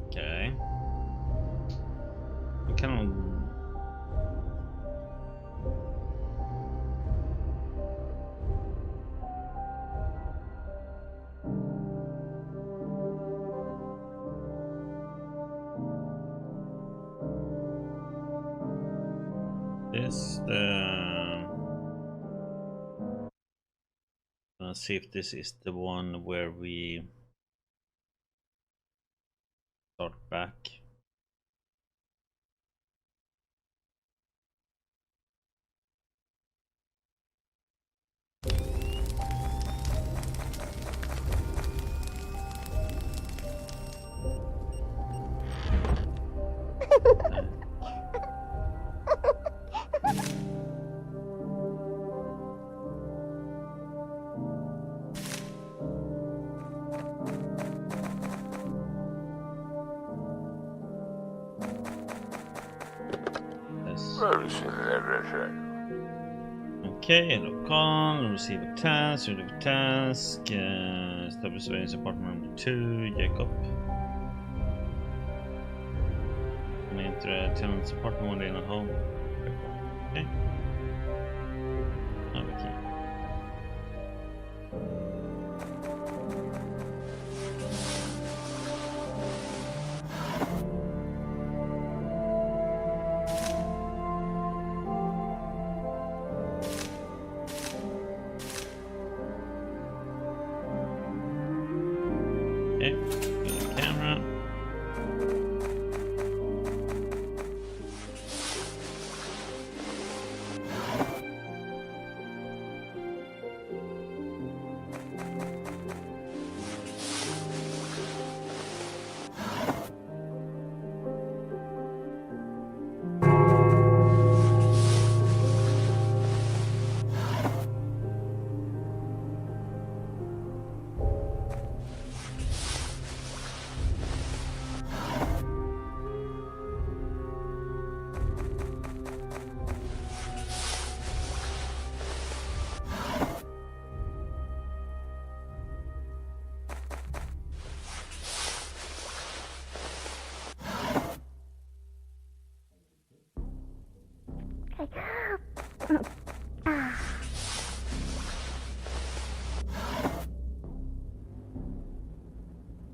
Okay. We kind of. This let's see if this is the one where we start back. Okay, local, receive a task, establish surveillance apartment number 2, Jacob. Enter tenant's apartment one day in a home. Okay. Okay. Camera.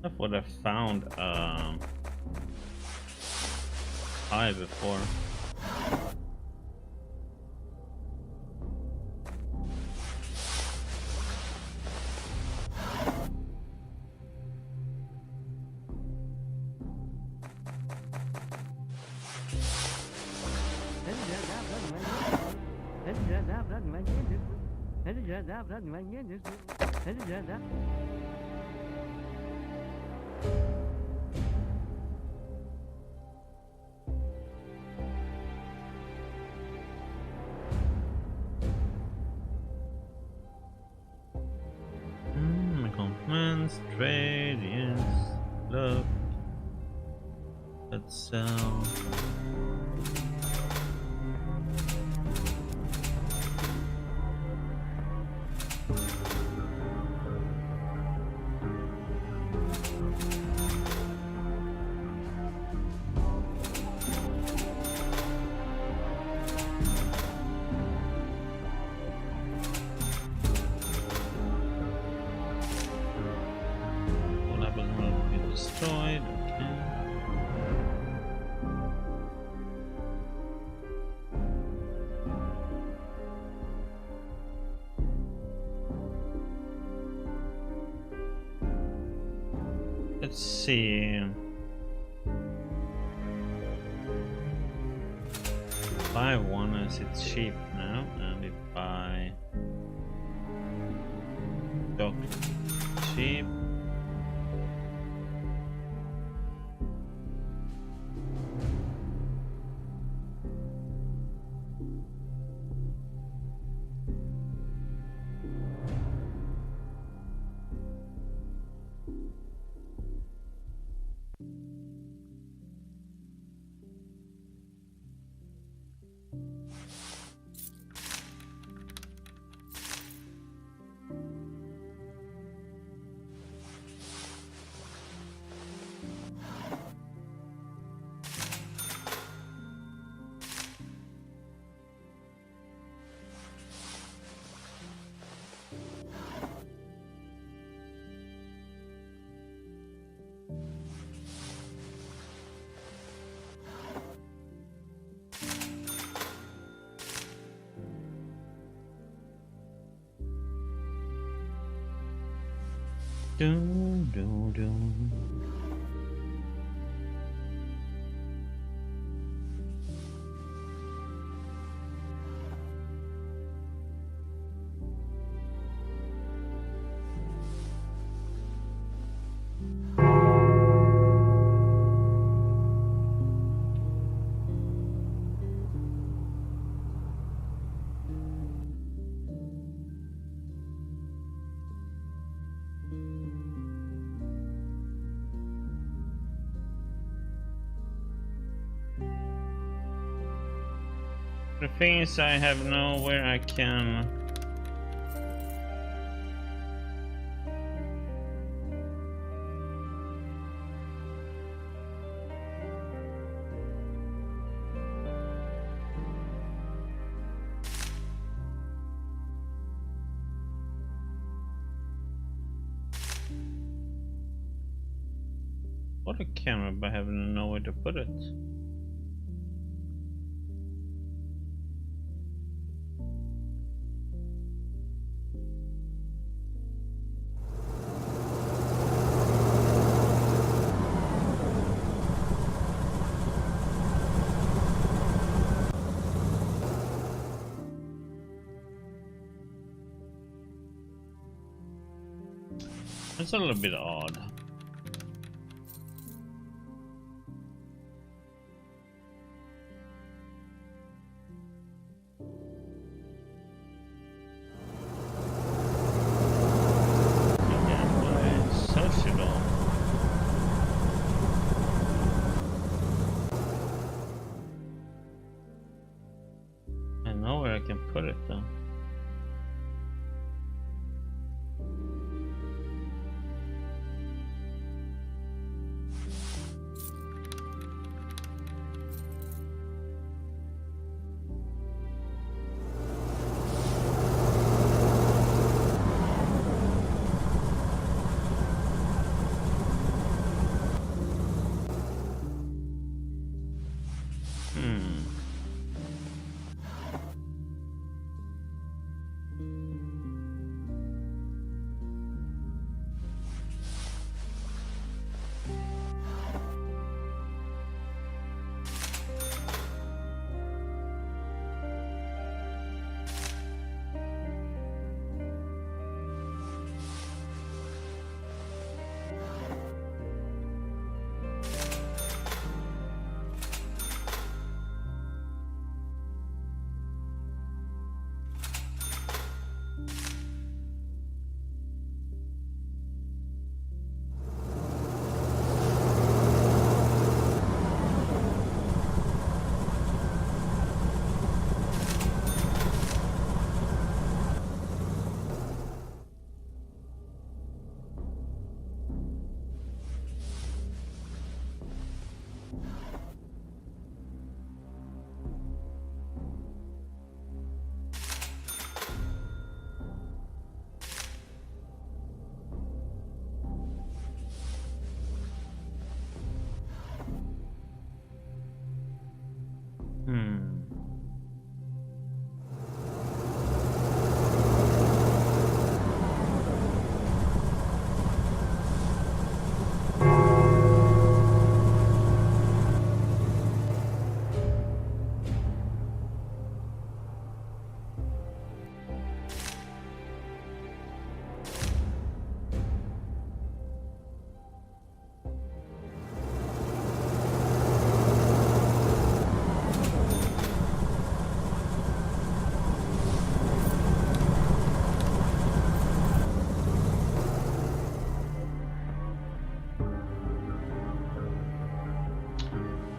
That's what I found high before. Accomplishments, trade, yes, love, let's sell. Destroyed, okay. Let's see. Buy one as it's cheap now, and we buy chocolate cheap. Doom, doom, doom. The thing is, I have nowhere I can. What a camera, but I have nowhere to put it. It's a little bit odd. I know where I can put it though.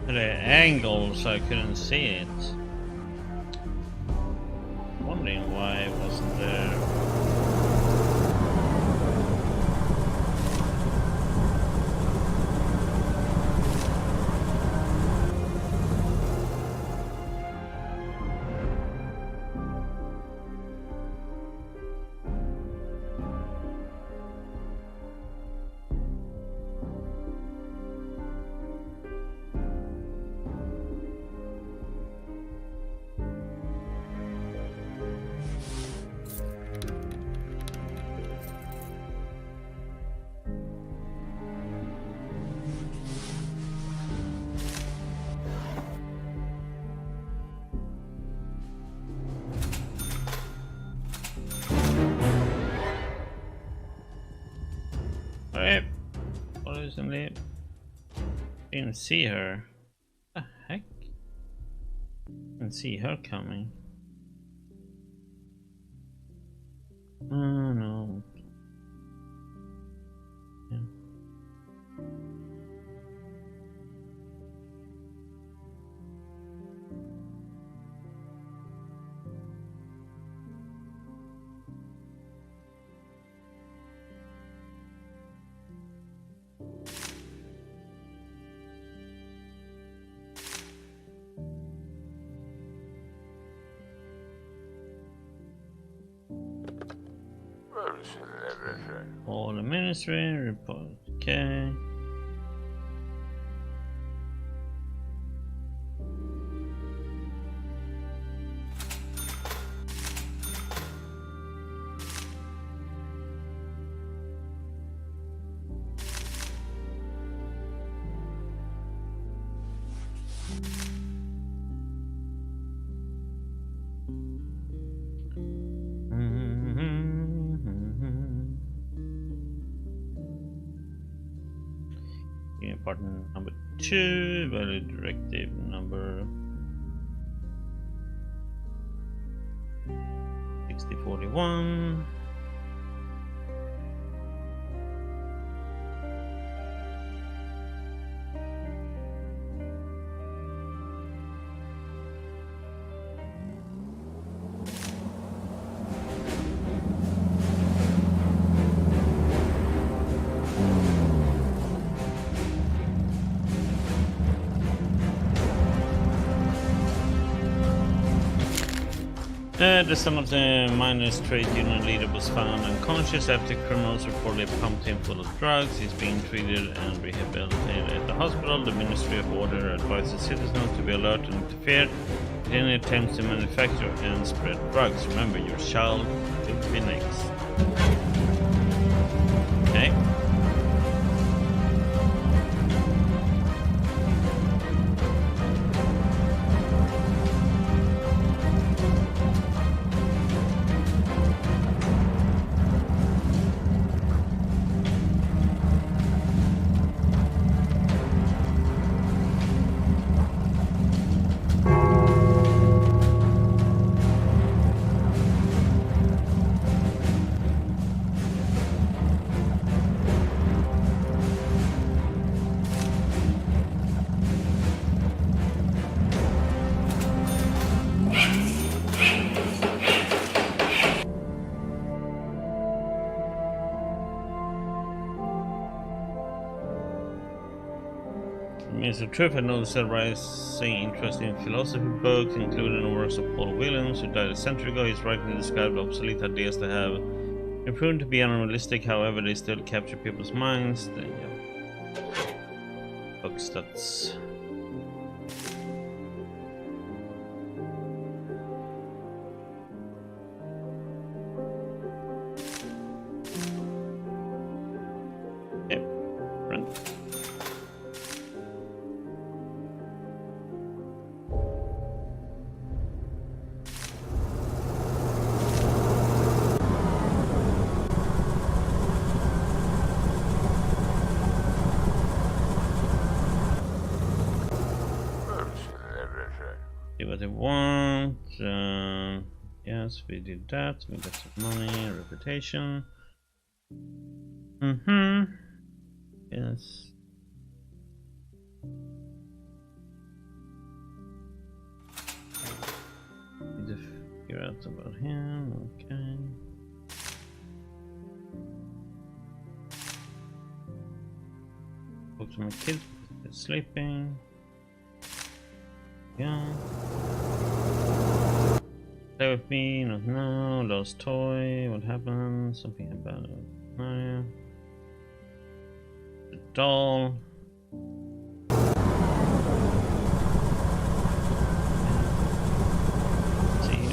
The angles, I couldn't see it. Wondering why it wasn't there. recently. Didn't see her. What the heck? Didn't see her coming. Oh no. Yeah. All the ministry report. Okay. Partner number 2, value directive number 6041. The son of the miners' trade union leader was found unconscious after criminals reportedly pumped him full of drugs. He's being treated and rehabilitated at the hospital. The Ministry of Order advises citizens to be alert and interfere with any attempts to manufacture and spread drugs. Remember, your child could be next. Okay. Mr. Tripp had noticed a rising interest in philosophy books, including the works of Paul Williams, who died a century ago. His writing described obsolete ideas that have been proven to be unrealistic, however, they still capture people's minds. Books that's... Yep, run. See what they want. Yes, we did that. We got some money, reputation. Yes. Need to figure out about him. Okay. Talk to my kids. They're sleeping. Yeah. Play with me, not now. Lost toy. What happened? Something about it. Mario. The doll. See.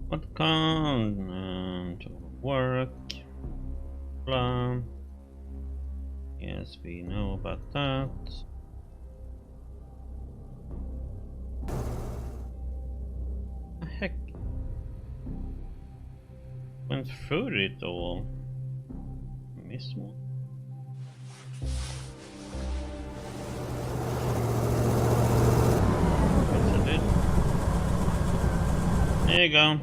What kind of work? Blah. Yes, we know about that. The heck? Went through it all. Missed one. Yes, I did. There you go.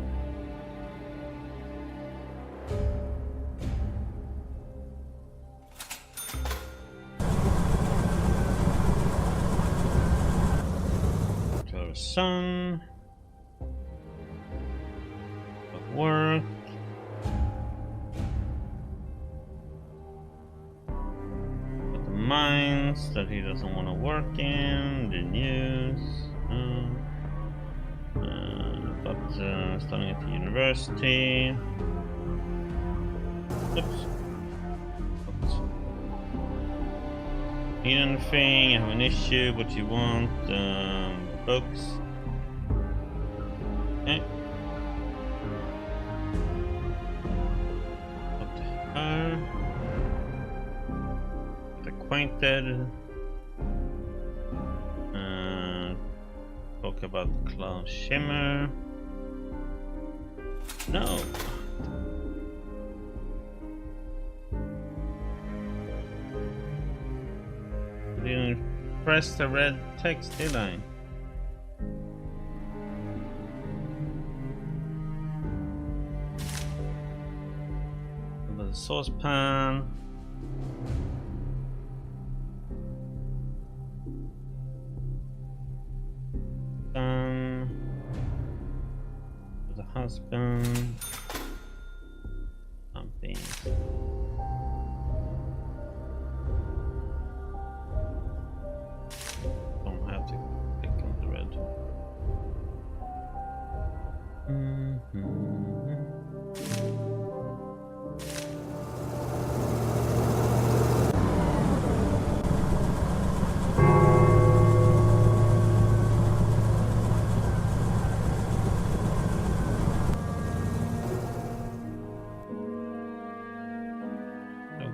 To our son. Of work. Mines that he doesn't want to work in, the news, but studying at the university. Oops. Need anything? I have an issue. What do you want? Books. Okay. Up to her. Acquainted. Talk about the cloud shimmer. No. Didn't press the red text, did I? About the saucepan. The husband. Something. Don't have to click on the red.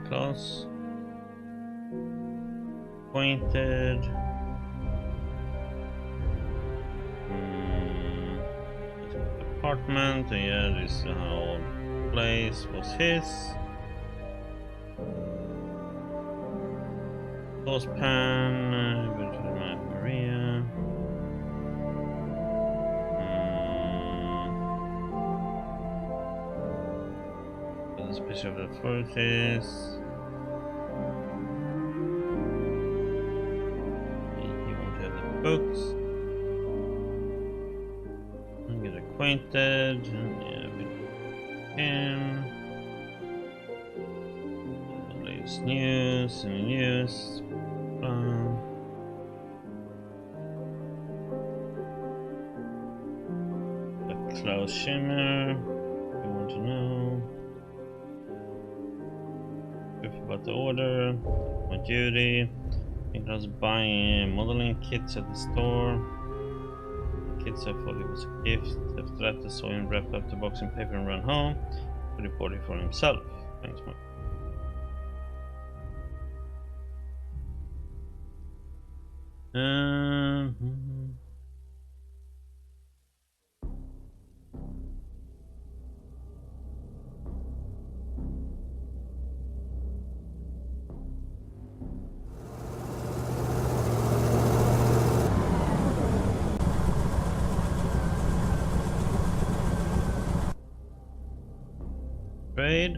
Close. Pointed. Apartment. Yeah, this whole place was his. Saucepan. Go to Maria. The special of the authorities. Books and get acquainted, and yeah, with him. The latest news and news. The cloud shimmer. You want to know about the order, my duty. It was buying modeling kits at the store. The kits I thought it was a gift. After that, I saw him wrap up the box in paper and run home to report it for himself. Thanks, Mike. Trade.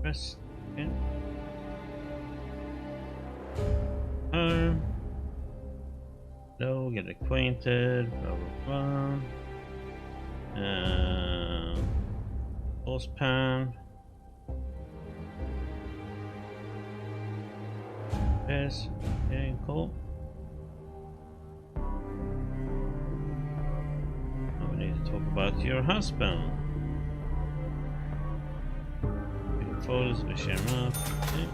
Press. Okay. No, get acquainted. Blah blah blah. Saucepan. Yes. Okay, cool. Now we need to talk about your husband. Take photos, we share them up. Okay.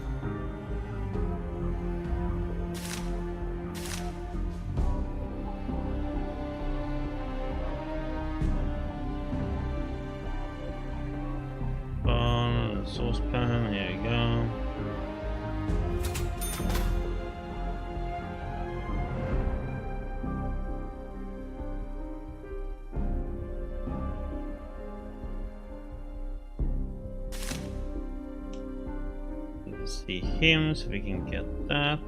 Saucepan, here you go. Let's see him, so we can get that.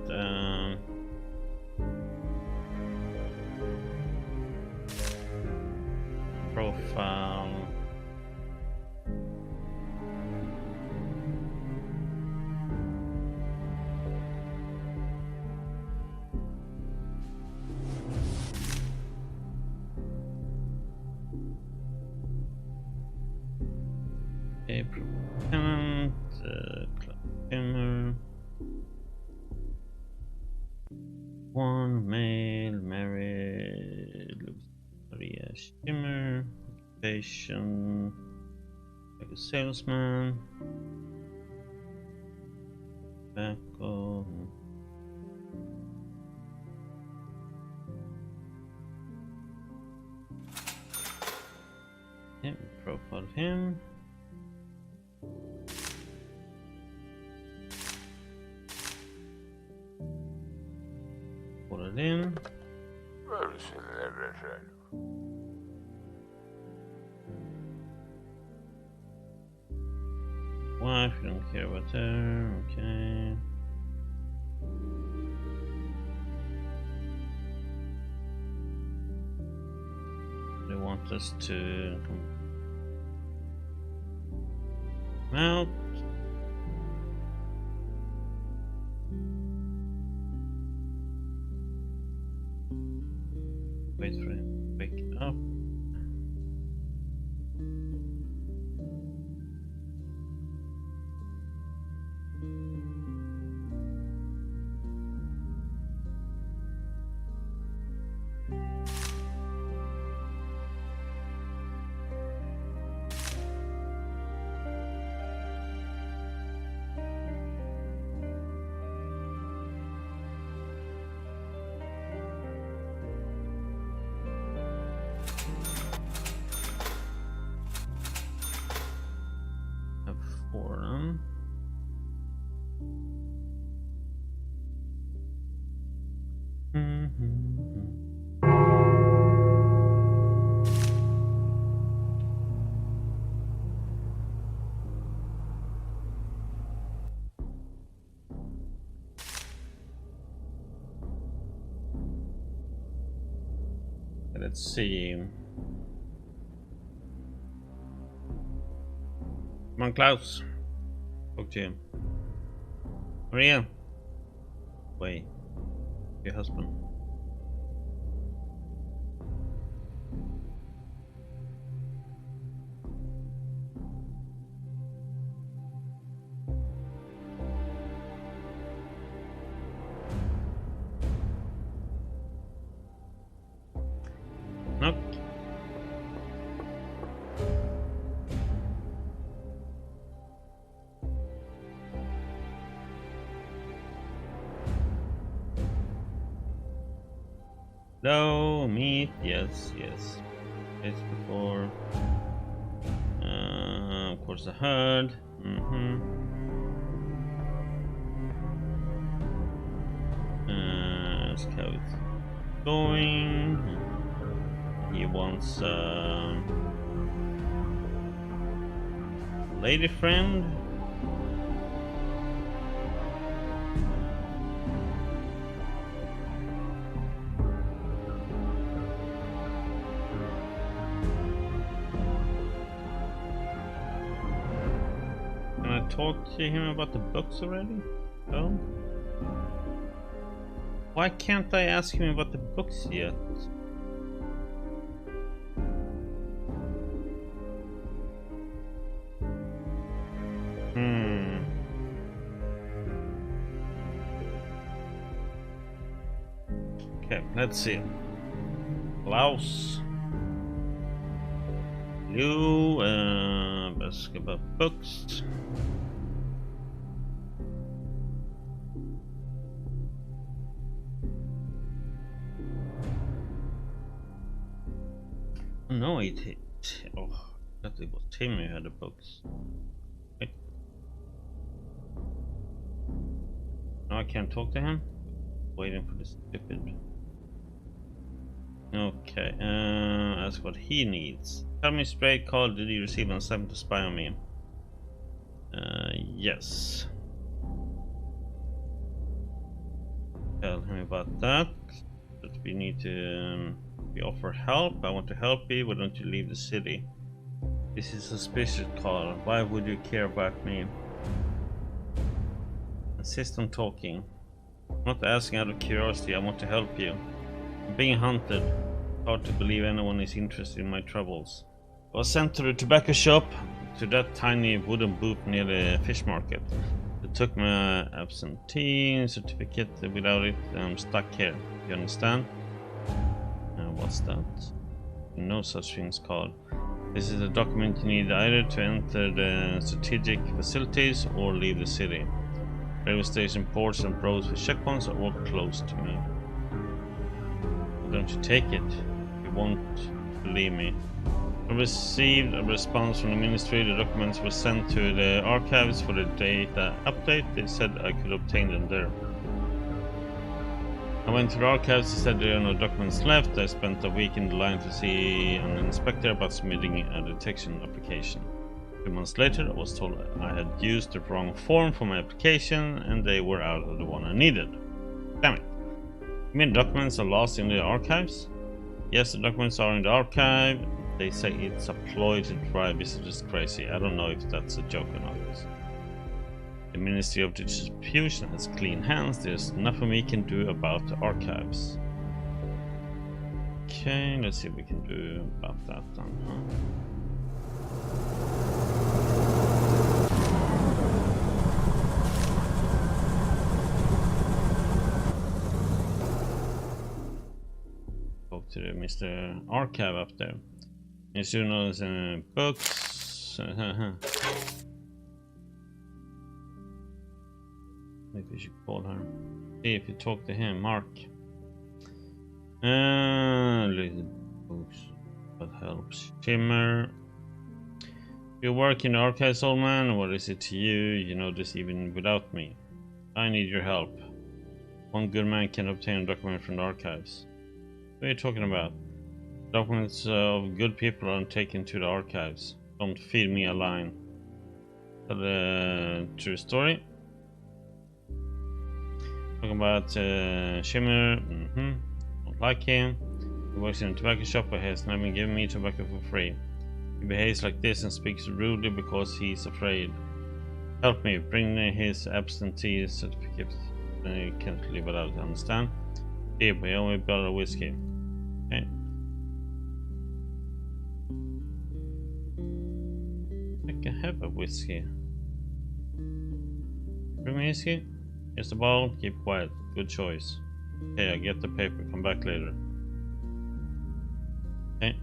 Profile. Tenant, Shimmer. One male, married, Maria Shimmer, occupation, like a salesman, tobacco. Yeah, profile him. Put it in. Wife, you don't care about her, okay. They want us to come out. Wait for him to wake up. For them. Let's see. Come on, Klaus. Talk to him. Maria. Wait. Your husband. Knock. Hello, meat. Yes, yes. It's before. Of course, the herd. Let's how it's going. He wants lady friend. Talk to him about the books already? Oh? Why can't I ask him about the books yet? Okay, let's see. Klaus. you. Basketball books. No, oh, I thought it was Tim who had the books. Wait. No, I can't talk to him. Waiting for this stupid. Okay, ask what he needs. Tell me straight, Carl, did you receive an assignment to spy on me? Yes. Tell him about that. But we need to we offer help. I want to help you. Why don't you leave the city? This is suspicious, Carl. Why would you care about me? Insist on talking. I'm not asking out of curiosity. I want to help you. I'm being hunted. Hard to believe anyone is interested in my troubles. I was sent to the tobacco shop, to that tiny wooden booth near the fish market. They took my absentee certificate. Without it, I'm stuck here. You understand? What's that? No such things, Carl. This is a document you need either to enter the strategic facilities or leave the city. Railway station, ports and roads with checkpoints are all closed to me. Don't you take it? You won't believe me. I received a response from the ministry. The documents were sent to the archives for the data update. They said I could obtain them there. I went to the archives. They said there are no documents left. I spent a week in the line to see an inspector about submitting a detection application. 2 months later, I was told I had used the wrong form for my application and they were out of the one I needed. Damn it. You mean documents are lost in the archives? Yes, the documents are in the archive. They say it's a ploy to drive visitors crazy. I don't know if that's a joke or not. The Ministry of Distribution has clean hands. There's nothing we can do about the archives. Okay, let's see what we can do about that then, huh? Talk to the Mr. Archive up there. You should know there's books. Maybe we should call her. See if you talk to him, Mark. Little books. What helps? Shimmer. You work in the archives, old man. What is it to you? You know this even without me. I need your help. One good man can obtain a document from the archives. What are you talking about? Documents of good people are taken to the archives. Don't feed me a line. Tell the true story. Talking about Shimmer. Don't like him. He works in a tobacco shop, but he has never been giving me tobacco for free. He behaves like this and speaks rudely because he's afraid. Help me, bring his absentee certificate. He can't live without it, understand? Here, we only a bottle of whiskey. Okay. I can have a whiskey. Bring me whiskey? Here's the bottle, keep quiet. Good choice. Okay, I get the paper, come back later. Okay.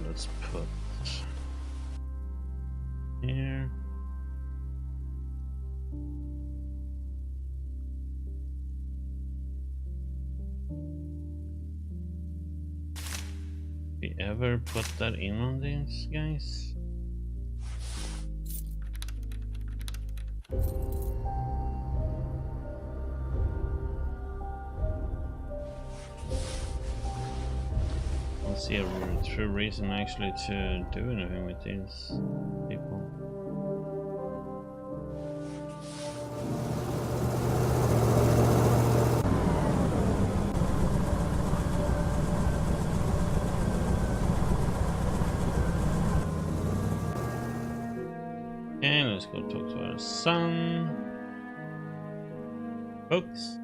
Let's put here. We ever put that in on these guys? I don't see a true reason actually to do anything with these people. And let's go talk to our son. Books.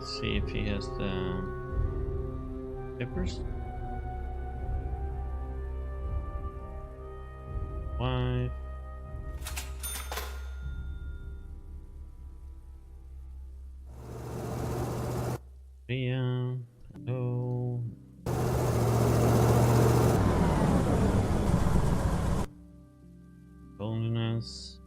Let's see if he has the papers. Wife. Ria. Hello. Loneliness.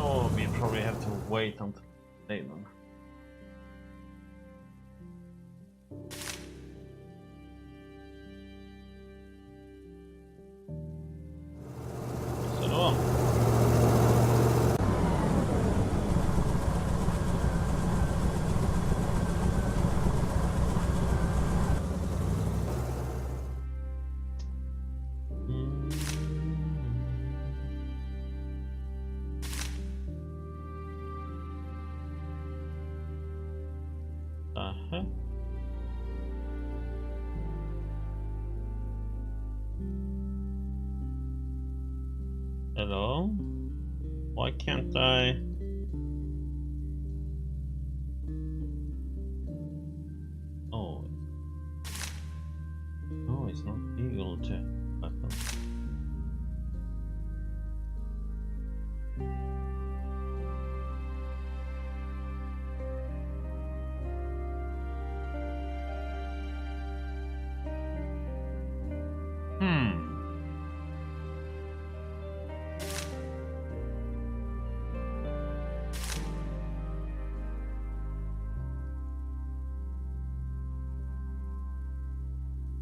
Oh, we probably have to wait until today then. Så då. Aha. Hello? Why can't I? Oh. No, it's not legal to happen.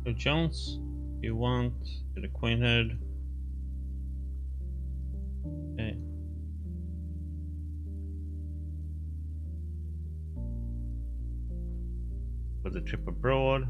So Jones, you want get acquainted? Okay. For the trip abroad.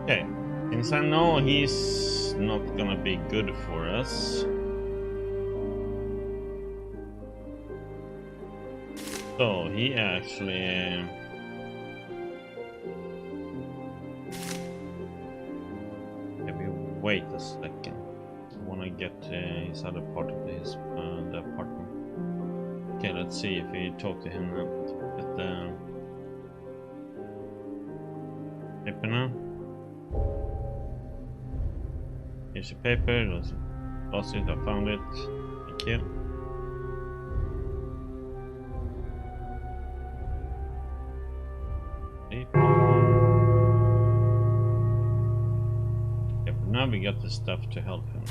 Okay, since I know he's not gonna be good for us, so he actually maybe wait a second. I wanna get his other part of his the apartment. Okay, let's see if we talk to him now. Get the paper now. Here's your paper. Lost it. I found it. Thank you. Yeah, but now we got the stuff to help him.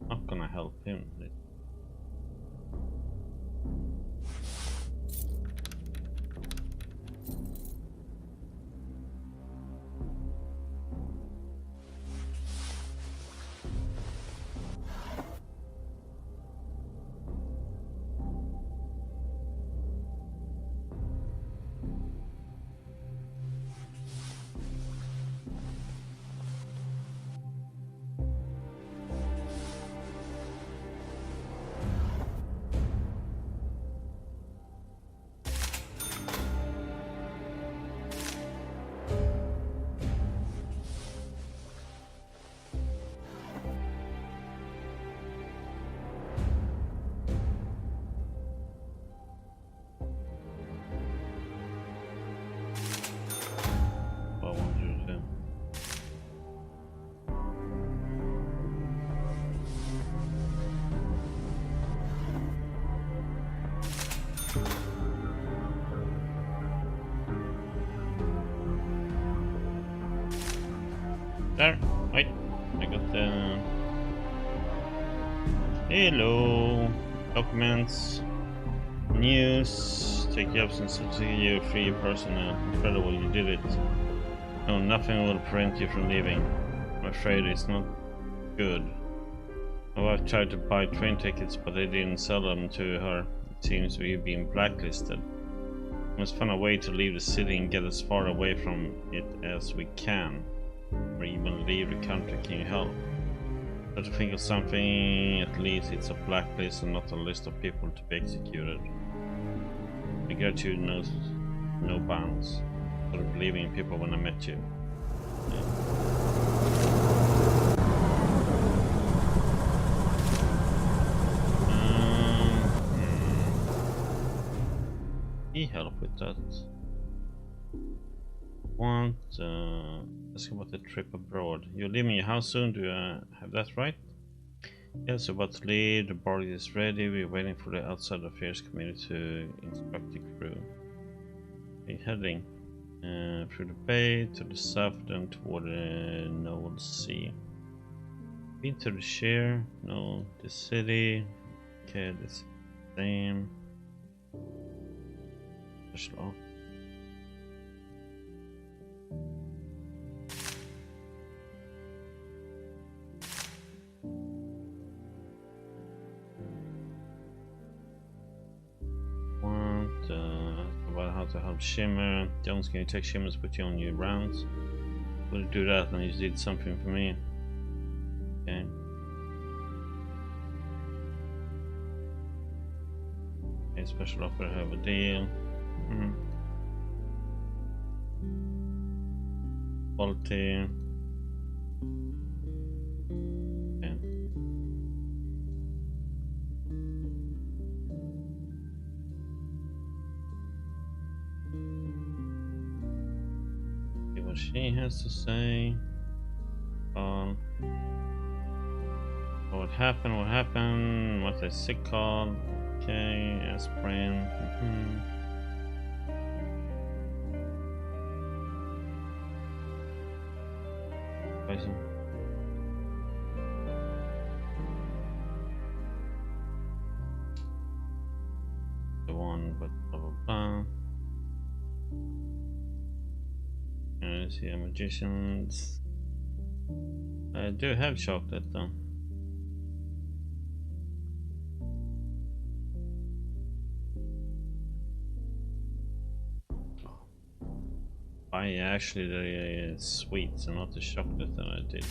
Not gonna help him. There. Wait. I got the... Hello. Documents. News. Take jobs and certificate. You're a free person now. Incredible, you did it. No, nothing will prevent you from leaving. I'm afraid it's not good. My wife tried to buy train tickets, but they didn't sell them to her. It seems we've been blacklisted. We must find a way to leave the city and get as far away from it as we can. Or even leave the country. Can you help? Try to think of something. At least it's a blacklist and not a list of people to be executed. My gratitude knows no bounds. I started believing in people when I met you. Yeah. He help with that. Ask about the trip abroad. You're leaving your house soon, do you have that right? Yes, we're about to leave. The board is ready. We're waiting for the outside affairs committee to instruct the crew. We're heading through the bay to the south and toward the Noel Sea. Been to the share? No, the city. Okay, that's the same. Special. About how to help Shimmer. Jones, can you take Shimmer's put you on your rounds? Will you do that and you did something for me? Okay. A special offer, have a deal. Quality. Okay. See what she has to say. What happened? What happened? What's a sick call? Okay, aspirin. Poison. The one, but blah blah blah. And see, magicians. I do have chocolate though. I actually the sweets and not the chocolate that I did.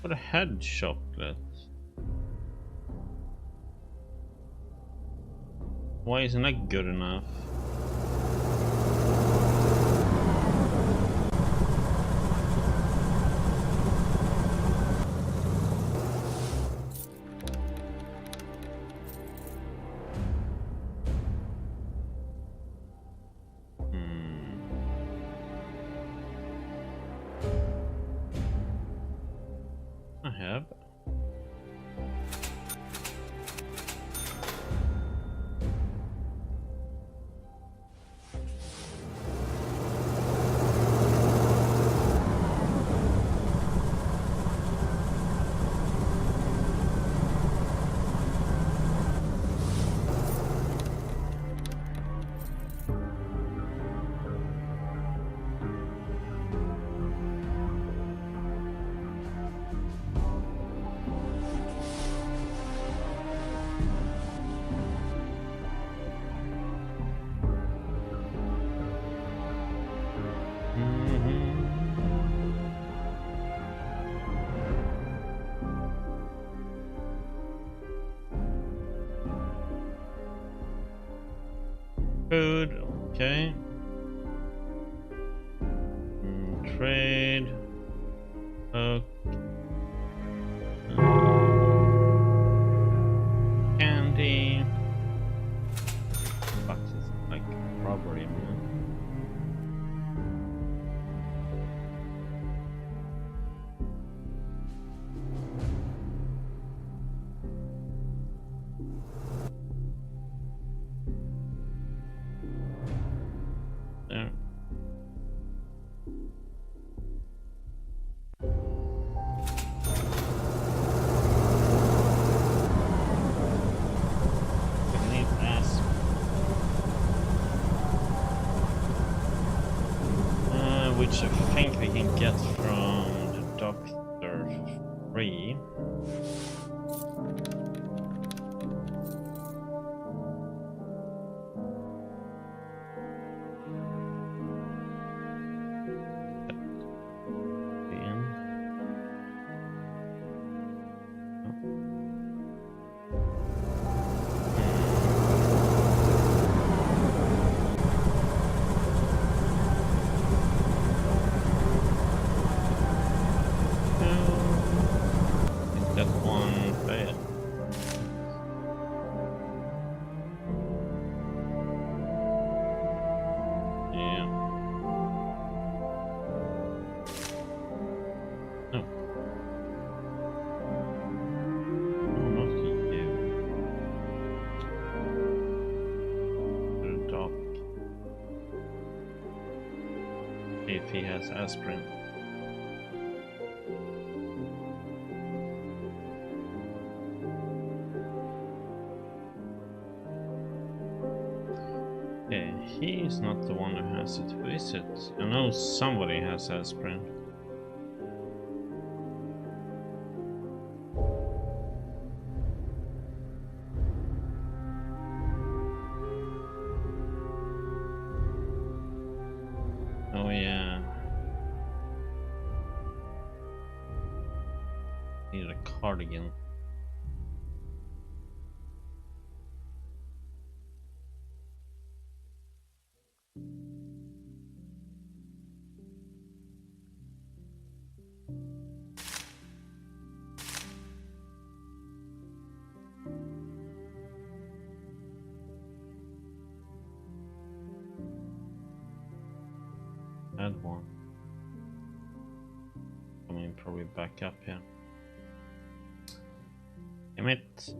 But I had chocolate. Why isn't that good enough? I have. Food, okay. Trade. Candy. Fuck, this is like robbery, man. 3. If he has aspirin. Okay, he's not the one who has it. Who is it? I know somebody has aspirin. Oh yeah. Need a cardigan. Add one. I mean, probably back up here. Damn it.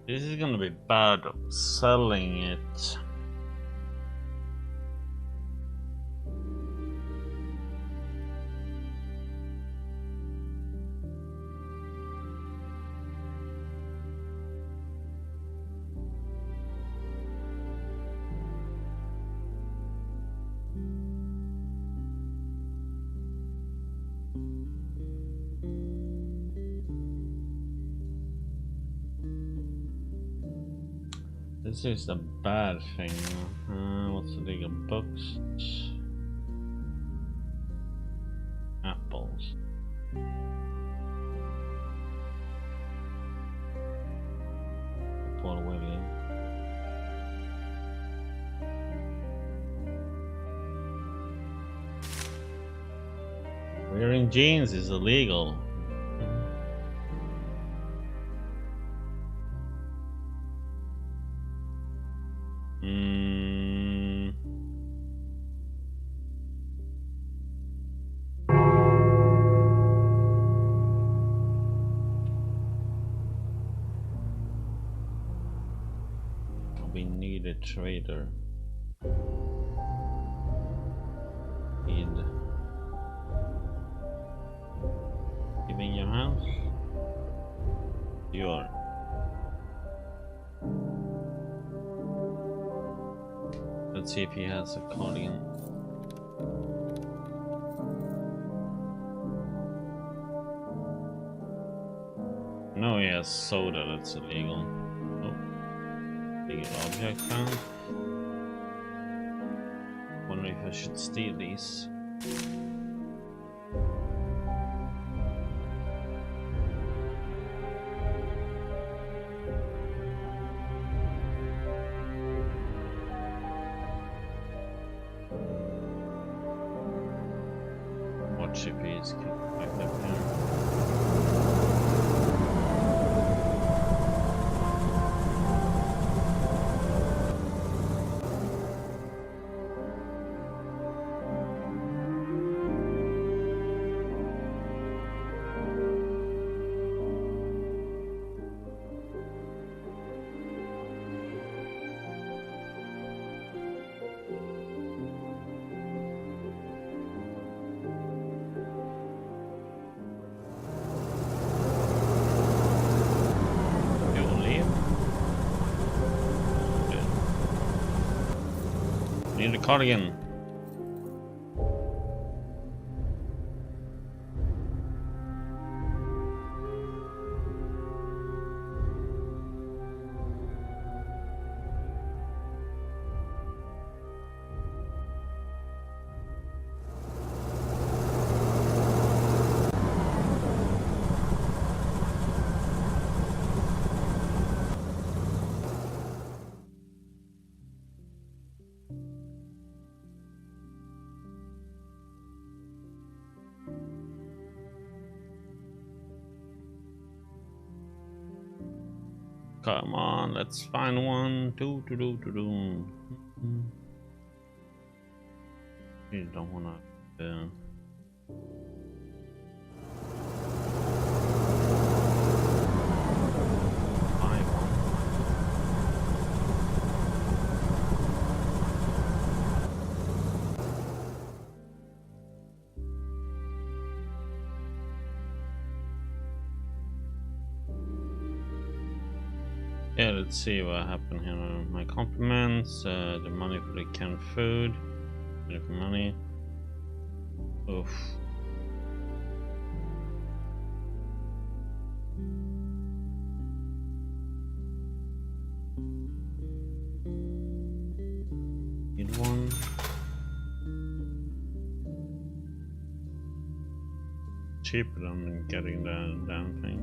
This is gonna be bad selling it. This is a bad thing. What's the legal books? Apples. Paul William. Wearing jeans is illegal. We need a trader. Giving your house? You are. Let's see if he has a cardigan. No, he has soda, that's illegal. Oh. Legal object found. Wonder if I should steal these. What ship is back up here? Need a cardigan. Come on, let's find one. Do. You don't wanna. Find one. Yeah, let's see what happened here. My compliments, the money for the canned food, money. Oof. Need one. Cheaper than getting the damn thing.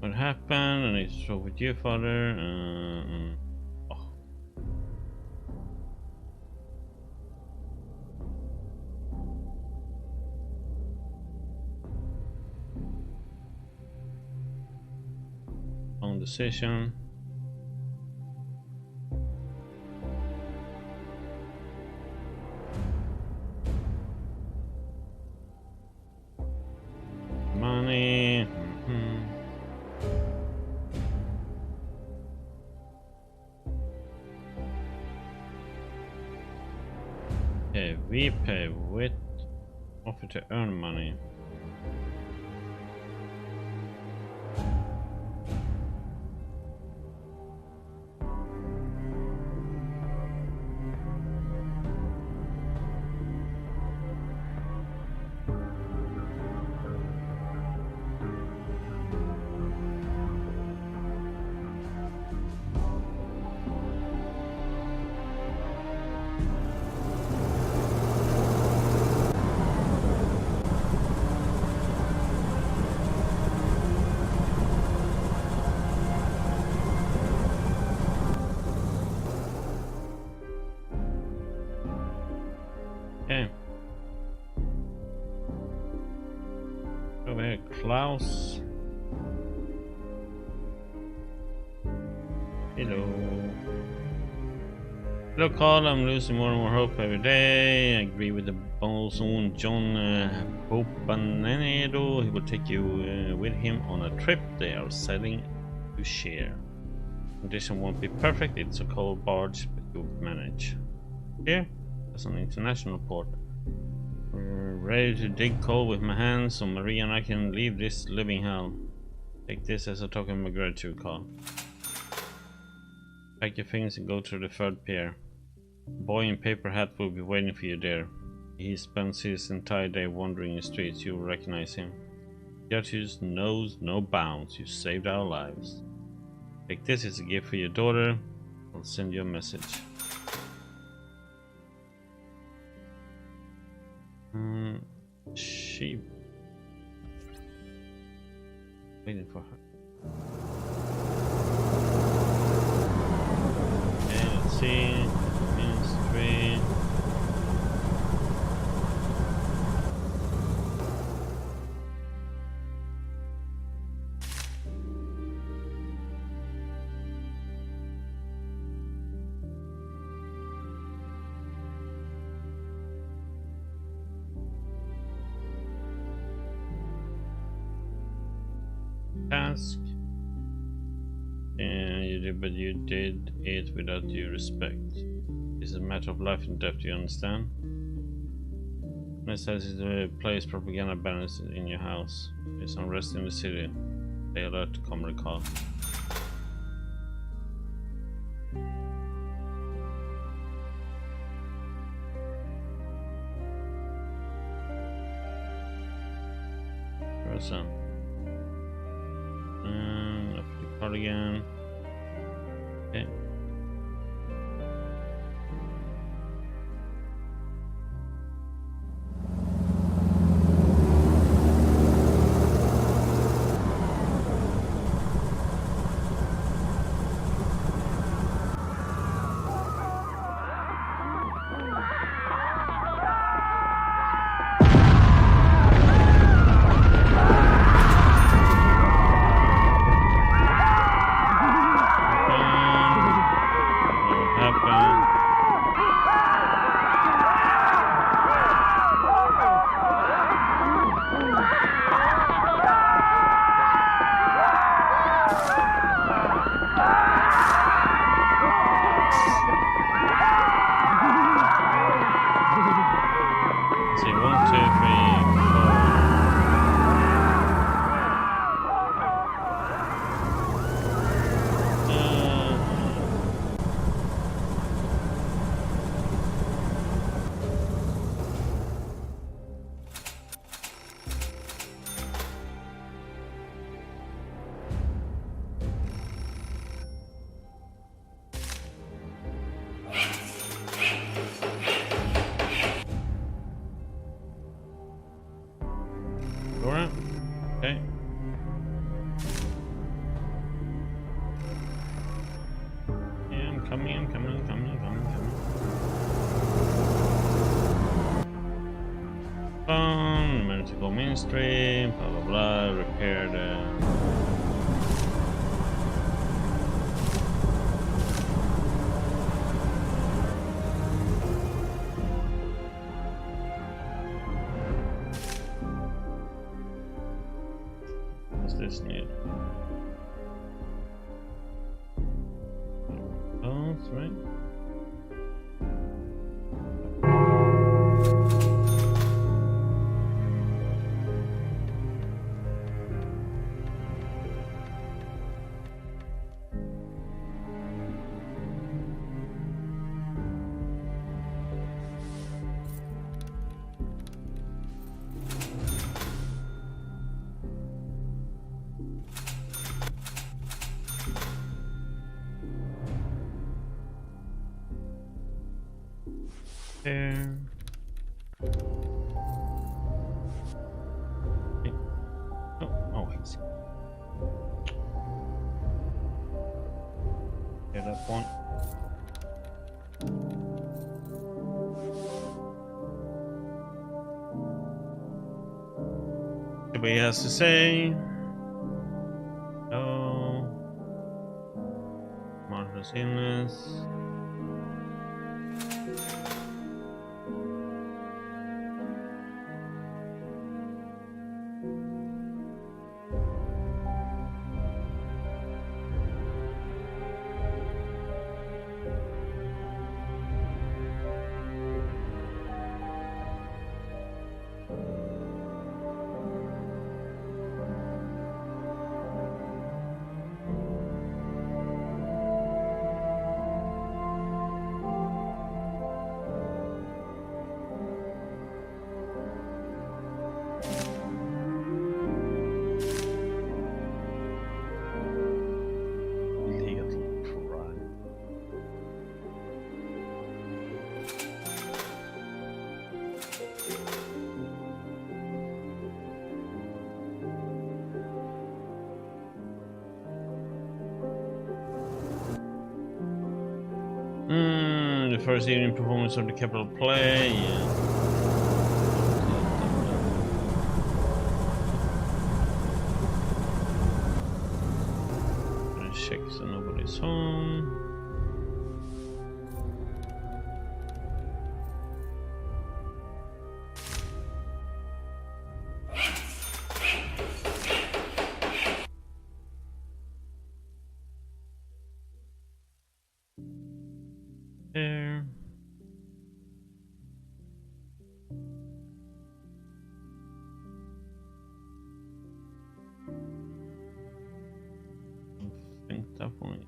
What happened? I need to talk with you, father. Oh. Wrong decision. Money. Okay, we pay with offer to earn money. Okay. Over here, Klaus. Hello. Hello, Carl. I'm losing more and more hope every day. I agree with the bosun John Popanedo. He will take you with him on a trip. They are sailing to share. Condition won't be perfect. It's a cold barge, but you'll manage. Here, that's an international port. We're ready to dig coal with my hands, so Maria and I can leave this living hell. Take this as a token of my gratitude, Carl. Pack your things and go to the third pier. A boy in paper hat will be waiting for you there. He spends his entire day wandering the streets. You'll recognize him. Gratitude knows no bounds. You saved our lives. Take this as a gift for your daughter. I'll send you a message. Waiting for her. Okay, let's see. Ministry. Task. And you did, but you did it without due respect. This is a matter of life and death, do you understand? It says to place propaganda banners in your house. There's unrest in the city. Stay alert to come recall. Awesome. And up the card again. Okay. Dora? Okay. And come in. Municipal ministry, blah blah blah, repair the what's this need? Oh, that's right. There. Okay. Oh, I see. Get up one. Everybody has to say. Oh, Martha's illness. first evening performance of the Capital Play. Yeah. Gonna check so nobody's home. There. I think that one.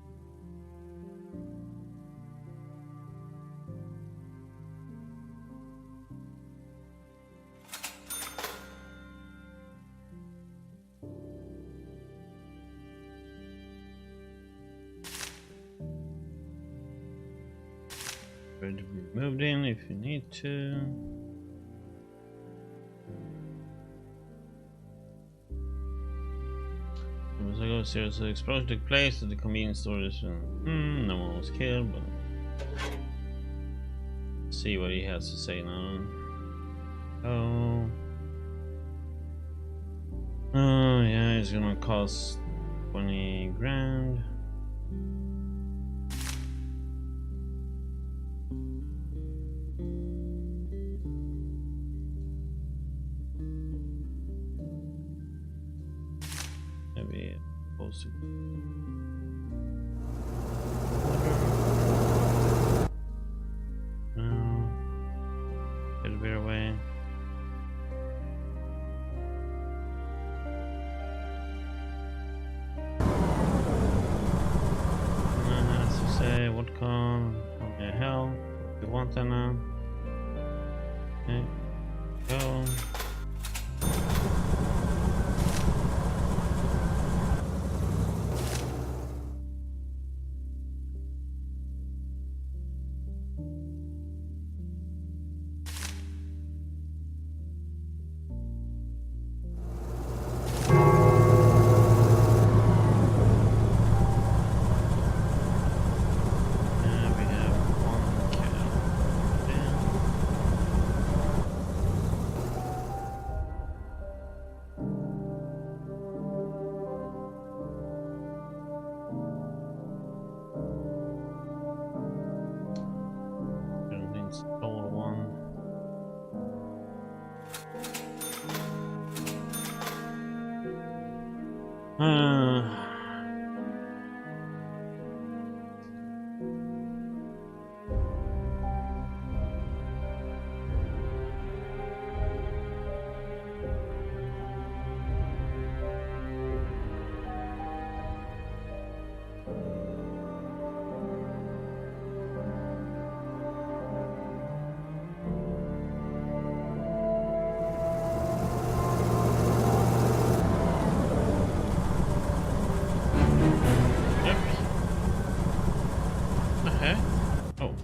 Ready to be moved in if you need to. As I go, there's an explosion took place at the convenience store. No one was killed, but see what he has to say now. Oh yeah, it's gonna cost 20 grand. Maybe supposed to. No. Get a bit away. Has to say what call? Okay, hell. You want that now? Okay. Go. Install one. Okay. Oh.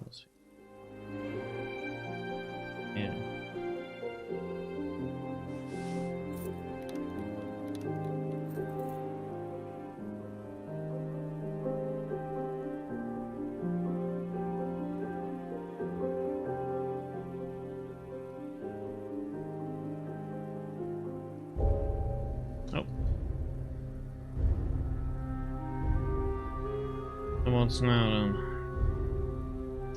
Let's see. Yeah. Oh. So what's now then?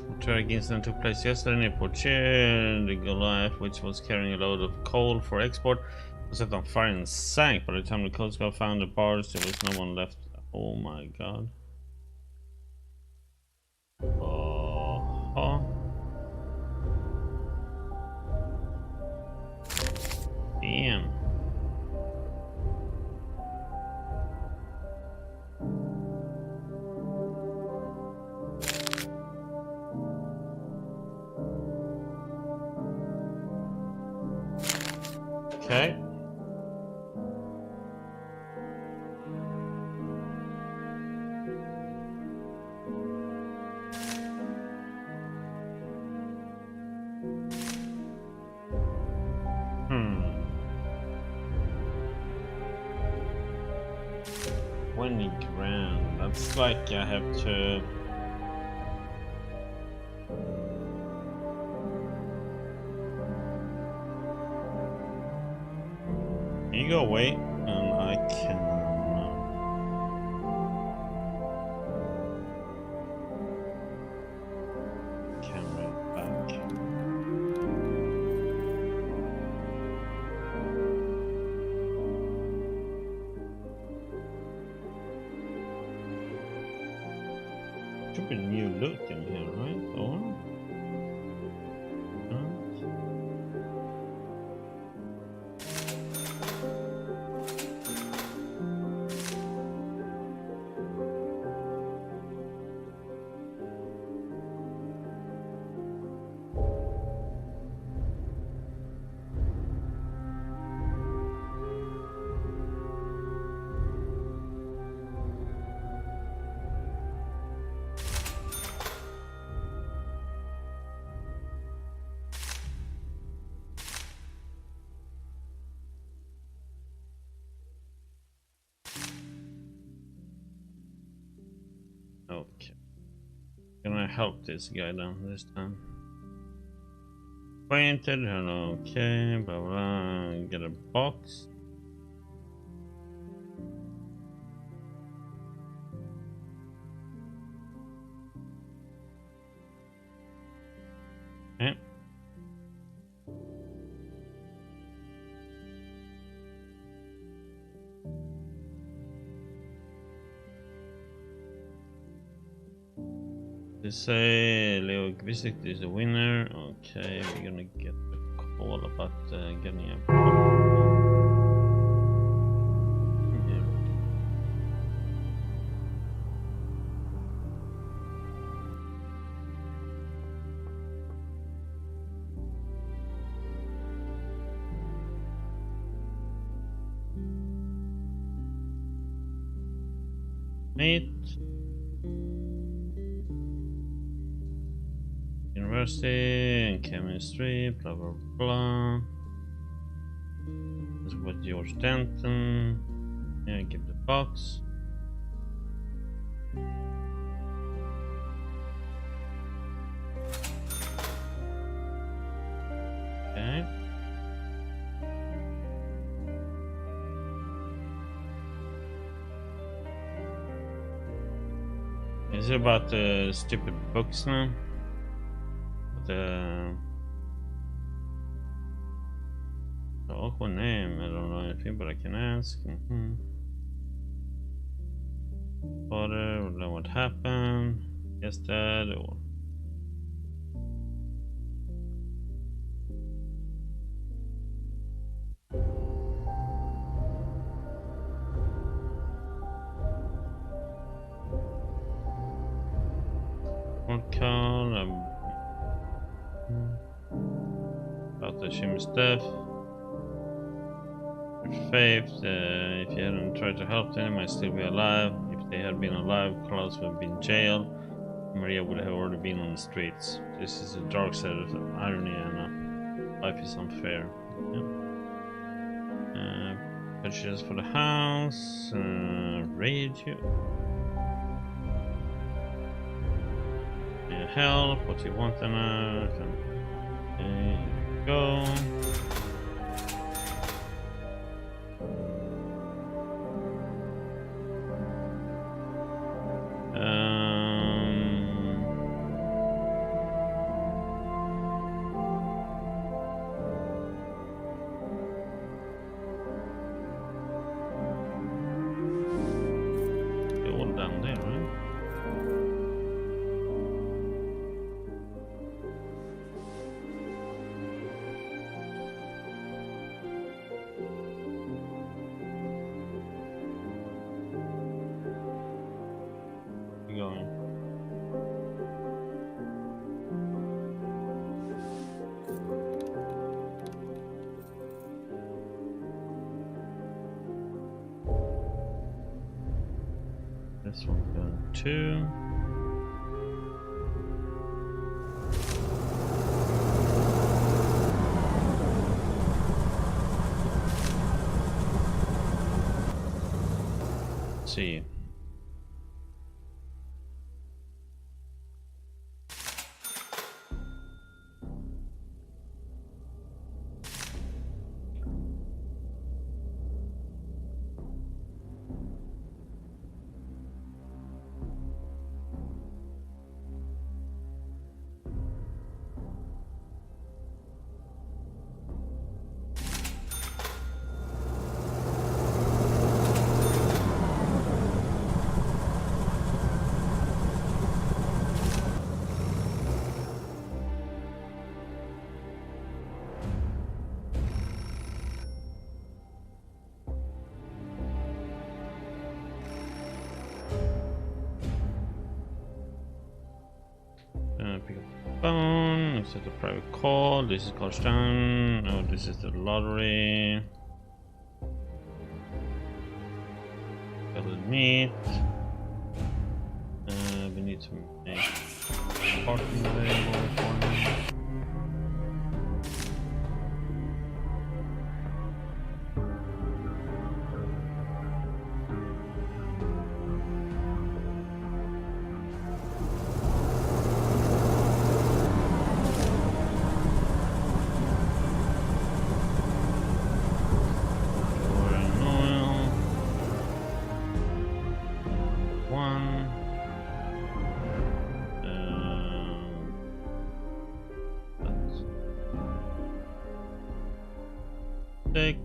A tragic incident took place yesterday near Portier. The Goliath, which was carrying a load of coal for export, was set on fire and sank. By the time the Coast Guard found the bars, there was no one left. Oh my god. Oh. Damn. Okay. 20 grand. That's like I have to. You go away, and I can. Camera back. Should be new look in here, right? Or? Okay. Can I help this guy down this time? Acquainted, hello, okay, blah blah. Get a box. Okay. They say Leo Gvisik is the winner. Okay, we're gonna get the call about getting a meet. University and chemistry, blah blah blah. This is what George Denton. Yeah, give the box. Okay. Is it about the stupid books now? The awkward name, I don't know anything, but I can ask. Father, don't know what happened. Guess that, or what call? About the Shim's death. With faith, if you hadn't tried to help them, might still be alive. If they had been alive, Carlos would have been in jail. Maria would have already been on the streets. This is the dark side of irony, and life is unfair. Yeah. Purchases for the house, radio. Help, what you want on earth, and go. They're all down there, right? Going. This one's going too. Let's see. pick up the phone. Accept a private call. This is Karlstein. Oh, this is the lottery. Got to meet. We need to make parking available for him. Six.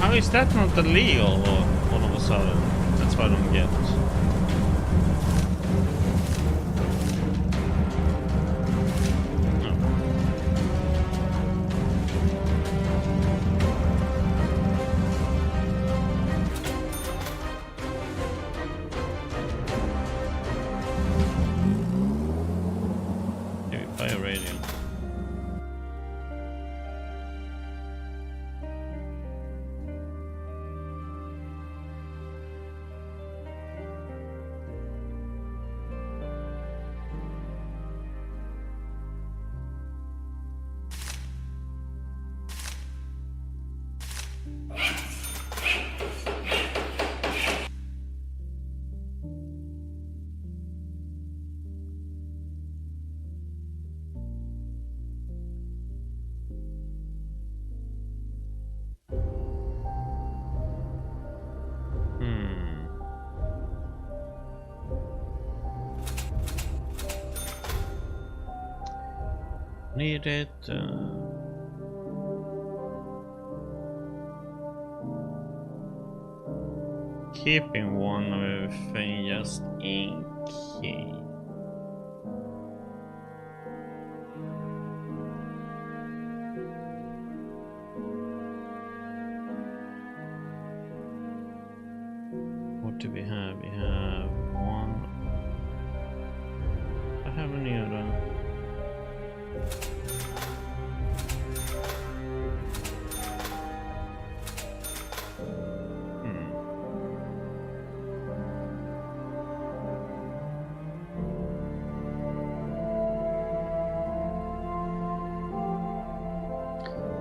How is that not illegal all of a sudden? That's what I don't get. Maybe buy a radio. Need it. Keeping one of everything just in case. What do we have? We have one. I have any other.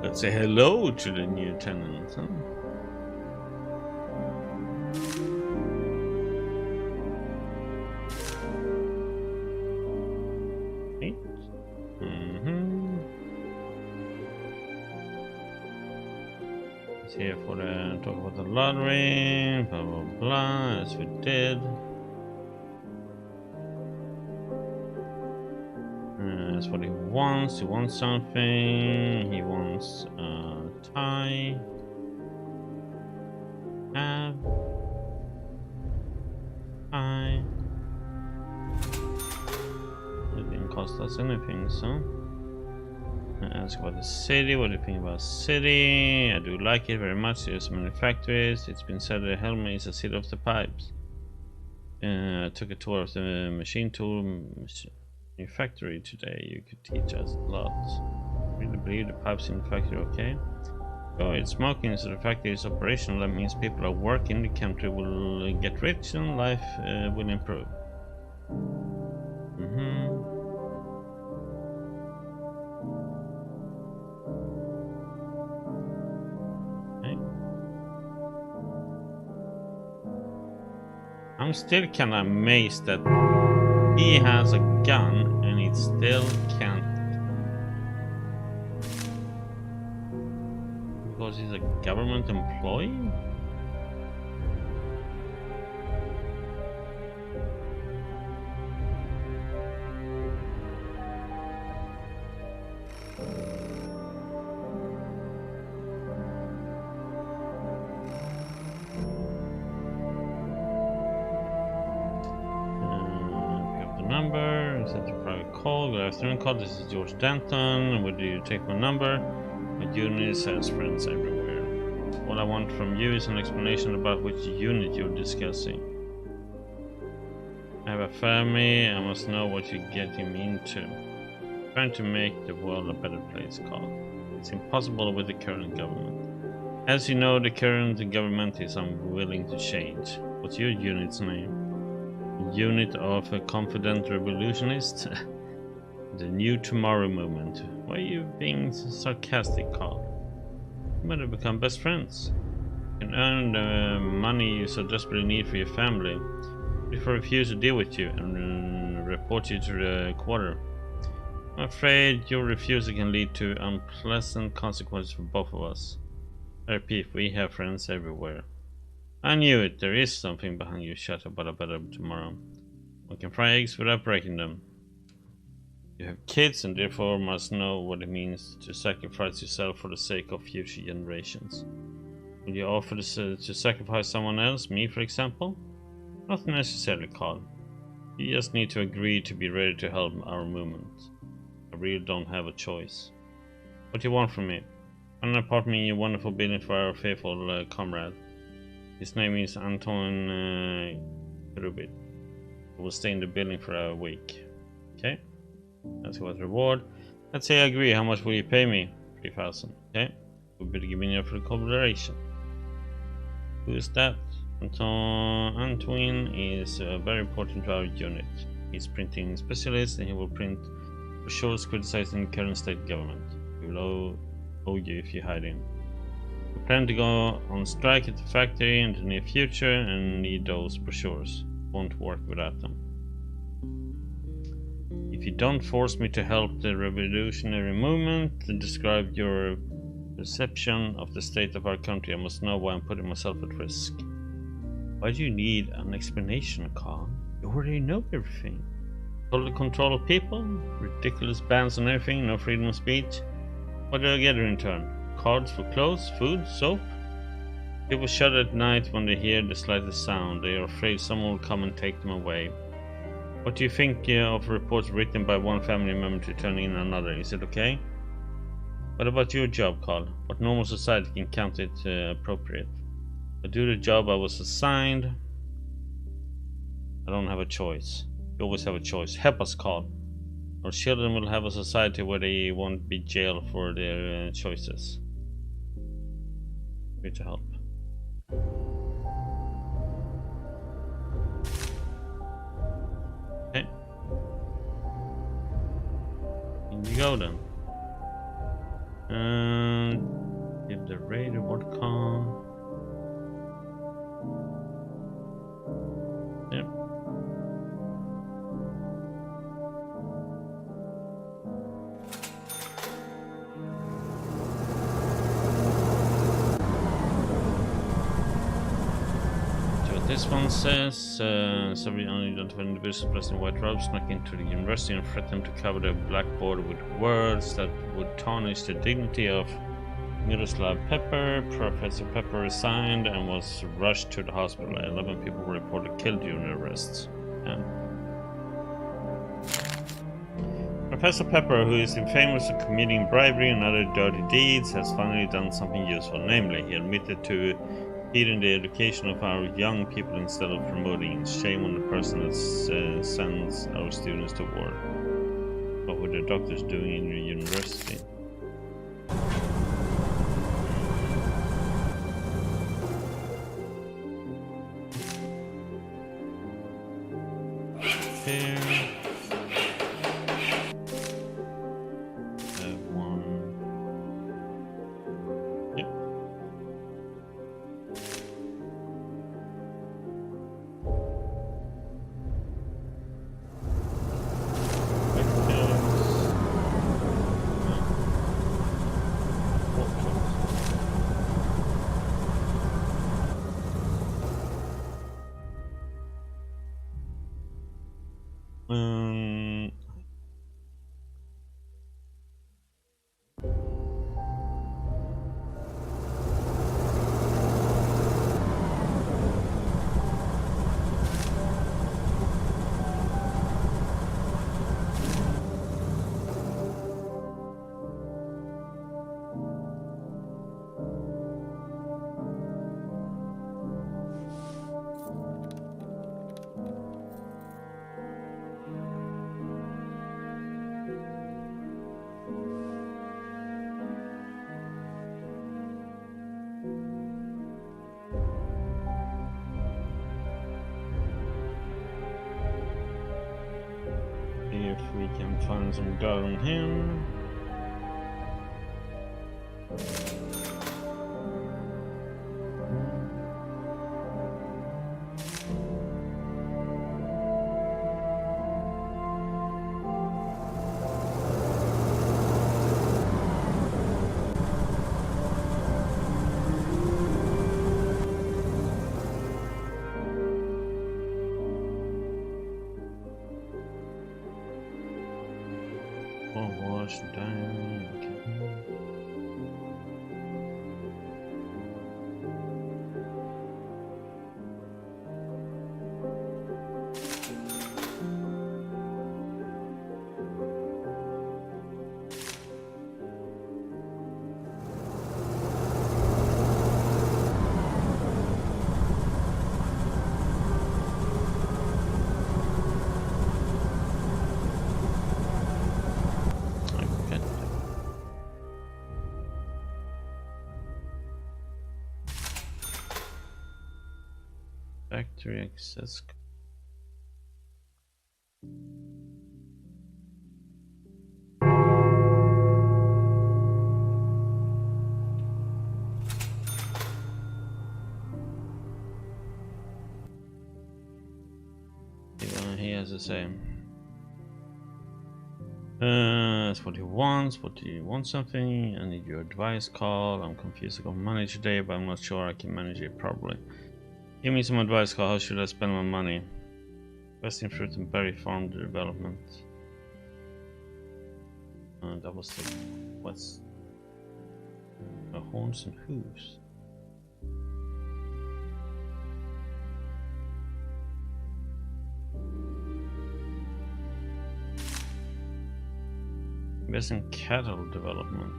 Let's say hello to the new tenants, huh? Here for the talk about the lottery, blah blah blah, as we did. That's what he wants. He wants something. He wants a tie. Have tie. cost us anything, so. Ask about the city. What do you think about the city? I do like it very much. There's many factories. It's been said that Helma is a city of the pipes. I took a tour of the machine tool factory today. You could teach us a lot. Really believe the pipes in the factory okay? Oh, it's smoking, so the factory is operational. That means people are working. The country will get rich and life will improve. I'm still kinda amazed that he has a gun and he still can't. Because he's a government employee? Number, is that your private call? Good afternoon, call. This is George Denton. Would you take my number? My unit has friends everywhere. All I want from you is an explanation about which unit you're discussing. I have a family. I must know what you're getting me into. I'm trying to make the world a better place, call. It's impossible with the current government. As you know, the current government is unwilling to change. What's your unit's name? Unit of a confident revolutionist. The New Tomorrow movement. Why are you being sarcastic, Carl? You might have become best friends. You can earn the money you so desperately need for your family. If I refuse to deal with you and report you to the quarter, I'm afraid your refusal can lead to unpleasant consequences for both of us. I repeat, we have friends everywhere. I knew it. There is something behind your shut about a better tomorrow. One can fry eggs without breaking them. You have kids and therefore must know what it means to sacrifice yourself for the sake of future generations. Will you offer to sacrifice someone else, me for example? Not necessarily, Carl. You just need to agree to be ready to help our movement. I really don't have a choice. What do you want from me? An apartment in your wonderful building for our faithful comrade. His name is Anton Rubit. He will stay in the building for a week. Okay? That's what reward. Let's say I agree. How much will you pay me? 3,000. Okay? We'll be giving you for the collaboration. Who is that? Antoine is very important to our unit. He's printing specialist and he will print brochures criticizing the current state government. He will owe you if you hide him. We plan to go on strike at the factory in the near future and need those brochures. Won't work without them. If you don't force me to help the revolutionary movement and describe your perception of the state of our country, I must know why I'm putting myself at risk. Why do you need an explanation, Carl? You already know everything. Total control of people, ridiculous bans on everything, no freedom of speech. What do I get in return? Cards for clothes, food, soap? People shudder at night when they hear the slightest sound. They are afraid someone will come and take them away. What do you think of reports written by one family member to turn in another? Is it okay? What about your job, Carl? What normal society can count it appropriate? I do the job I was assigned. I don't have a choice. You always have a choice. Help us, Carl. Our children will have a society where they won't be jailed for their choices. Here to help. Okay. In you go then. Give the radar what com. Yep. This one says, several unidentified individuals dressed in white robes snuck into the university and threatened to cover the blackboard with words that would tarnish the dignity of Miroslav Pepper. Professor Pepper resigned and was rushed to the hospital. 11 people were reported killed during the arrests. Yeah. Professor Pepper, who is famous for committing bribery and other dirty deeds, has finally done something useful. Namely, he admitted to feeding the education of our young people instead of promoting. Shame on the person that sends our students to war. What were the doctors doing in your university? Here. If we can find some dirt on him. Factory access. He has the same. That's what he wants. What do you want? Something? I need your advice. Call. I'm confused. I got money today, but I'm not sure I can manage it properly. Give me some advice, Carl. How should I spend my money? Invest in fruit and berry farm development. That was the what's the horns and hooves. Invest in cattle development.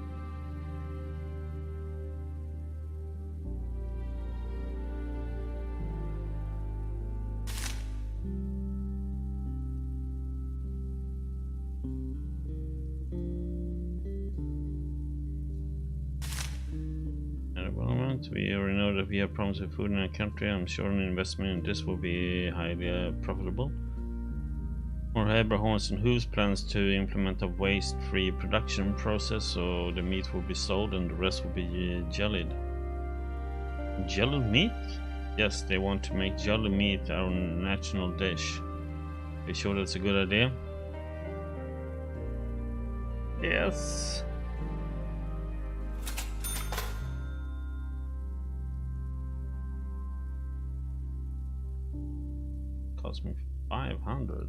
We already know that we have problems with food in our country. I'm sure an investment in this will be highly profitable. Or Horns and Hooves plans to implement a waste-free production process, so the meat will be sold and the rest will be jellied. Jellied meat? Yes, they want to make jelly meat our national dish. Are you sure that's a good idea? Yes. Cost me 500.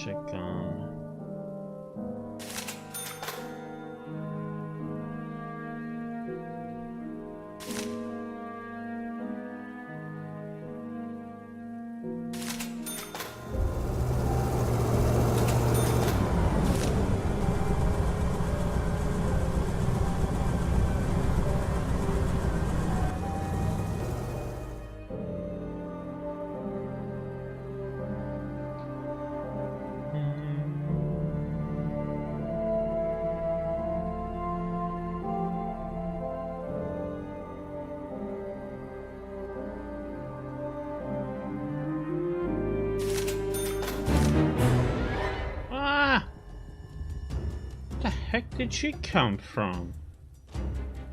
check on. Heck did she come from?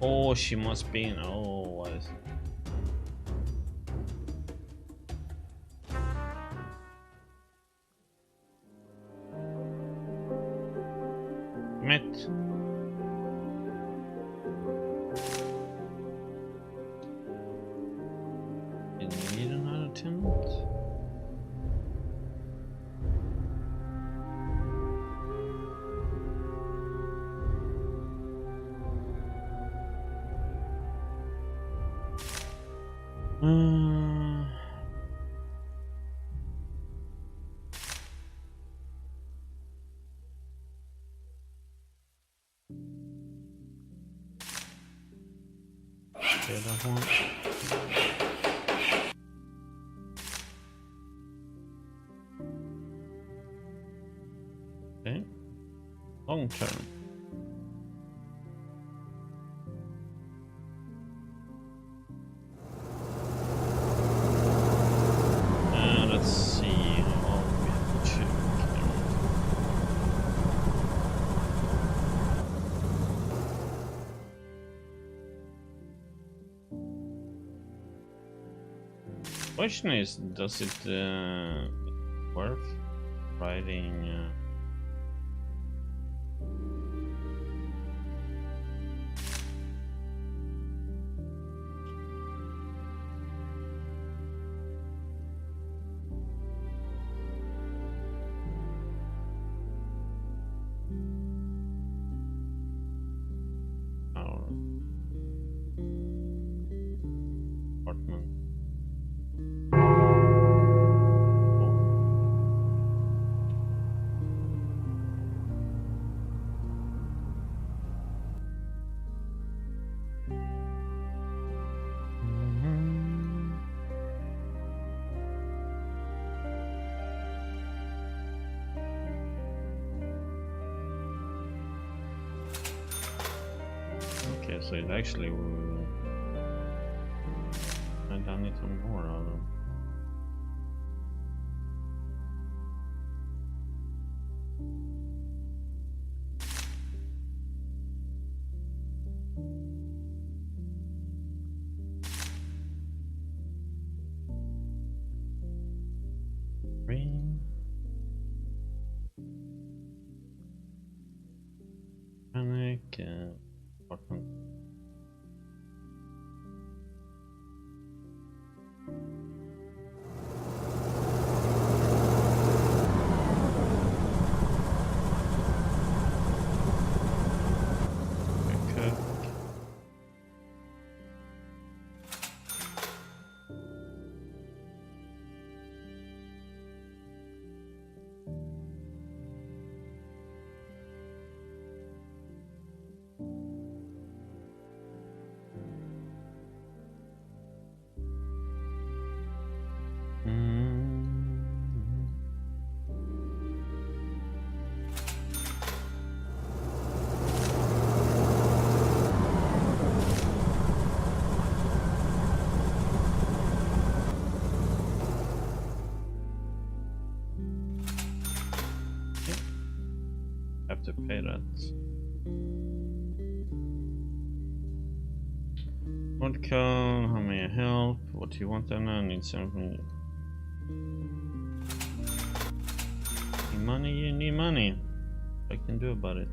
Oh, she must be in. Oh, what is Met. You need another tenant? Okay, that one. Okay. Long term. Let's see what we have to check here. Question is, does it worth writing? Our apartment. Okay, so it actually will. And I need some more of them. Green. Panic. Apartment. Cook. Have to pay that. What call? How may I help? What do you want then? I need something. Need money, you need money. What I can do about it.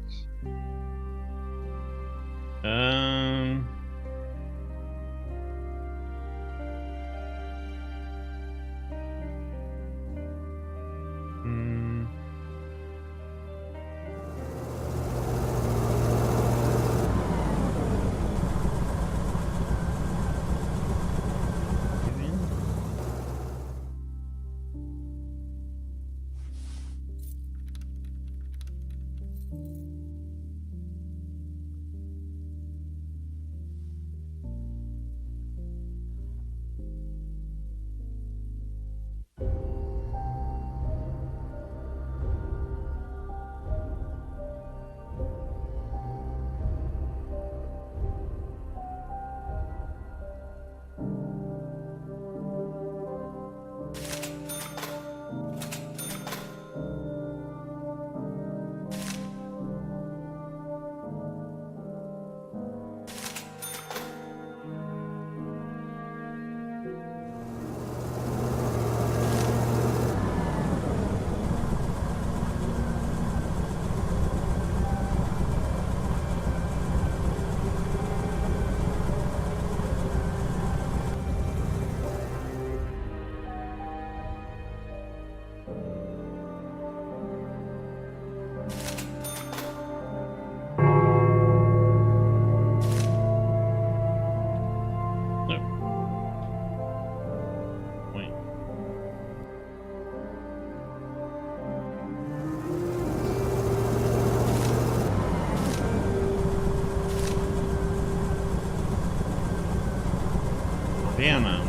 Vienna.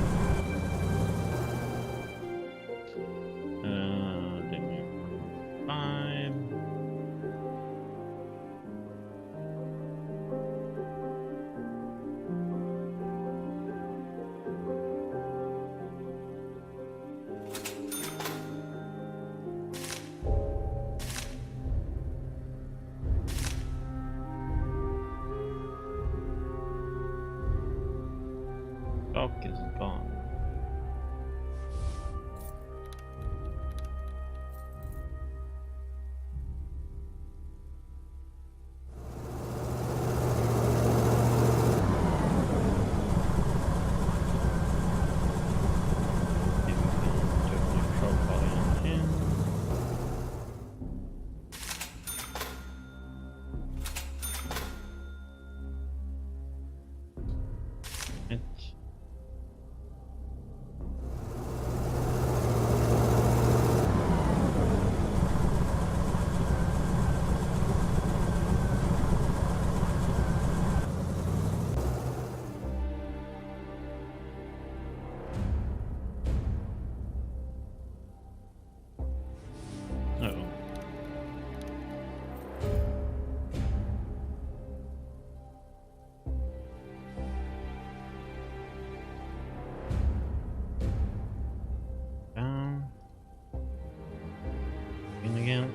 Five. Stock is gone. Again.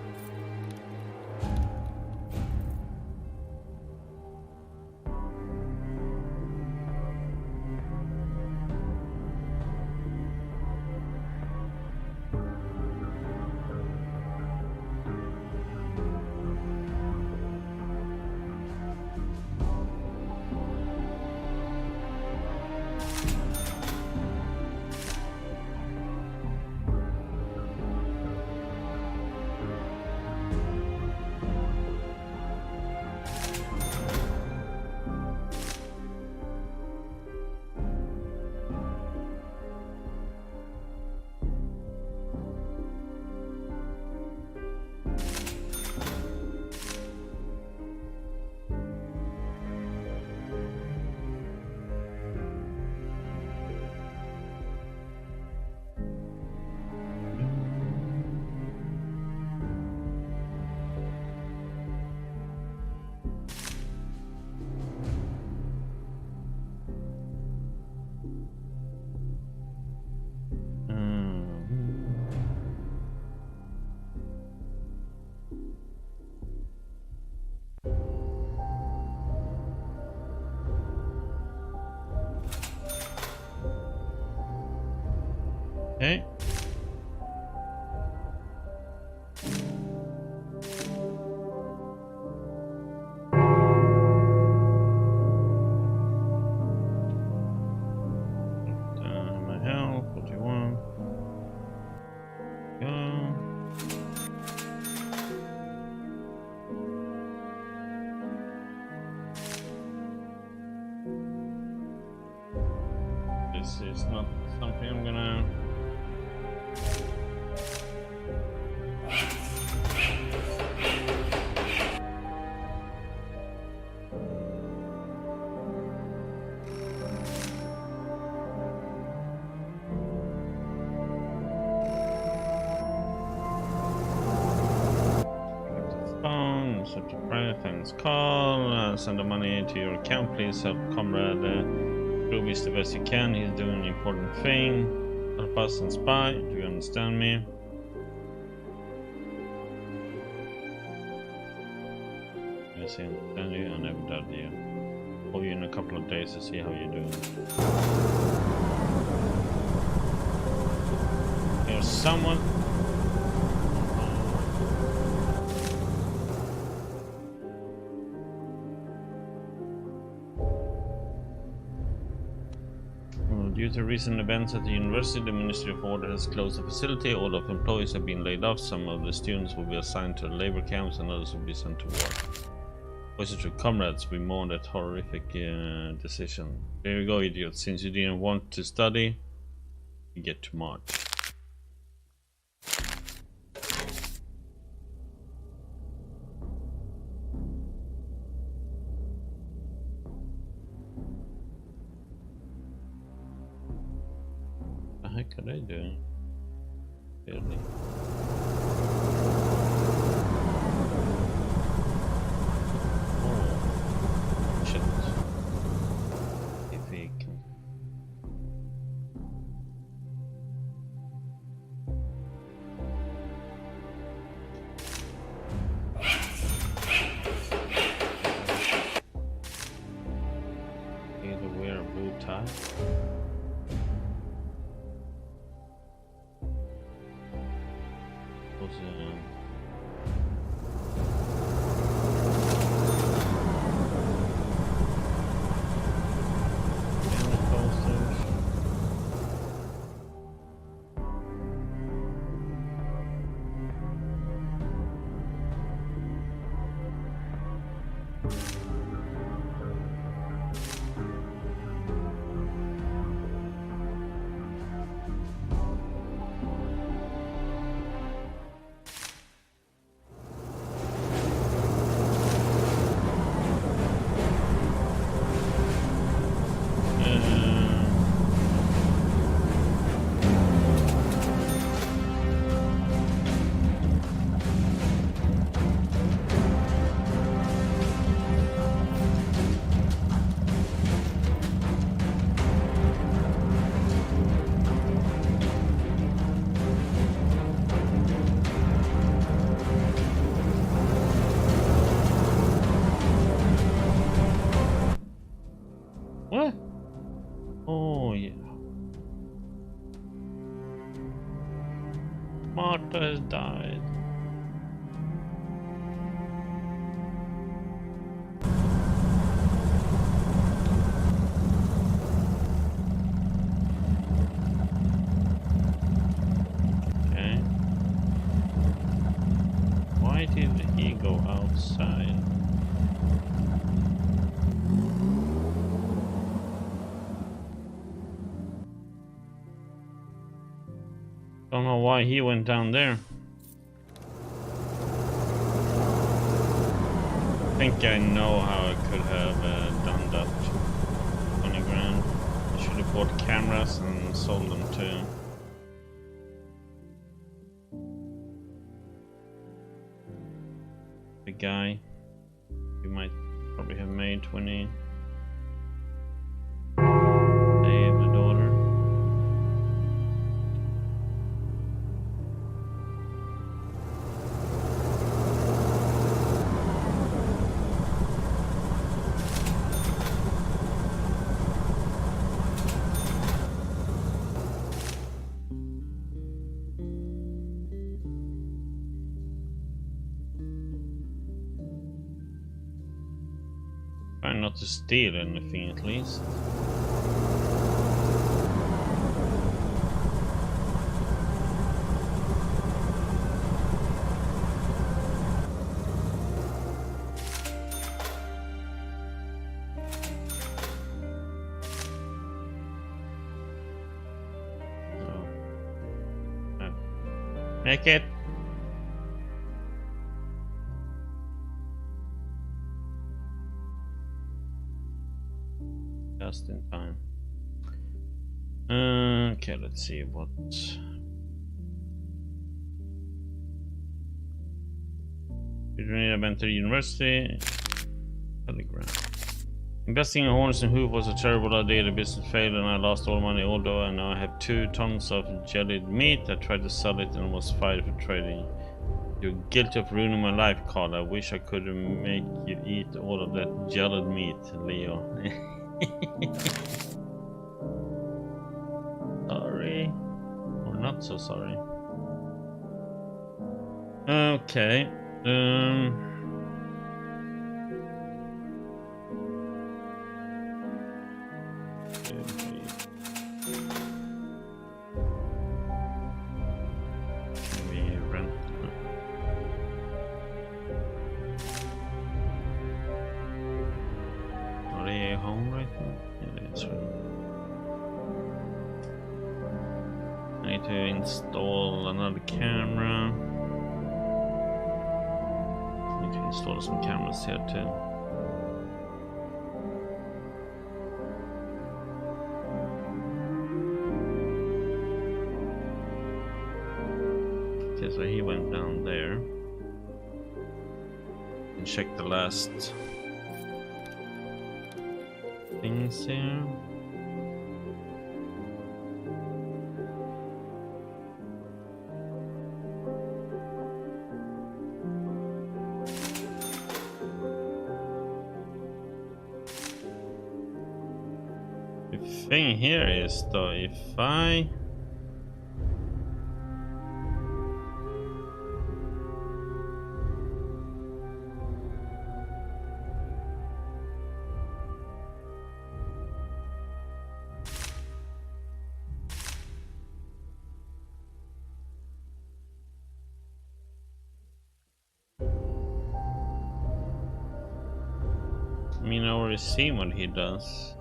Okay. My health, what do you want? Go. This is not something I'm gonna. Such a prayer, thanks call. Send the money to your account, please help comrade Ruby the best you can. He's doing an important thing. Help us and spy. Do you understand me? Yes, I understand you. I never doubted you. Call you in a couple of days to see how you're doing. Here's someone. Due to recent events at the university, the Ministry of Order has closed the facility. All of the employees have been laid off. Some of the students will be assigned to labor camps and others will be sent to war. Voices to comrades, we mourn that horrific decision. There you go, idiots. Since you didn't want to study, you get to march. heck are they doing? Really? Oh, shit. If we can. Either wear a blue tie. What? Oh yeah. Martha has died. Okay. Why did he go outside? Don't know why he went down there. I think I know how I could have done that. 20 grand. I should have bought cameras and sold them to the guy. We might probably have made 20. Save the daughter. Try not to steal anything at least. Make it. Just in time. Okay, let's see what. Did you need to enter university? Telegram. Investing in horns and hoof was a terrible idea. The business failed and I lost all money, although I now have 2 tons of jellied meat. I tried to sell it and was fired for trading. You're guilty of ruining my life, Carl. I wish I could make you eat all of that jellied meat, Leo. Sorry. Or not so sorry. Okay. Home right now? Yeah, that's right. I need to install another camera. I need to install some cameras here too. Okay, so he went down there. And check the last things here. The thing here is though, if I I already seen what he does.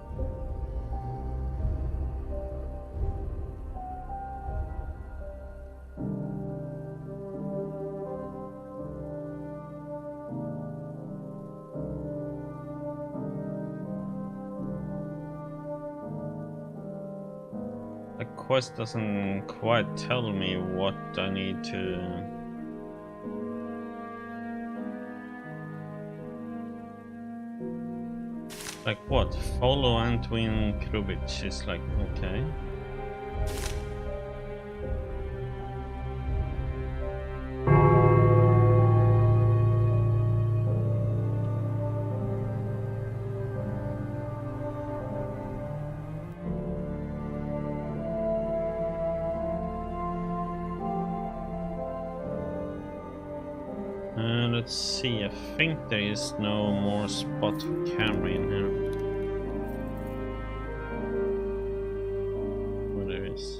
The quest doesn't quite tell me what I need to. Like what? Follow Antoine Krubich is like, okay. Let's see, I think there is no more spot for camera in here. Oh, there is.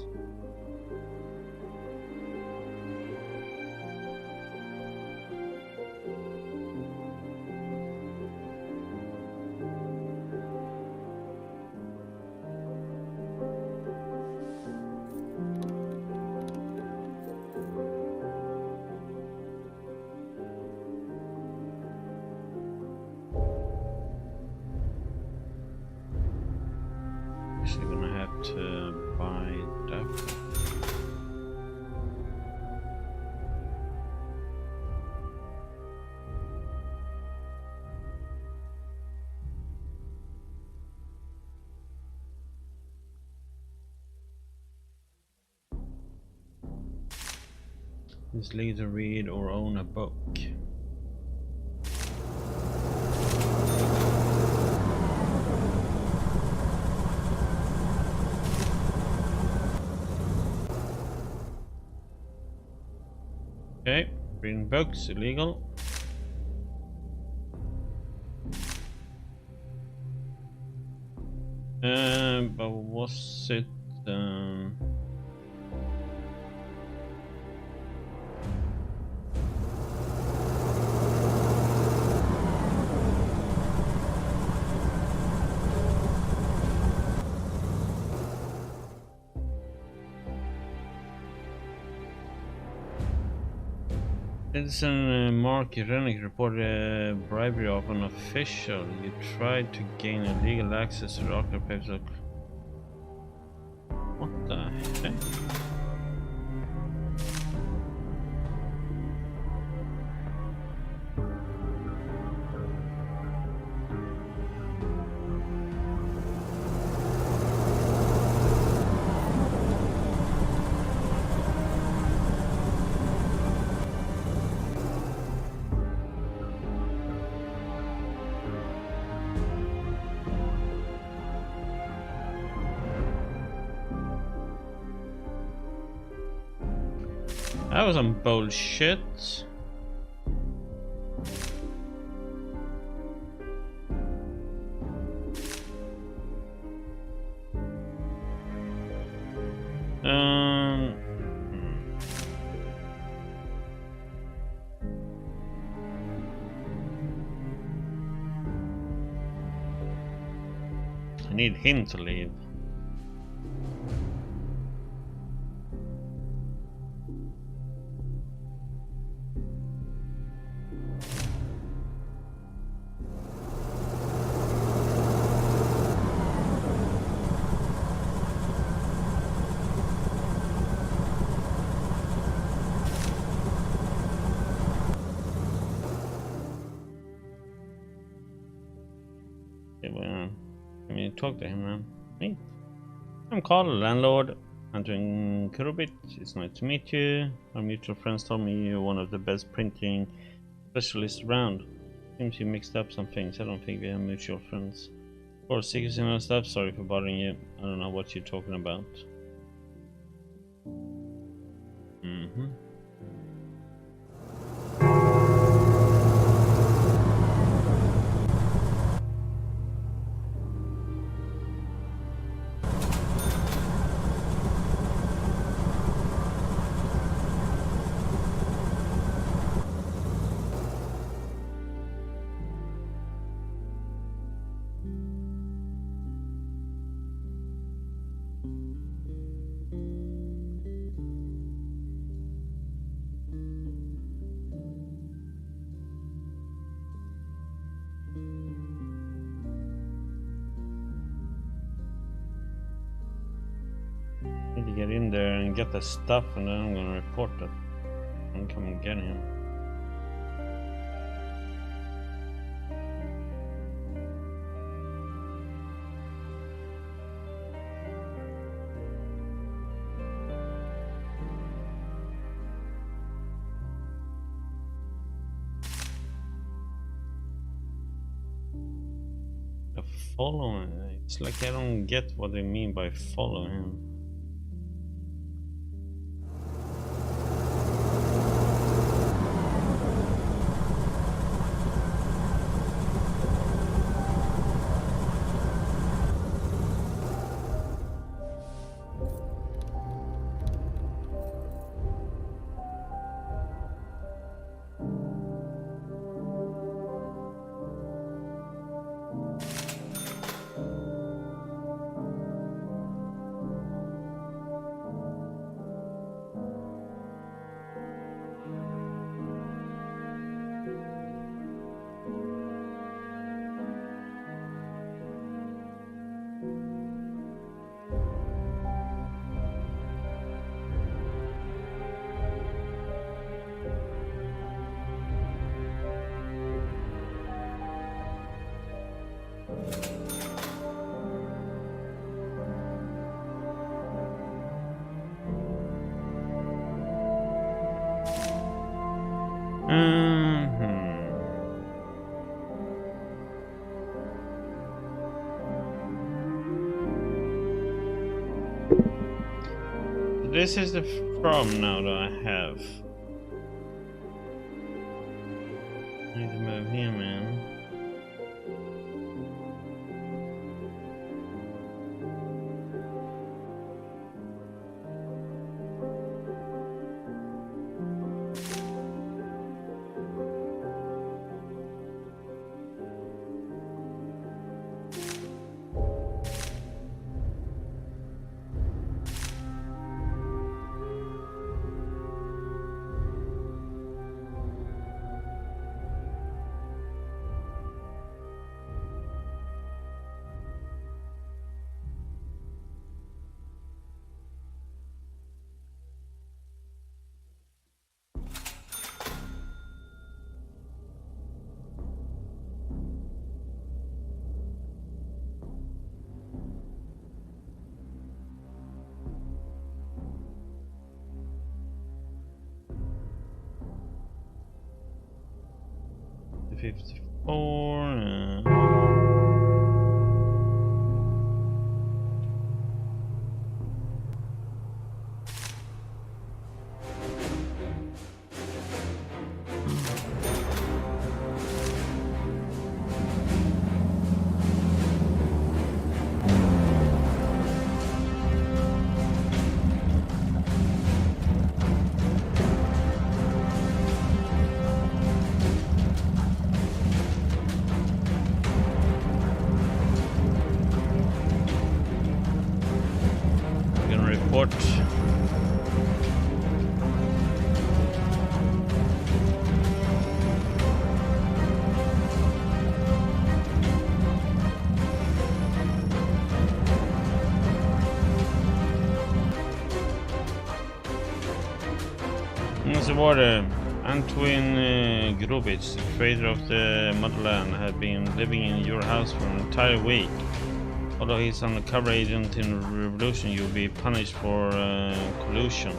Actually gonna have to buy that. It's legal to read or own a book. Okay, reading books, illegal. But was it... Citizen Mark Rennick reported bribery of an official. You tried to gain illegal access to the Rocker papers. What the heck? That was some bullshit. I need him to leave. talk to him now. Hey, I'm Carl, landlord. Anton Kurubit. It's nice to meet you. Our mutual friends told me you're one of the best printing specialists around. Seems you mixed up some things. I don't think we have mutual friends. Of course, secrecy and stuff. Sorry for bothering you. I don't know what you're talking about. Need to get in there and get the stuff, and then I'm gonna report it. I'm coming and get him. The following. It's like I don't get what they mean by follow him. This is the problem now that I have. I need to move him in. The 54. Report. So what? Antoine Grubitz, the creator of the motherland, had been living in your house for an entire week. Although he's an undercover agent in the revolution, you'll be punished for collusion.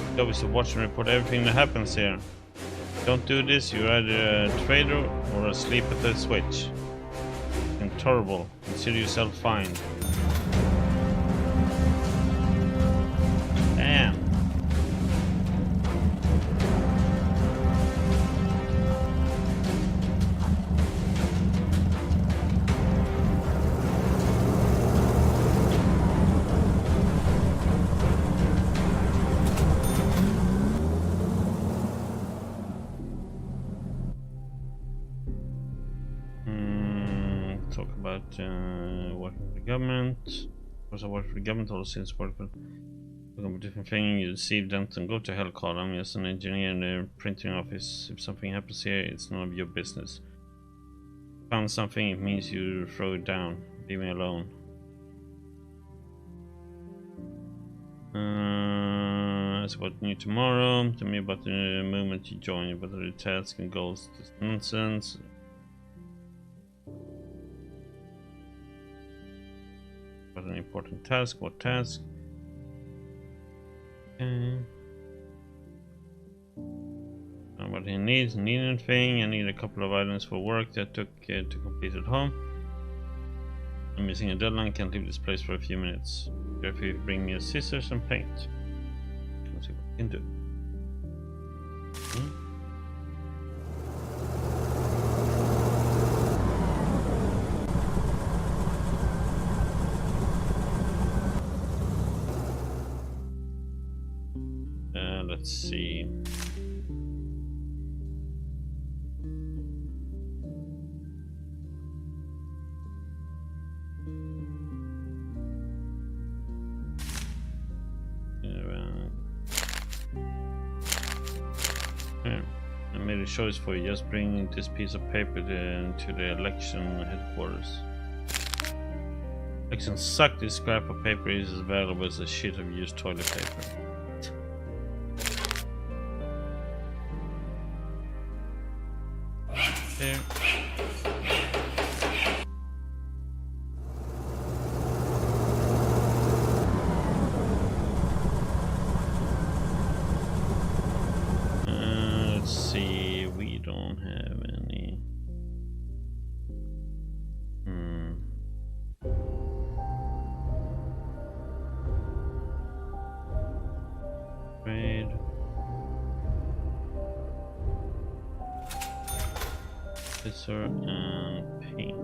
Your job is to watch and report everything that happens here. Don't do this, you're either a traitor or asleep at the switch. Intolerable. Consider yourself fined. Damn. Talk about working for the government. Of course, I work for the government all since work for a different thing. You receive them and go to hell, Carl. I'm just an engineer in the printing office. If something happens here, it's none of your business. Found something, it means you throw it down. Leave me alone. That's about new tomorrow. Tell me about the moment you join, about the tasks and goals. This nonsense. About an important task. What task? Okay. What he needs. Need anything? I need a couple of items for work that took to complete at home. I'm missing a deadline. Can't leave this place for a few minutes. If you bring me a scissors and paint. Let's see what we can do. Let's see. I made a choice for you. Just bring this piece of paper to the election headquarters. Election suck. This scrap of paper is as valuable as a sheet of used toilet paper. There. Let's see, we don't have any. Trade. Scissor and paint.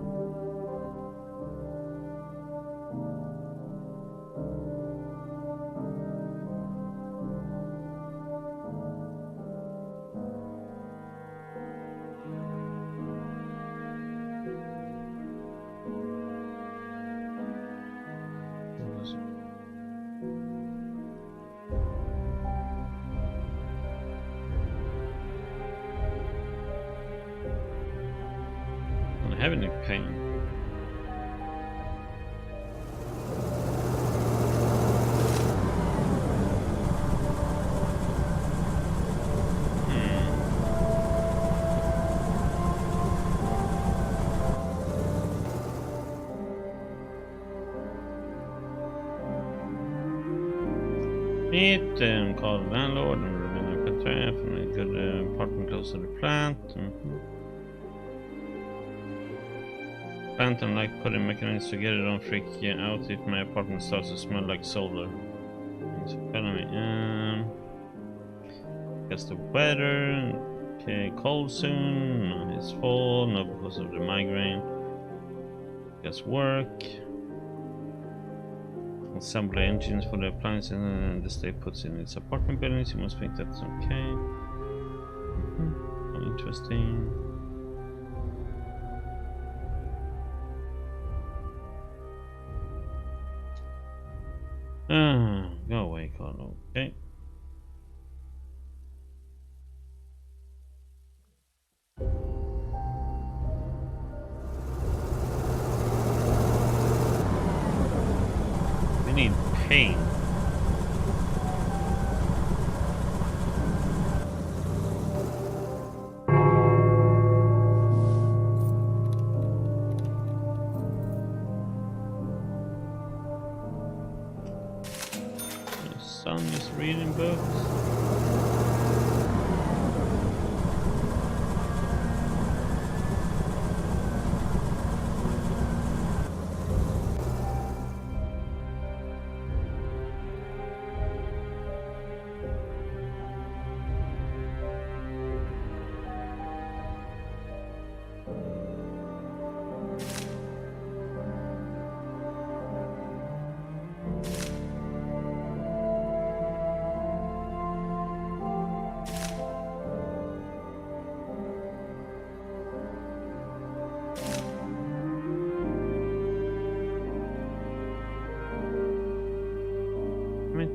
Have any pain. Meet call the landlord and put from a good apartment close to the plant. Plant and like putting mechanisms together, don't freak out if my apartment starts to smell like solar. Thanks for telling me. Guess the weather. Okay, cold soon. No, it's fall. No, because of the migraine. Guess work. Assemble engines for the appliances and the state puts in its apartment buildings. You must think that's okay. Interesting. Go away, Carl. Okay. We need paint. son is reading books.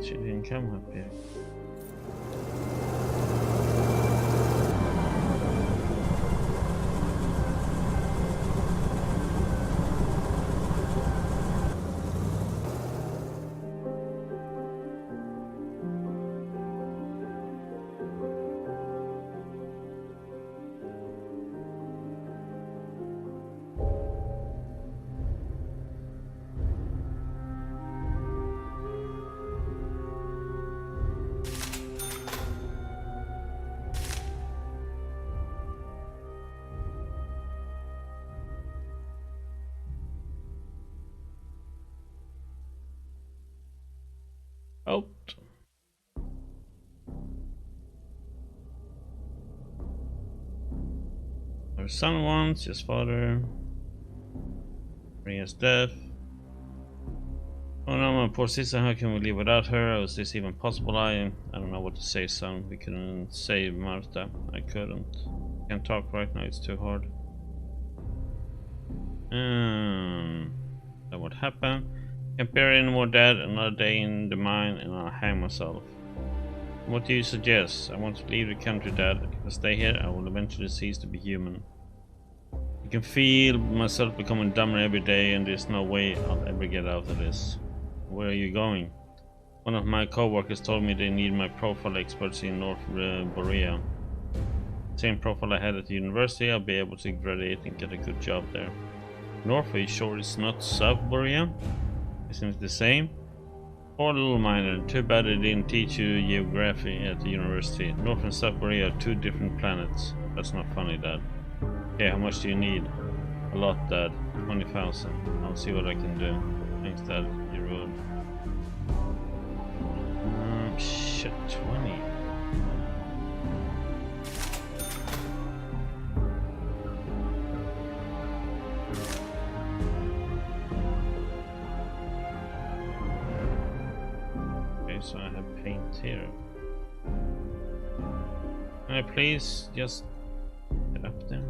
She didn't come up here. Out. Her son wants his father. Maria's death. Oh no, my poor sister, how can we live without her? Is this even possible? I don't know what to say, son. We couldn't save Martha. I couldn't. Can't talk right now, it's too hard. That would happen. Can't bear any more dead, another day in the mine and I'll hang myself. What do you suggest? I want to leave the country, Dad. If I stay here, I will eventually cease to be human. I can feel myself becoming dumber every day and there's no way I'll ever get out of this. Where are you going? One of my co-workers told me they need my profile experts in North Borea. Same profile I had at the university, I'll be able to graduate and get a good job there. North, are you sure it's not South Borea? Isn't it the same? Poor little miner, too bad they didn't teach you geography at the university. North and South Korea are two different planets. That's not funny, Dad. Okay, how much do you need? A lot, Dad. 20,000. I'll see what I can do. Thanks, Dad. You ruled. Shit, 20. So I have paint here. Can I please just get up there?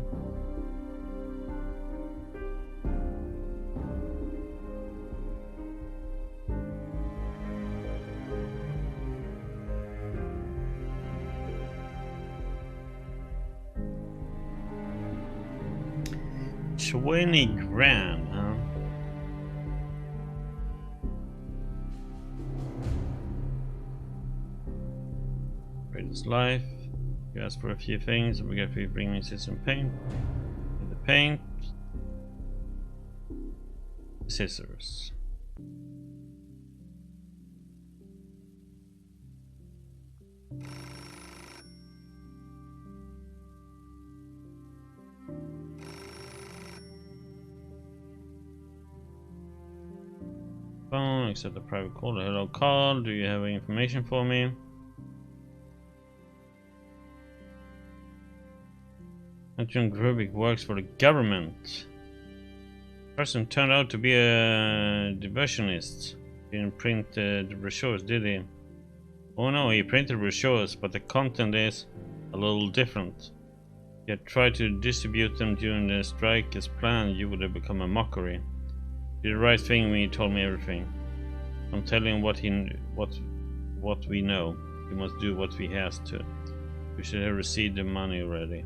$20,000, huh? Life. You ask for a few things. We get free bring me some paint. Get the paint. Scissors. Phone, accept the private call. Hello, call. Do you have any information for me? Adrian Grubik works for the government. The person turned out to be a diversionist. Didn't print the brochures, did he? Oh no, he printed brochures, but the content is a little different. If you had tried to distribute them during the strike as planned, you would have become a mockery. He did the right thing when he told me everything. I'm telling him what we know. He must do what he has to. We should have received the money already.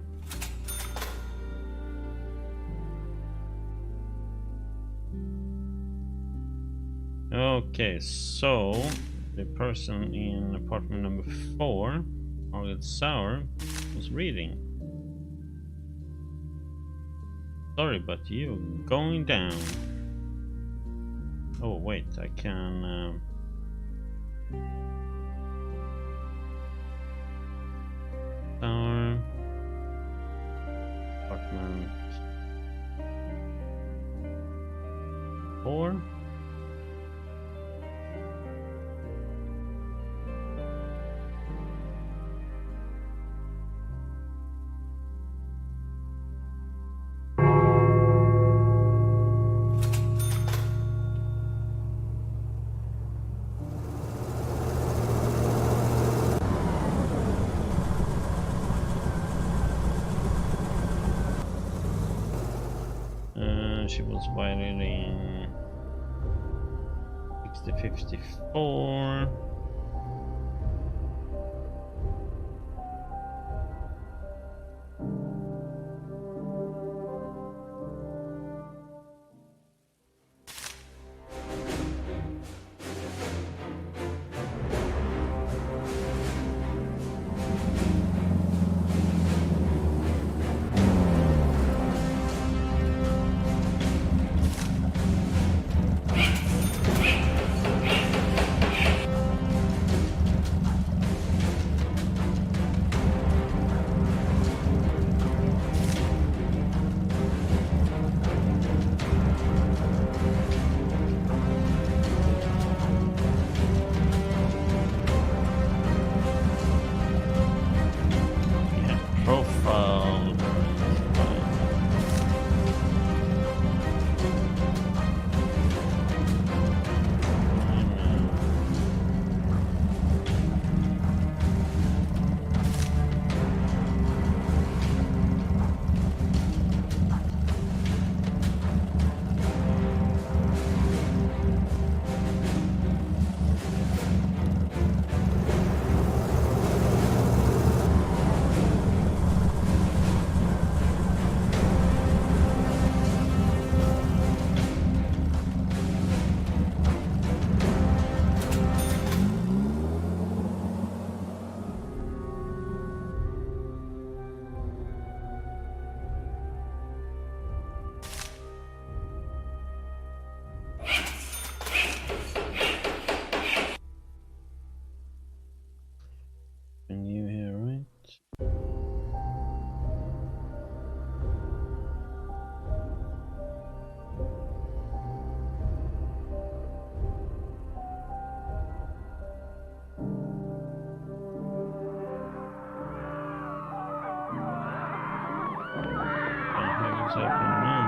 Okay, so the person in apartment number 4, Margaret Sauer, was reading. Sorry, but you're going down. Oh wait, I can Tower. Apartment 4. She was violating 6054. Profile. And you here, right? What the heck is happening now?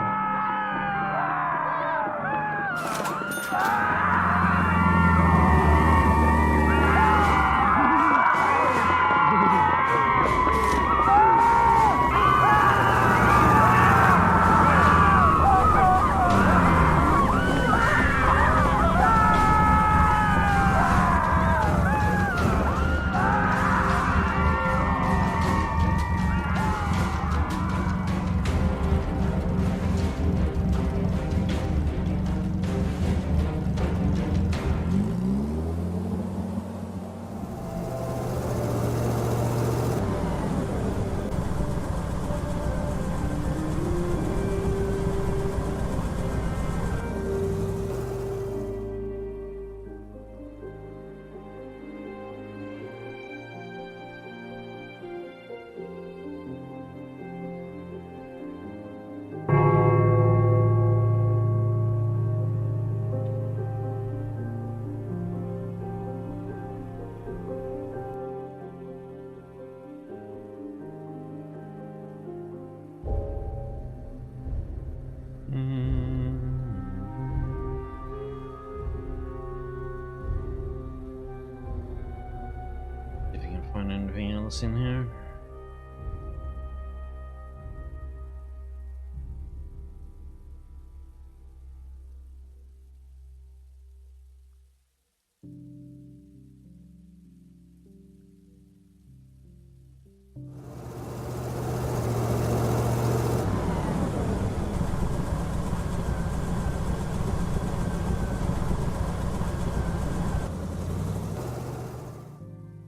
If you can find anything else in here.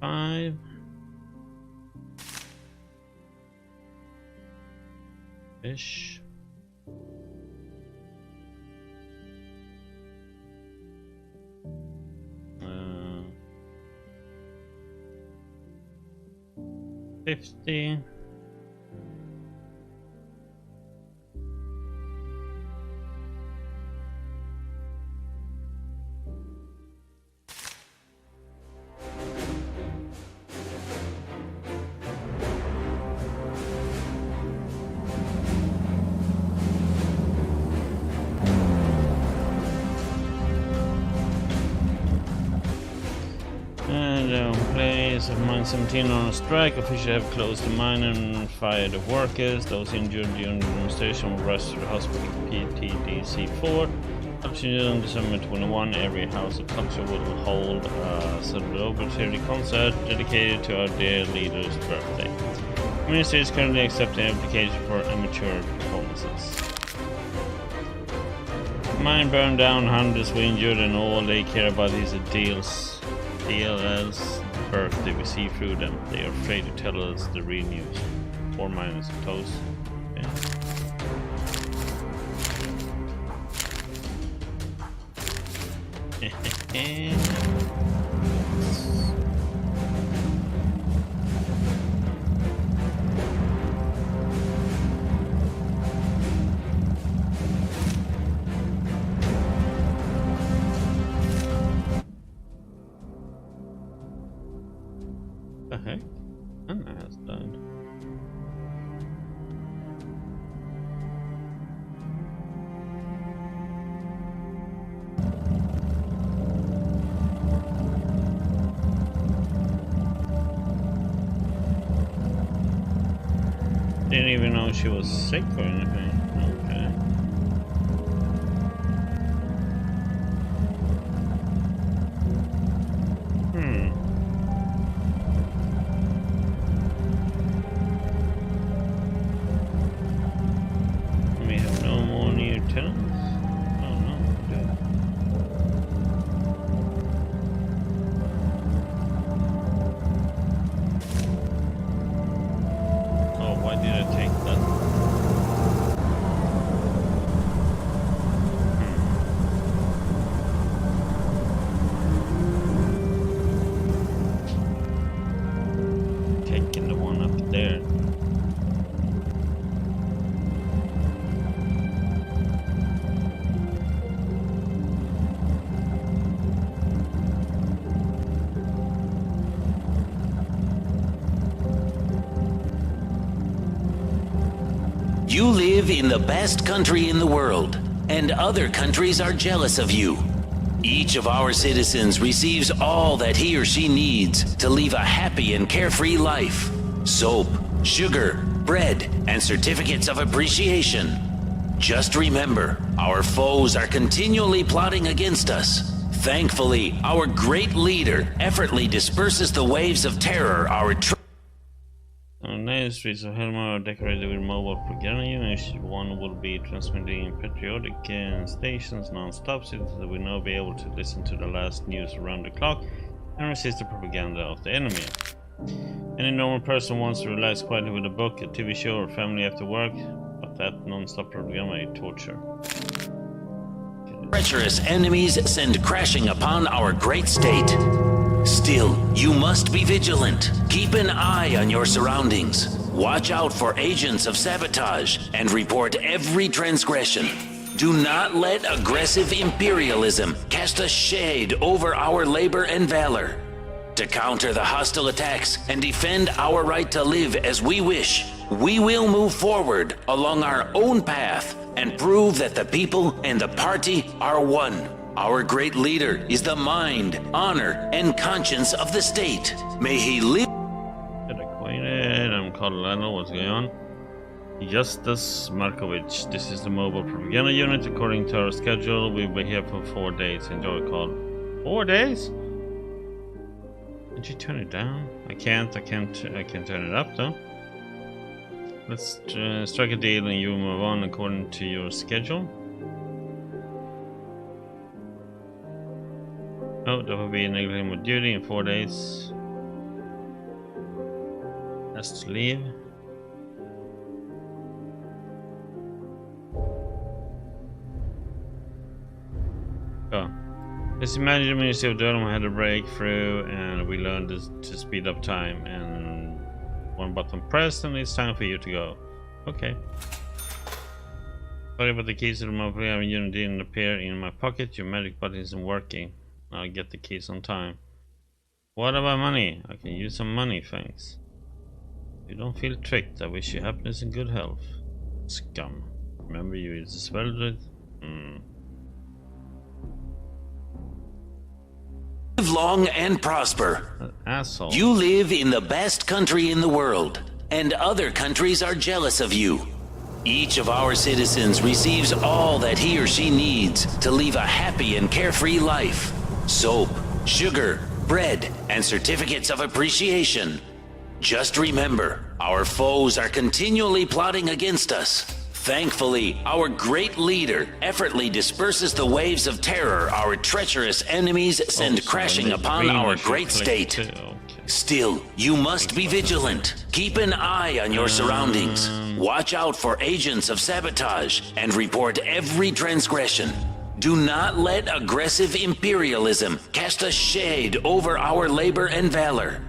Five. Fish. 50. Place of Mine 17 on a strike. Officials have closed the mine and fired the workers. Those injured during the demonstration were rushed to the hospital PTDC 4. Continued on December 21, every House of Culture will hold a celebratory concert dedicated to our dear leader's birthday. The ministry is currently accepting applications for amateur performances. Mine burned down, hundreds were injured, and all they care about is a DLL's birthday. We see through them. They are afraid to tell us the real news. 4 minus of toast. Okay. The heck? Anna has died. Didn't even know she was sick or anything. Okay. We have no more new tenants? Oh no, we do. Oh, why did I take that? Taking the one up there. You live in the best country in the world, and other countries are jealous of you. Each of our citizens receives all that he or she needs to live a happy and carefree life. Soap, sugar, bread, and certificates of appreciation. Just remember, our foes are continually plotting against us. Thankfully, our great leader effortlessly disperses the waves of terror our On the streets of Helmar are decorated with mobile propaganda units. One will be transmitting patriotic stations non-stop, so that we now be able to listen to the last news around the clock and resist the propaganda of the enemy. Any normal person wants to relax quietly with a book, a TV show, or family after work, but that non-stop propaganda is torture. treacherous enemies send crashing upon our great state. Still, you must be vigilant. Keep an eye on your surroundings. Watch out for agents of sabotage and report every transgression. Do not let aggressive imperialism cast a shade over our labor and valor. To counter the hostile attacks and defend our right to live as we wish, we will move forward along our own path and prove that the people and the party are one. Our great leader is the mind, honor, and conscience of the state. May he live. Get acquainted. I'm called Lionel. What's going on? Justus Markovich. This is the mobile propaganda unit. According to our schedule, we'll be here for 4 days. Enjoy the call. 4 days? Did you turn it down? I can't turn it up though. Let's strike a deal and you move on according to your schedule. Oh, that will be negligent with duty in 4 days. Let's leave. Oh. Let's imagine the Ministry of Durham had a breakthrough and we learned to speed up time and One button pressed and it's time for you to go. Okay. Sorry about the keys to the mobile phone unit didn't appear in my pocket. Your magic button isn't working. I'll get the keys on time. What about money? I can use some money, thanks. If you don't feel tricked, I wish you happiness and good health. Scum. Remember you is swelled. Live long and prosper. Asshole. You live in the best country in the world, and other countries are jealous of you. Each of our citizens receives all that he or she needs to live a happy and carefree life. Soap, sugar, bread, and certificates of appreciation. Just remember, our foes are continually plotting against us. Thankfully, our great leader effortlessly disperses the waves of terror our treacherous enemies send crashing upon our great state. Still, you must be vigilant. Keep an eye on your surroundings. Watch out for agents of sabotage and report every transgression. Do not let aggressive imperialism cast a shade over our labor and valor.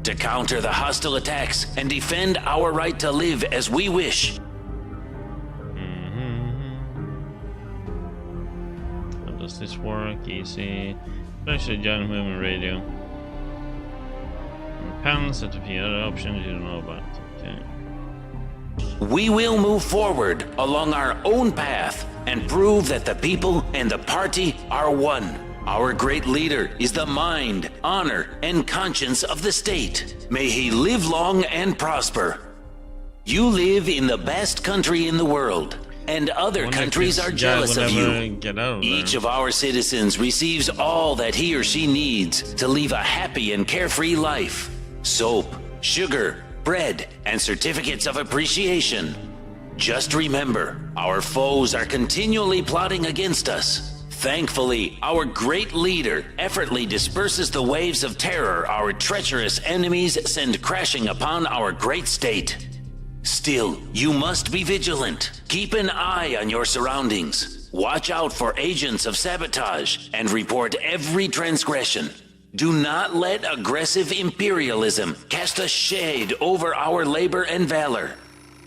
To counter the hostile attacks and defend our right to live as we wish. How does this work? Easy. Especially giant movement radio. Pens, and a few other options you don't know about. Okay. We will move forward along our own path and prove that the people and the party are one. Our great leader is the mind, honor, and conscience of the state. May he live long and prosper. You live in the best country in the world, and other countries are jealous of you. Each of our citizens receives all that he or she needs to live a happy and carefree life. Soap, sugar, bread, and certificates of appreciation. Just remember, our foes are continually plotting against us. Thankfully, our great leader effortlessly disperses the waves of terror our treacherous enemies send crashing upon our great state. Still, you must be vigilant. Keep an eye on your surroundings. Watch out for agents of sabotage and report every transgression. Do not let aggressive imperialism cast a shade over our labor and valor.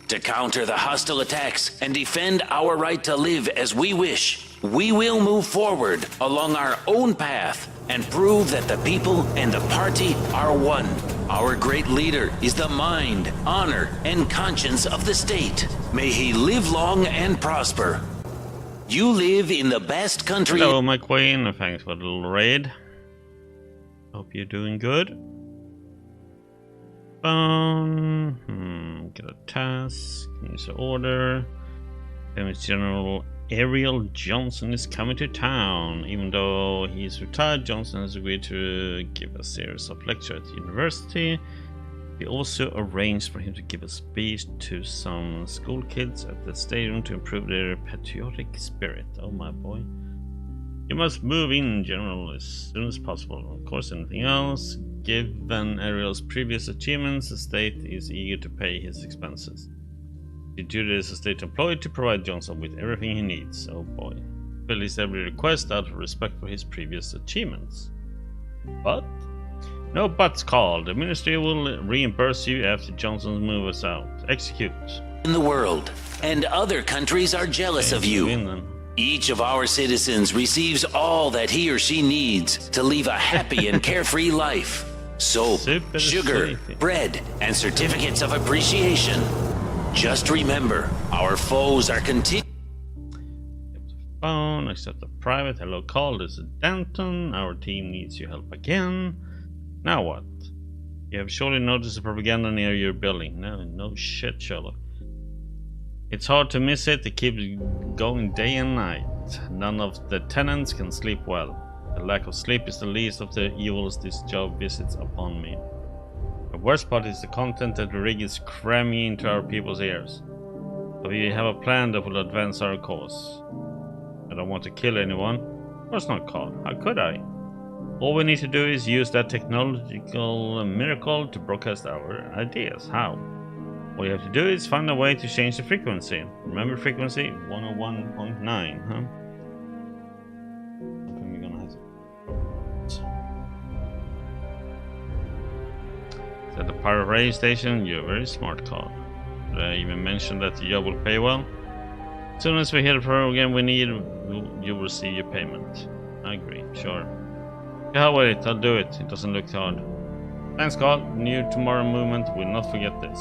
To counter the hostile attacks and defend our right to live as we wish, we will move forward along our own path and prove that the people and the party are one. Our great leader is the mind, honor, and conscience of the state. May he live long and prosper. You live in the best country. Hello, my queen. Thanks for the little raid. Hope you're doing good. Get a task. Use an order. Famous General Ariel Johnson is coming to town. Even though he's retired, Johnson has agreed to give a series of lectures at the university. We also arranged for him to give a speech to some school kids at the stadium to improve their patriotic spirit. Oh my boy. You must move in, General, as soon as possible. Of course, anything else? Given Ariel's previous achievements, the state is eager to pay his expenses. The duty as a state employee to provide Johnson with everything he needs. Oh boy. Fill his every request out of respect for his previous achievements. But? No buts called. The ministry will reimburse you after Johnson's move us out. Execute. In the world, and other countries are jealous of you. Each of our citizens receives all that he or she needs to live a happy and carefree life. Soap, sugar, bread, and certificates of appreciation. Just remember, our foes are phone, accept the private. Hello, call. This is Danton. Our team needs your help again. Now what? You have surely noticed the propaganda near your building. No shit, Sherlock. It's hard to miss it. It keeps going day and night. None of the tenants can sleep well. The lack of sleep is the least of the evils this job visits upon me. The worst part is the content that the rig is cramming into our people's ears. So we have a plan that will advance our cause. I don't want to kill anyone. Of course not, Carl. How could I? All we need to do is use that technological miracle to broadcast our ideas. How? All you have to do is find a way to change the frequency. Remember frequency? 101.9, huh? I think we're gonna have to... At the pirate radio station, you're a very smart, Carl. Did I even mention that the job will pay well? As soon as we hit the program we need, you will receive your payment. I agree, sure. Yeah, I'll wait, I'll do it. It doesn't look hard. Thanks, Carl. New Tomorrow movement will not forget this.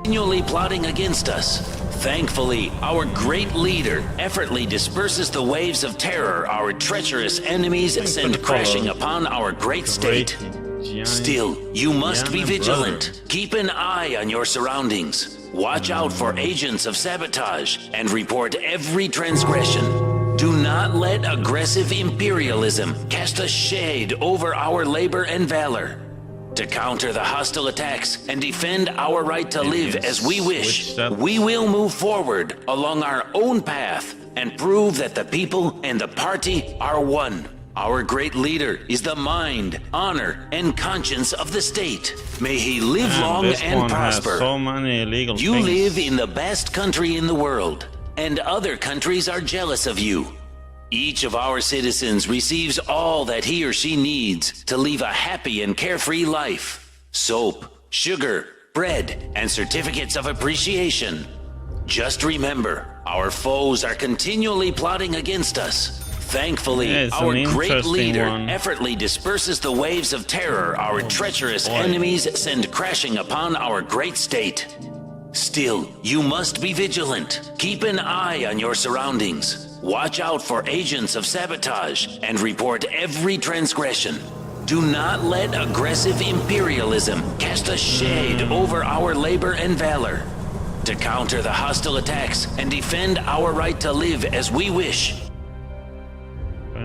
Continually plotting against us. Thankfully, our great leader effortlessly disperses the waves of terror our treacherous enemies send crashing upon our great state. Still, you must be vigilant. Keep an eye on your surroundings. Watch out for agents of sabotage and report every transgression. Do not let aggressive imperialism cast a shade over our labor and valor. To counter the hostile attacks and defend our right to live as we wish, we will move forward along our own path and prove that the people and the party are one. Our great leader is the mind, honor, and conscience of the state. May he live long and prosper. So many illegal you things. live in the best country in the world, and other countries are jealous of you. Each of our citizens receives all that he or she needs to live a happy and carefree life. Soap, sugar, bread, and certificates of appreciation. Just remember, our foes are continually plotting against us. Thankfully, our great leader effortlessly disperses the waves of terror our treacherous enemies send crashing upon our great state. Still, you must be vigilant. Keep an eye on your surroundings. Watch out for agents of sabotage and report every transgression. Do not let aggressive imperialism cast a shade over our labor and valor. To counter the hostile attacks and defend our right to live as we wish.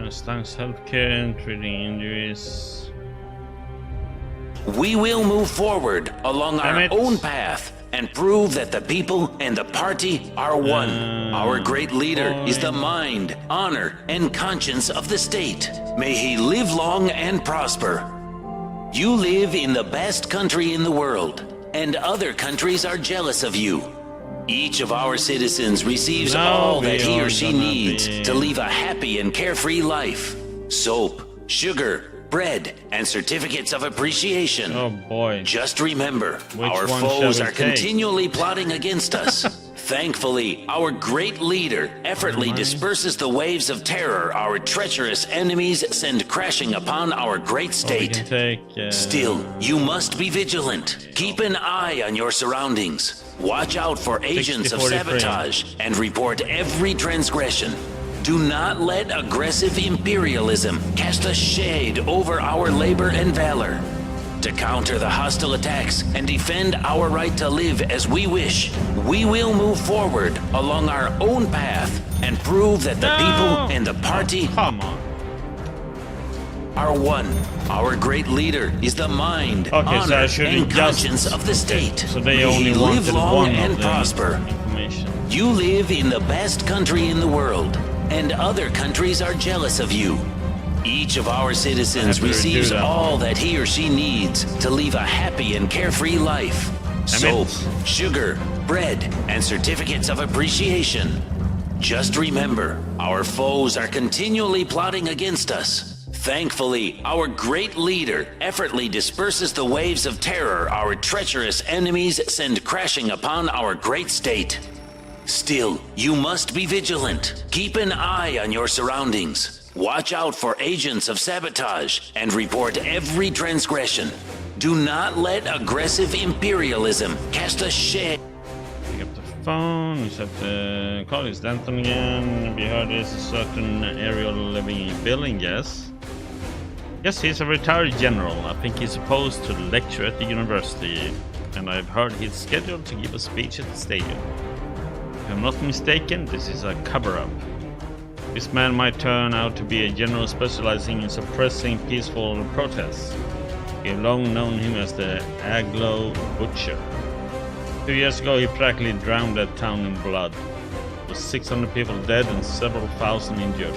Thanks, healthcare and treating injuries. We will move forward along our own path and prove that the people and the party are one. Our great leader is the mind, honor, and conscience of the state. May he live long and prosper. You live in the best country in the world, and other countries are jealous of you. Each of our citizens receives all that he or she needs to live a happy and carefree life. Soap, sugar, bread, and certificates of appreciation. Oh boy. Just remember, our foes are continually plotting against us. Thankfully, our great leader effortlessly disperses the waves of terror our treacherous enemies send crashing upon our great state. Still, you must be vigilant. Keep an eye on your surroundings. Watch out for agents of sabotage and report every transgression. Do not let aggressive imperialism cast a shade over our labor and valor. To counter the hostile attacks and defend our right to live as we wish, we will move forward along our own path and prove that the people and the party are one. Our great leader is the mind, honor, and conscience of the state. So they only live long one and prosper. You live in the best country in the world, and other countries are jealous of you. Each of our citizens receives all that he or she needs to live a happy and carefree life. Soap, sugar, bread, and certificates of appreciation. Just remember, our foes are continually plotting against us. Thankfully, our great leader effortlessly disperses the waves of terror our treacherous enemies send crashing upon our great state. Still, you must be vigilant. Keep an eye on your surroundings. Watch out for agents of sabotage and report every transgression. Do not let aggressive imperialism cast a shade. Pick up the phone, you have to call his Denton again. We heard there's a certain aerial living in building, yes. Yes, he's a retired general. I think he's supposed to lecture at the university, and I've heard he's scheduled to give a speech at the stadium. If I'm not mistaken, this is a cover-up. This man might turn out to be a general specializing in suppressing peaceful protests. We have long known him as the Aglo Butcher. 2 years ago, he practically drowned that town in blood. There were 600 people dead and several thousand injured.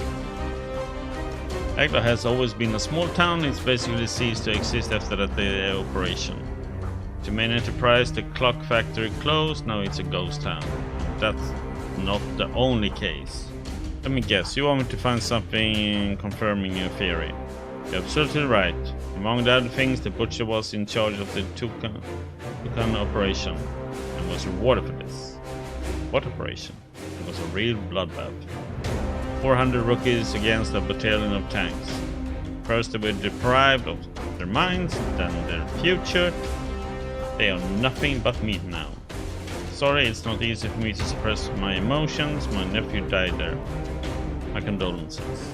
Aglo has always been a small town. It's basically ceased to exist after that operation. The main enterprise, the clock factory, closed. Now it's a ghost town. That's not the only case. Let me guess, you want me to find something confirming your theory. You're absolutely right. Among the other things, the butcher was in charge of the Tucan operation and was rewarded for this. What operation? It was a real bloodbath. 400 rookies against a battalion of tanks. First they were deprived of their minds, then their future. They are nothing but meat now. Sorry, it's not easy for me to suppress my emotions. My nephew died there. My condolences.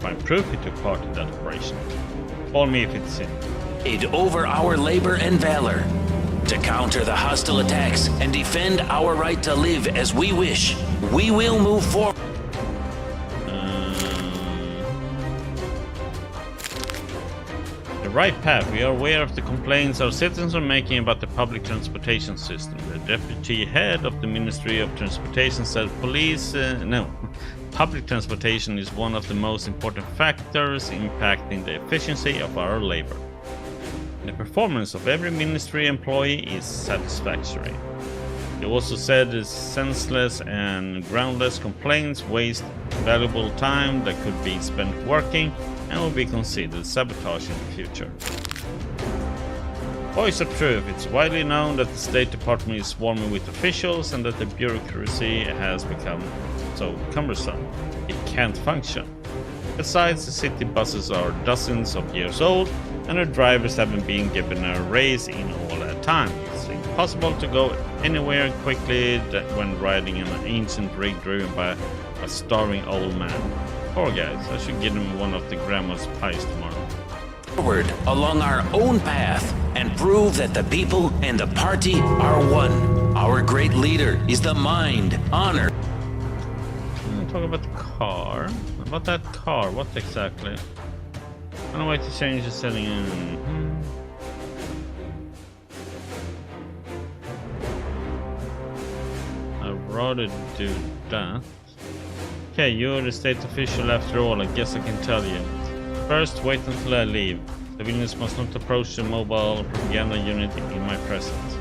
Find proof he took part in that operation. Call me if it's in. Aid over our labor and valor. To counter the hostile attacks and defend our right to live as we wish, we will move forward. The right path. We are aware of the complaints our citizens are making about the public transportation system. The deputy head of the Ministry of Transportation said public transportation is one of the most important factors impacting the efficiency of our labor. The performance of every ministry employee is satisfactory. He also said that senseless and groundless complaints waste valuable time that could be spent working and will be considered sabotage in the future. Voice of truth. It's widely known that the State Department is swarming with officials and that the bureaucracy has become so cumbersome it can't function. Besides, the city buses are dozens of years old and their drivers haven't been given a raise in all that time. It's impossible to go anywhere quickly when riding in an ancient rig driven by a starving old man. Poor guys, I should give them one of the grandma's pies tomorrow. Forward along our own path and prove that the people and the party are one. Our great leader is the mind, honor. Talk about the car. About that car, what exactly? I don't know why to change the setting in. I'd rather do that. Okay, you're the state official after all, I guess I can tell you. First, wait until I leave. Civilians must not approach the mobile propaganda unit in my presence.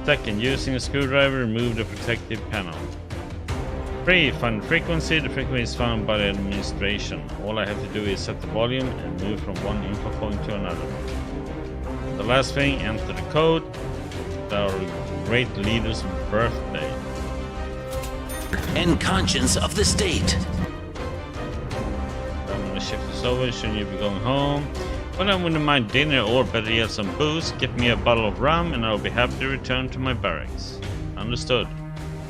Second, using a screwdriver, remove the protective panel. 3. Find frequency. The frequency is found by the administration. All I have to do is set the volume and move from one info point to another. The last thing, enter the code. It's our great leader's birthday. And conscience of the state. I'm gonna shift this over. Shouldn't you be going home? When I wouldn't mind dinner or better yet some booze, get me a bottle of rum and I'll be happy to return to my barracks. Understood.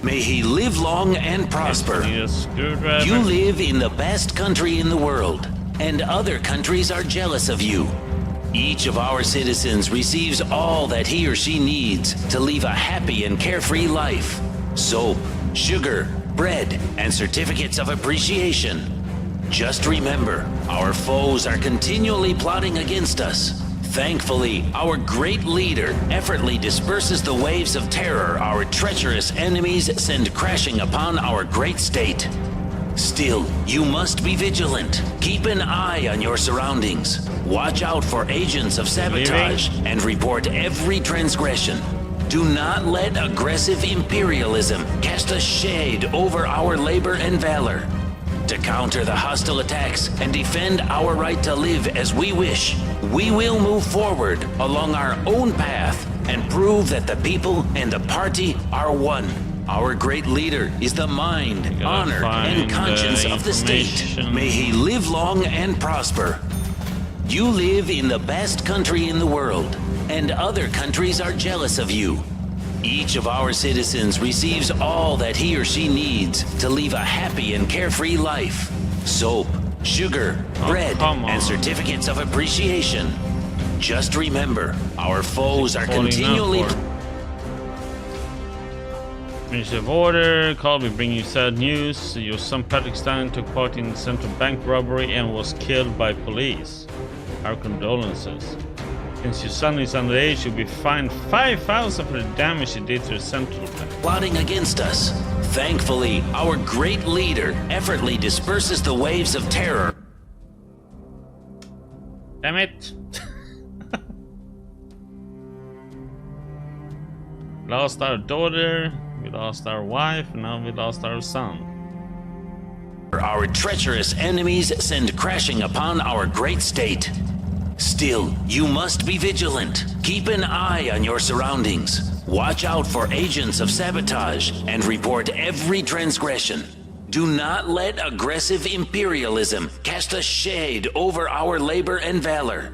May he live long and prosper. You live in the best country in the world, and other countries are jealous of you. Each of our citizens receives all that he or she needs to live a happy and carefree life. Soap, sugar, bread, and certificates of appreciation. Just remember, our foes are continually plotting against us. Thankfully, our great leader effortlessly disperses the waves of terror our treacherous enemies send crashing upon our great state. Still, you must be vigilant. Keep an eye on your surroundings. Watch out for agents of sabotage and report every transgression. Do not let aggressive imperialism cast a shade over our labor and valor. To counter the hostile attacks and defend our right to live as we wish, we will move forward along our own path and prove that the people and the party are one. Our great leader is the mind, honor, and conscience of the state. May he live long and prosper. You live in the best country in the world, and other countries are jealous of you. Each of our citizens receives all that he or she needs to live a happy and carefree life. Soap, sugar, bread, and certificates of appreciation. Just remember, our foes are continually... Ministry of Order, call me bringing you sad news. Your son Patrick Stein took part in the central bank robbery and was killed by police. Our condolences. Since your son is underage, you'll be fined $5,000 for the damage he did to the central bank. Plotting against us. Thankfully, our great leader effortlessly disperses the waves of terror. Damn it! Lost our daughter, we lost our wife, and now we lost our son. Our treacherous enemies send crashing upon our great state. Still, you must be vigilant. Keep an eye on your surroundings. Watch out for agents of sabotage and report every transgression. Do not let aggressive imperialism cast a shade over our labor and valor.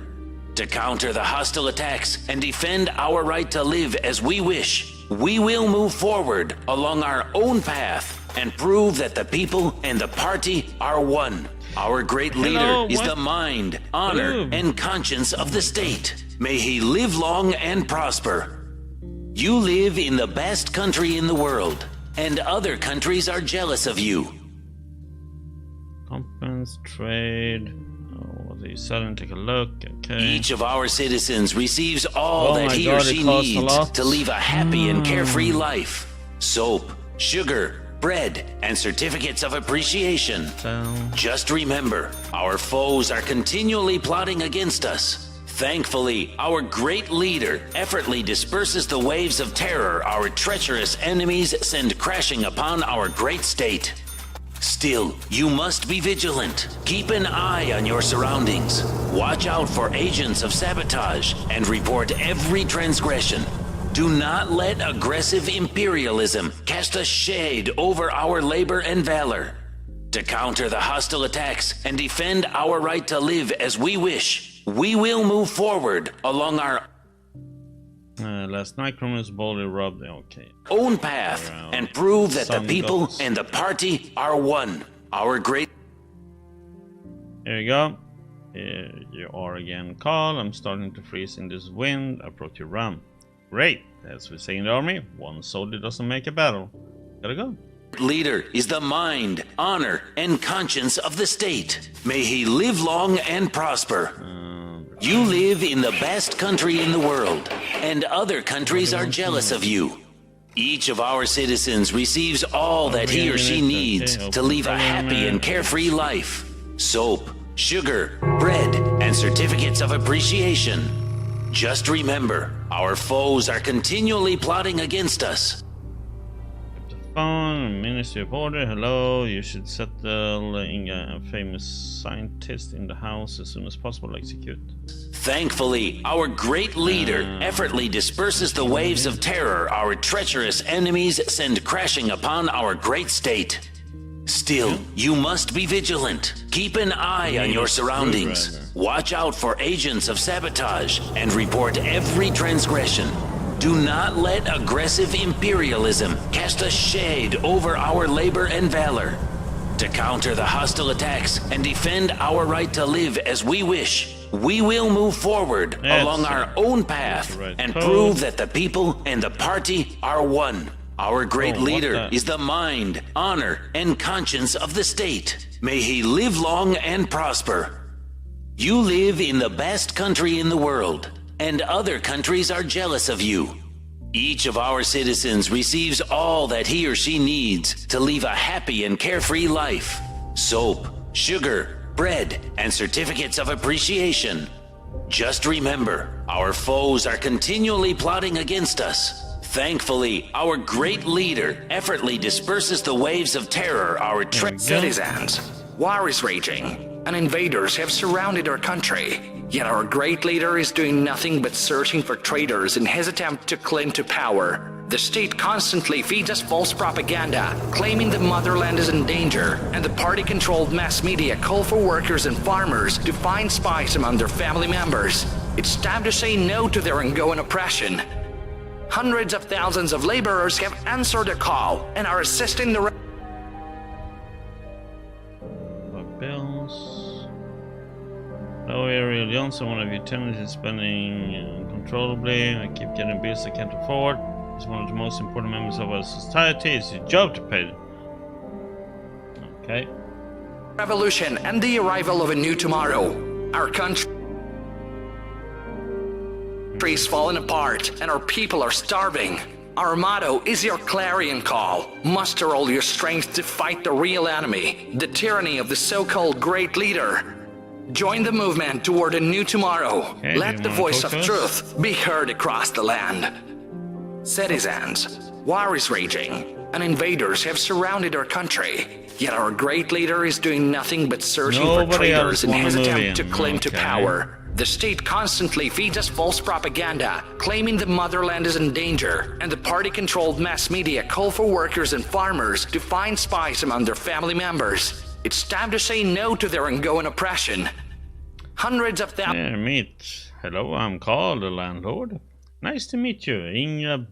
To counter the hostile attacks and defend our right to live as we wish, we will move forward along our own path and prove that the people and the party are one. Our great leader is the mind, honor, and conscience of the state. May he live long and prosper. You live in the best country in the world, and other countries are jealous of you. Compens, trade. Oh, what are you selling? Take a look. Okay. Each of our citizens receives all that he or she needs to live a happy and carefree life. Soap, sugar, bread, and certificates of appreciation. Just remember, our foes are continually plotting against us. Thankfully, our great leader effortlessly disperses the waves of terror our treacherous enemies send crashing upon our great state. Still, you must be vigilant. Keep an eye on your surroundings. Watch out for agents of sabotage and report every transgression. Do not let aggressive imperialism cast a shade over our labor and valor. To counter the hostile attacks and defend our right to live as we wish, we will move forward along our last night criminals boldly robbed the own path and prove that the people and the party are one. Our great... Here you go. Here you are again, Carl. I'm starting to freeze in this wind. Approach your run. Great. As we say in the army, one soldier doesn't make a battle. Gotta go. Leader is the mind, honor, and conscience of the state. May he live long and prosper. You live in the best country in the world, and other countries are jealous of you. Each of our citizens receives all that he or she needs to live a happy and carefree life. Soap, sugar, bread, and certificates of appreciation. Just remember, our foes are continually plotting against us. Phone, Ministry of Order, hello. You should settle a famous scientist in the house as soon as possible. Execute. Thankfully, our great leader effortlessly disperses the waves of terror our treacherous enemies send crashing upon our great state. Still, you must be vigilant. Keep an eye on your surroundings. Watch out for agents of sabotage and report every transgression. Do not let aggressive imperialism cast a shade over our labor and valor. To counter the hostile attacks and defend our right to live as we wish, we will move forward along our own path and prove that the people and the party are one. Our great leader is the mind, honor, and conscience of the state. May he live long and prosper. You live in the best country in the world, and other countries are jealous of you. Each of our citizens receives all that he or she needs to live a happy and carefree life. Soap, sugar, bread, and certificates of appreciation. Just remember, our foes are continually plotting against us. Thankfully, our great leader effortlessly disperses the waves of terror our citizens. War is raging, and invaders have surrounded our country. Yet our great leader is doing nothing but searching for traitors in his attempt to cling to power. The state constantly feeds us false propaganda, claiming the motherland is in danger, and the party-controlled mass media call for workers and farmers to find spies among their family members. It's time to say no to their ongoing oppression. Hundreds of thousands of laborers have answered the call and are assisting the bills. Hello, Ariel Johnson. One of your tenants is spending uncontrollably. I keep getting bills I can't afford. He's one of the most important members of our society. It's your job to pay them. Okay. revolution and the arrival of a new tomorrow. Our country is falling apart and our people are starving. Our motto is your clarion call. Muster all your strength to fight the real enemy, the tyranny of the so-called great leader. Join the movement toward a new tomorrow. Okay, let the voice of truth be heard across the land. Citizens, war is raging, and invaders have surrounded our country. Yet our great leader is doing nothing but searching for traitors in his attempt to climb to power. The state constantly feeds us false propaganda, claiming the motherland is in danger, and the party-controlled mass media call for workers and farmers to find spies among their family members. It's time to say no to their ongoing oppression. Hundreds of thousands... Hello, I'm Carl, the landlord. Nice to meet you, Inga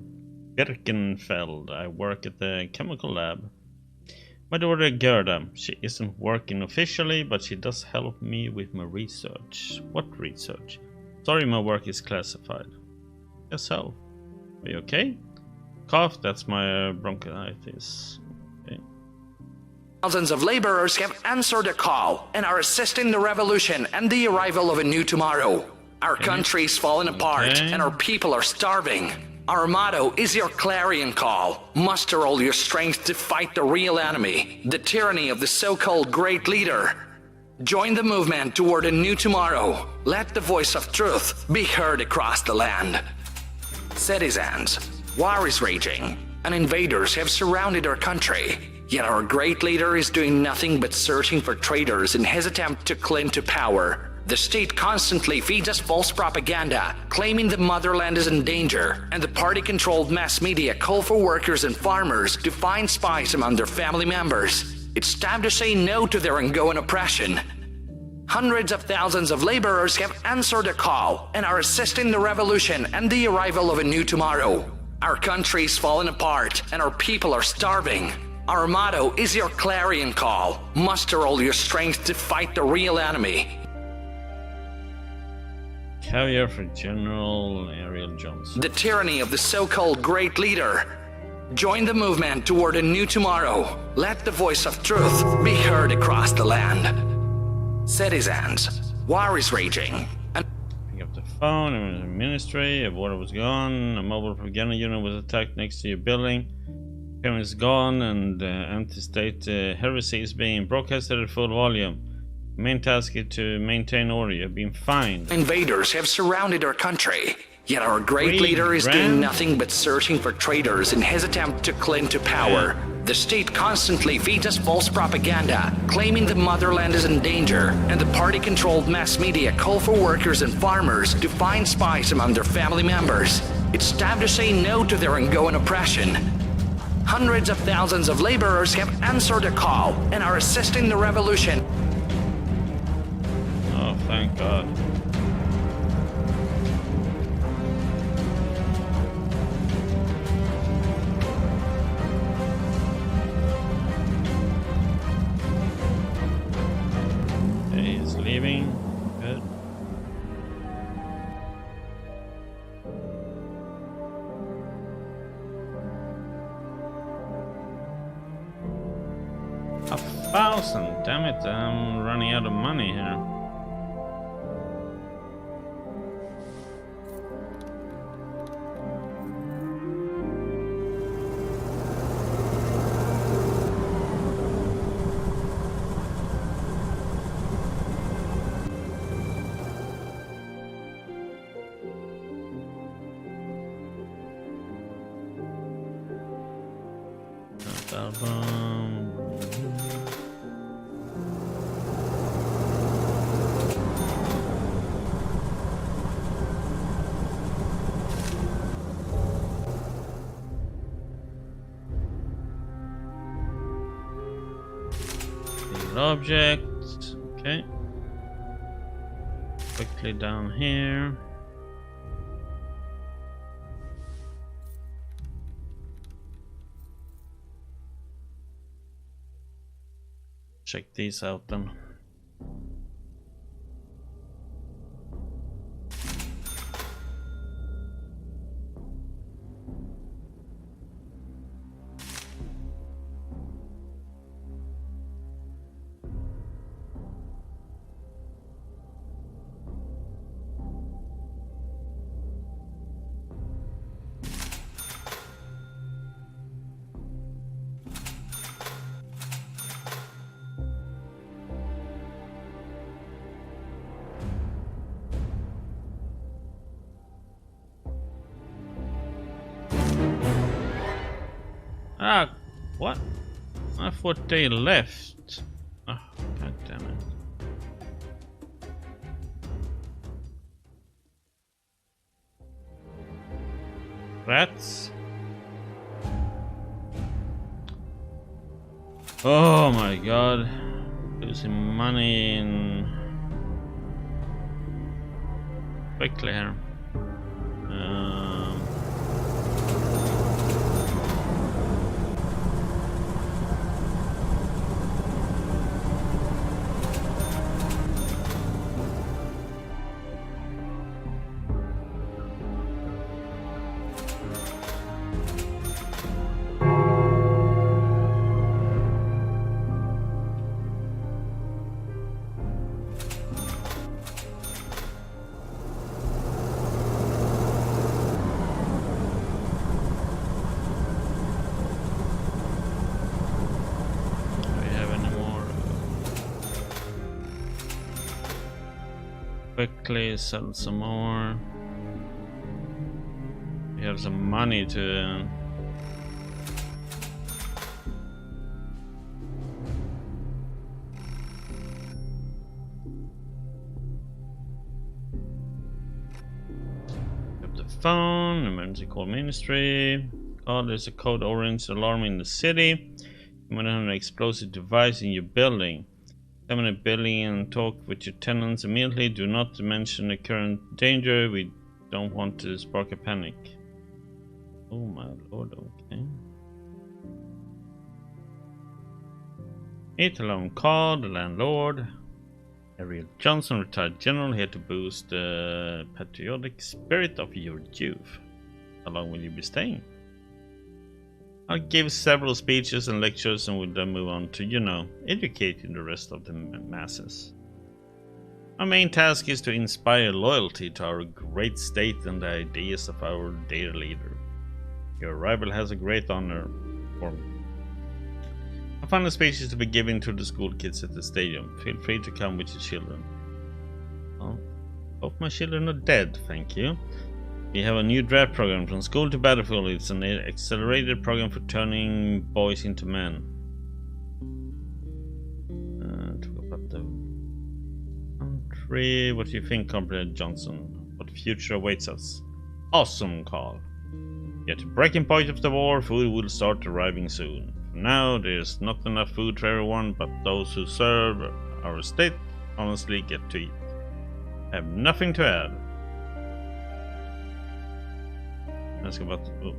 Birkenfeld. I work at the chemical lab. My daughter Gerda, she isn't working officially, but she does help me with my research. What research? Sorry, my work is classified. Yes, so. Are you okay? Cough, that's my bronchitis. Okay. Thousands of laborers have answered the call and are assisting the revolution and the arrival of a new tomorrow. Our country is falling apart and our people are starving. Our motto is your clarion call. Muster all your strength to fight the real enemy, the tyranny of the so-called great leader. Join the movement toward a new tomorrow. Let the voice of truth be heard across the land. Citizens, war is raging, and invaders have surrounded our country. Yet our great leader is doing nothing but searching for traitors in his attempt to cling to power. The state constantly feeds us false propaganda, claiming the motherland is in danger, and the party-controlled mass media call for workers and farmers to find spies among their family members. It's time to say no to their ongoing oppression. Hundreds of thousands of laborers have answered the call and are assisting the revolution and the arrival of a new tomorrow. Our country is falling apart and our people are starving. Our motto is your clarion call. Muster all your strength to fight the real enemy. Caviar for General Ariel Johnson. The tyranny of the so-called great leader. Join the movement toward a new tomorrow. Let the voice of truth be heard across the land. Citizens, war is raging. Pick up the phone, it was a ministry, a water was gone, a mobile propaganda unit was attacked next to your building. Payment is gone, and anti-state heresy is being broadcasted at full volume. Main task is to maintain order. You have been fined. Invaders have surrounded our country. Yet our great leader is doing nothing but searching for traitors in his attempt to cling to power. The state constantly feeds us false propaganda, claiming the motherland is in danger, and the party-controlled mass media call for workers and farmers to find spies among their family members. It's time to say no to their ongoing oppression. Hundreds of thousands of laborers have answered the call and are assisting the revolution. Oh, thank God. Okay, he's leaving. Good. $1,000, damn it, I'm running out of money here. Album. Object. Okay. Quickly down here. Check these out then. Ah, what? I thought they left. Oh, god damn it. rats. Oh my god. Losing money in quickly here. Quickly sell some more. We have some money to have the phone, emergency call ministry. Oh, there's a code orange alarm in the city. You might have an explosive device in your building. Examine the building and talk with your tenants immediately. Do not mention the current danger. We don't want to spark a panic. Oh my lord, okay. Meet alarm call, the landlord. Ariel Johnson, retired general, here to boost the patriotic spirit of your youth. How long will you be staying? I'll give several speeches and lectures and will then move on to, educating the rest of the masses. Our main task is to inspire loyalty to our great state and the ideas of our dear leader. Your arrival has a great honor for me. Our final speech is to be given to the school kids at the stadium. Feel free to come with your children. Oh, hope my children are dead, thank you. We have a new draft program from school to battlefield. It's an accelerated program for turning boys into men. Talk about the country. What do you think, Comrade Johnson? What future awaits us? Awesome call. At the breaking point of the war, food will start arriving soon. For now, there's not enough food for everyone, but those who serve our state honestly get to eat. I have nothing to add. Ask about the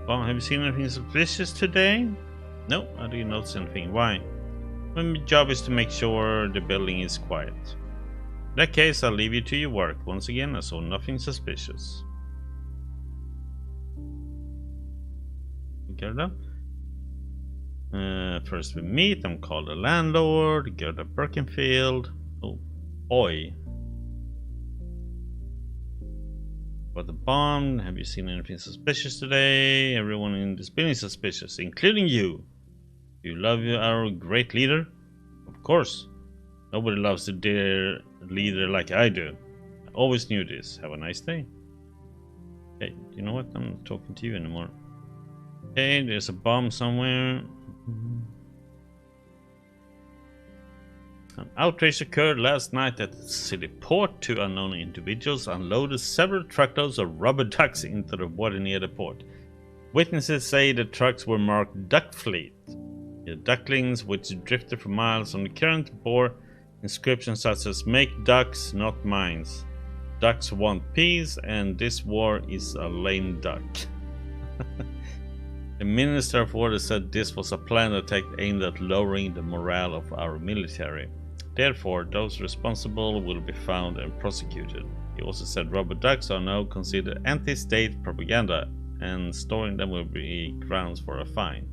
bomb. Have you seen anything suspicious today? No, I didn't notice anything. Why? My job is to make sure the building is quiet. In that case, I'll leave you to your work. Once again, I saw nothing suspicious. Gerda. First we meet. I'm called the landlord. Gerda Birkenfield. Oh, boy. About the bomb. Have you seen anything suspicious today? Everyone in this building is suspicious, including you. You love our great leader? Of course. Nobody loves their leader like I do. I always knew this. Have a nice day. Hey, you know what? I'm not talking to you anymore. Okay, there's a bomb somewhere. An outrage occurred last night at the city port. Two unknown individuals unloaded several truckloads of rubber ducks into the water near the port. Witnesses say the trucks were marked Duck Fleet. The ducklings, which drifted for miles on the current, bore inscriptions such as "Make ducks, not mines. Ducks want peace, and this war is a lame duck." The Minister of War said this was a planned attack aimed at lowering the morale of our military. Therefore, those responsible will be found and prosecuted. He also said rubber ducks are now considered anti-state propaganda, and storing them will be grounds for a fine.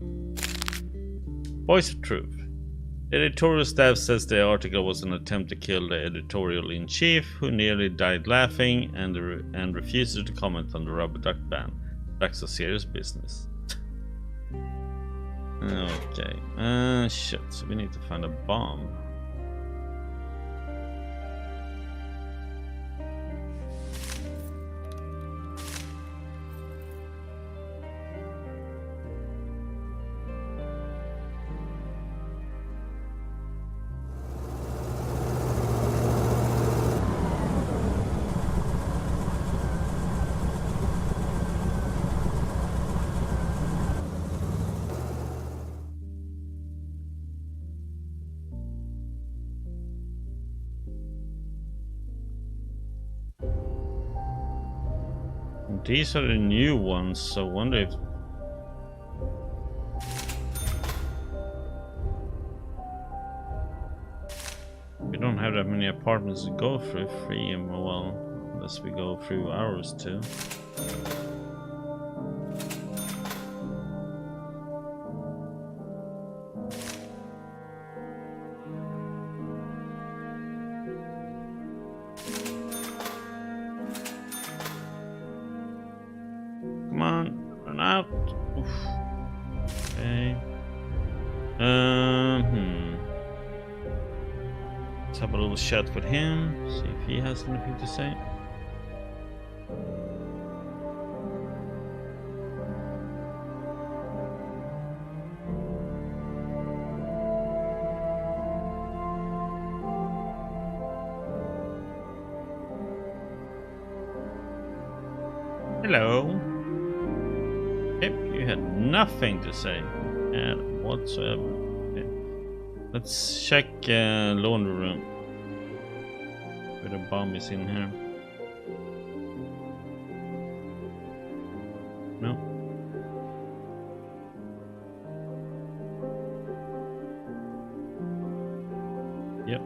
Voice of Truth. The editorial staff says the article was an attempt to kill the editorial-in-chief, who nearly died laughing and refuses to comment on the rubber duck ban. Ducks are serious business. Okay. Shit. So we need to find a bomb. these are the new ones, so I wonder if... We don't have that many apartments to go through free, well, unless we go through ours too. Come on, run out. Oof. Okay. Let's have a little chat with him, see if he has anything to say. Hello. Yep, you had nothing to say whatsoever. Okay. Let's check laundry room. Where the bomb is in here. No. Yep.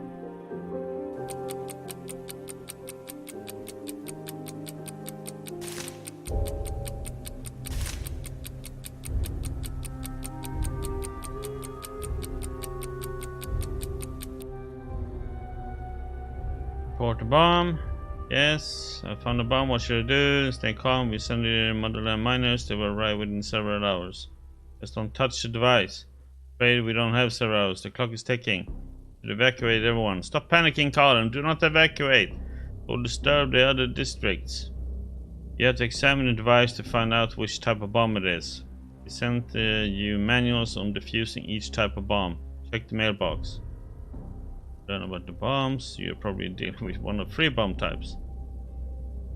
Report the bomb. Yes, I found the bomb. What should I do? Stay calm. We send the motherland miners. They will arrive within several hours. Just don't touch the device. Afraid we don't have several hours. The clock is ticking. To evacuate everyone. Stop panicking, Colin. Do not evacuate. Or disturb the other districts. You have to examine the device to find out which type of bomb it is. We sent you manuals on defusing each type of bomb. Check the mailbox. Learn about the bombs. You're probably dealing with one of 3 bomb types.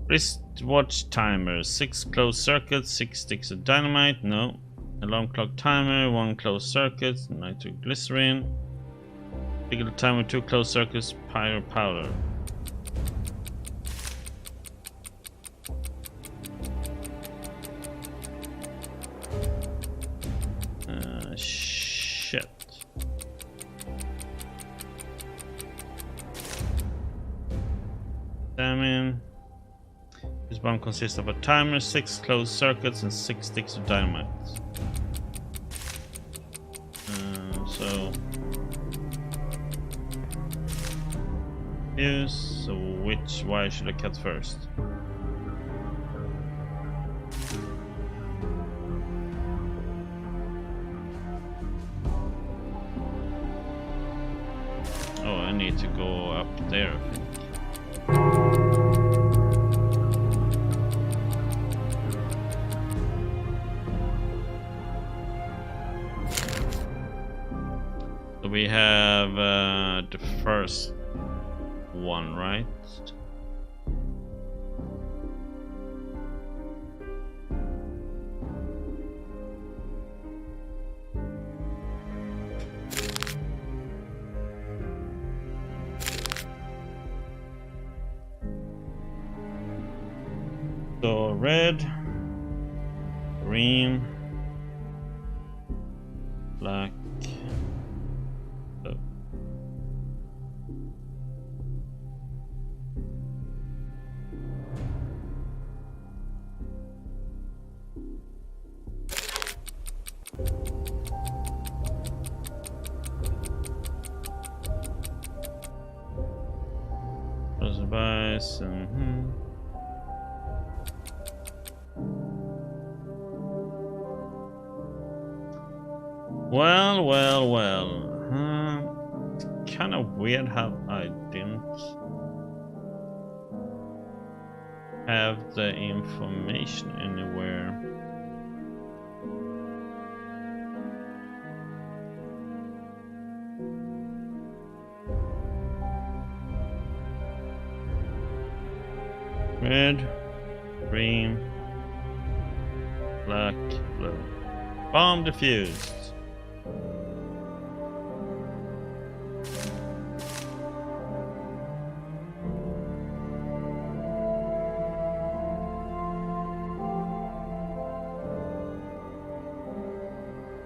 Wristwatch timer. 6 closed circuits, 6 sticks of dynamite. No. Alarm clock timer. 1 closed circuit, nitroglycerin. Digital timer. 2 closed circuits, pyro powder. Shit. Examine. This bomb consists of a timer, 6 closed circuits, and 6 sticks of dynamite. So fuse. So which wire should I cut first? Oh, I need to go up there, I think. So we have the first one, right? So red, green, black, blue. Close the bias and Well. Kind of weird how I didn't have the information anywhere. Red, green, black, blue. Bomb defused.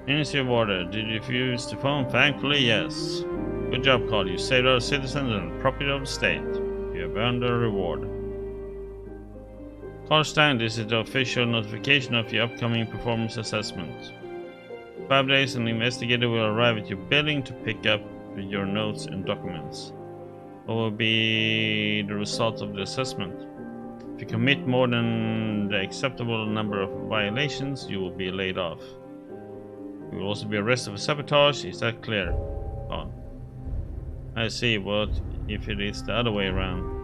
Ministry of Order. Did you refuse the phone? Thankfully, yes. Good job, Carl. You saved our citizens and the property of the state. You have earned a reward. Carl Stein, this is the official notification of your upcoming performance assessment. 5 days, an investigator will arrive at your building to pick up your notes and documents. What will be the result of the assessment? If you commit more than the acceptable number of violations, you will be laid off. You will also be arrested for sabotage. Is that clear? On. I see. What if it is the other way around?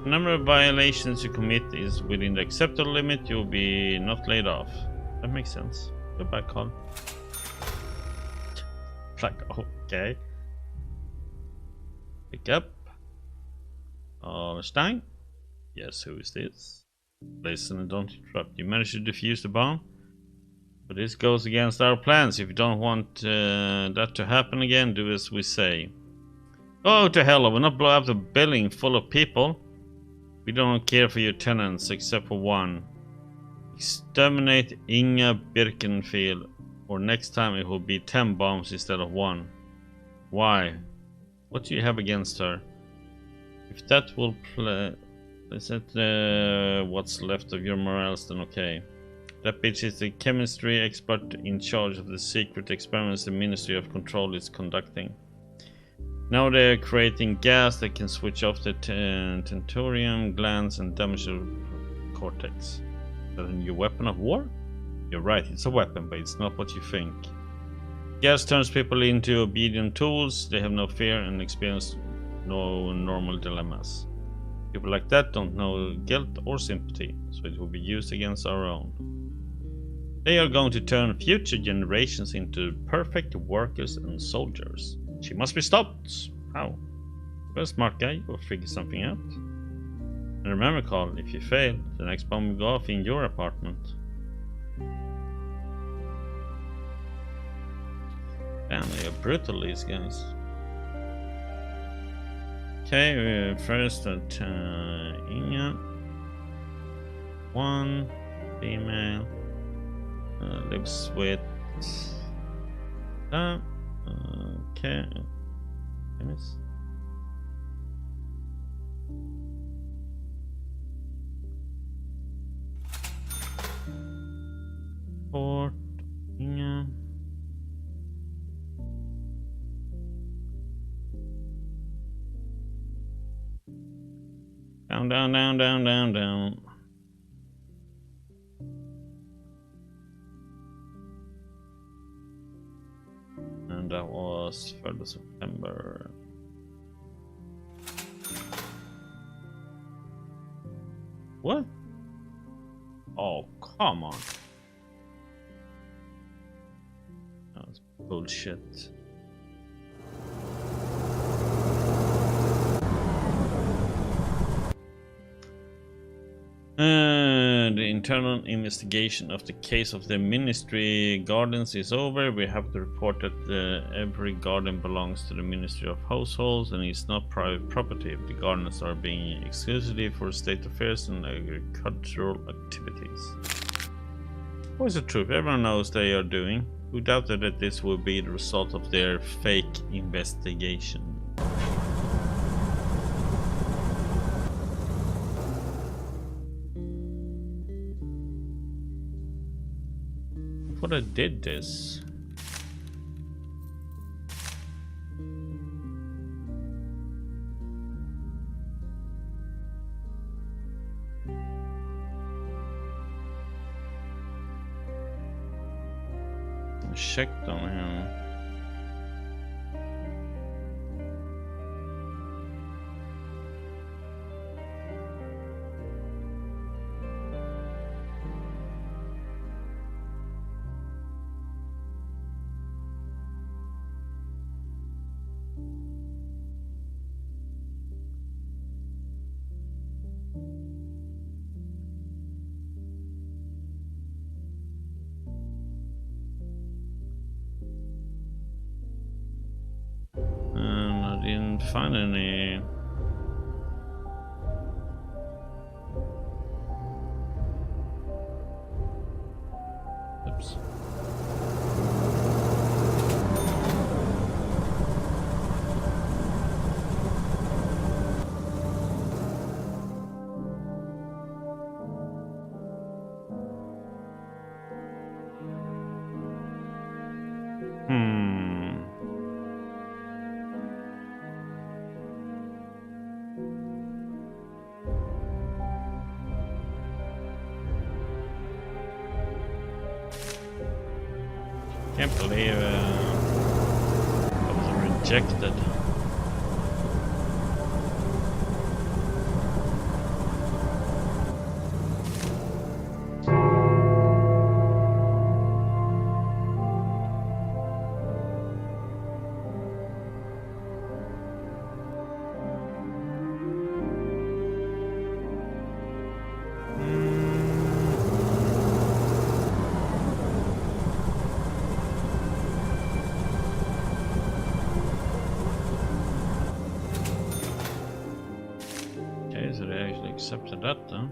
The number of violations you commit is within the acceptable limit. You will be not laid off. That makes sense. Goodbye, Carl. Like, okay. Pick up. Stein? Yes, who is this? Listen and don't interrupt. You managed to defuse the bomb? But this goes against our plans. If you don't want that to happen again, do as we say. Oh, to hell, I will not blow up the building full of people. We don't care for your tenants, except for one. Exterminate Inga Birkenfield, or next time it will be 10 bombs instead of 1. Why? What do you have against her? If that will play... Is that what's left of your morals, then okay. That bitch is the chemistry expert in charge of the secret experiments the Ministry of Control is conducting. Now they're creating gas that can switch off the tentorium glands and damage the cortex. Is that a new weapon of war? You're right, it's a weapon, but it's not what you think. Gas turns people into obedient tools. They have no fear and experience no normal dilemmas. People like that don't know guilt or sympathy, so it will be used against our own. They are going to turn future generations into perfect workers and soldiers. She must be stopped. How? You're a smart guy, you'll figure something out. And remember, Carl, if you fail, the next bomb will go off in your apartment. Damn, they are brutal, these guys. Okay, first at Inga. 1 female. Lives with... okay. Miss. Port Inga. Down, down, down, down, down, down. And that was 3rd of September. What? Oh, come on. That's bullshit. The internal investigation of the case of the Ministry Gardens is over. We have to report that every garden belongs to the Ministry of Households and is not private property. The gardens are being exclusively for state affairs and agricultural activities. What is the truth? Everyone knows they are doing. Who doubted that this would be the result of their fake investigation? What I did this. I checked on him. Didn't find any. Oops. Can't believe I was rejected. So they actually accepted that then.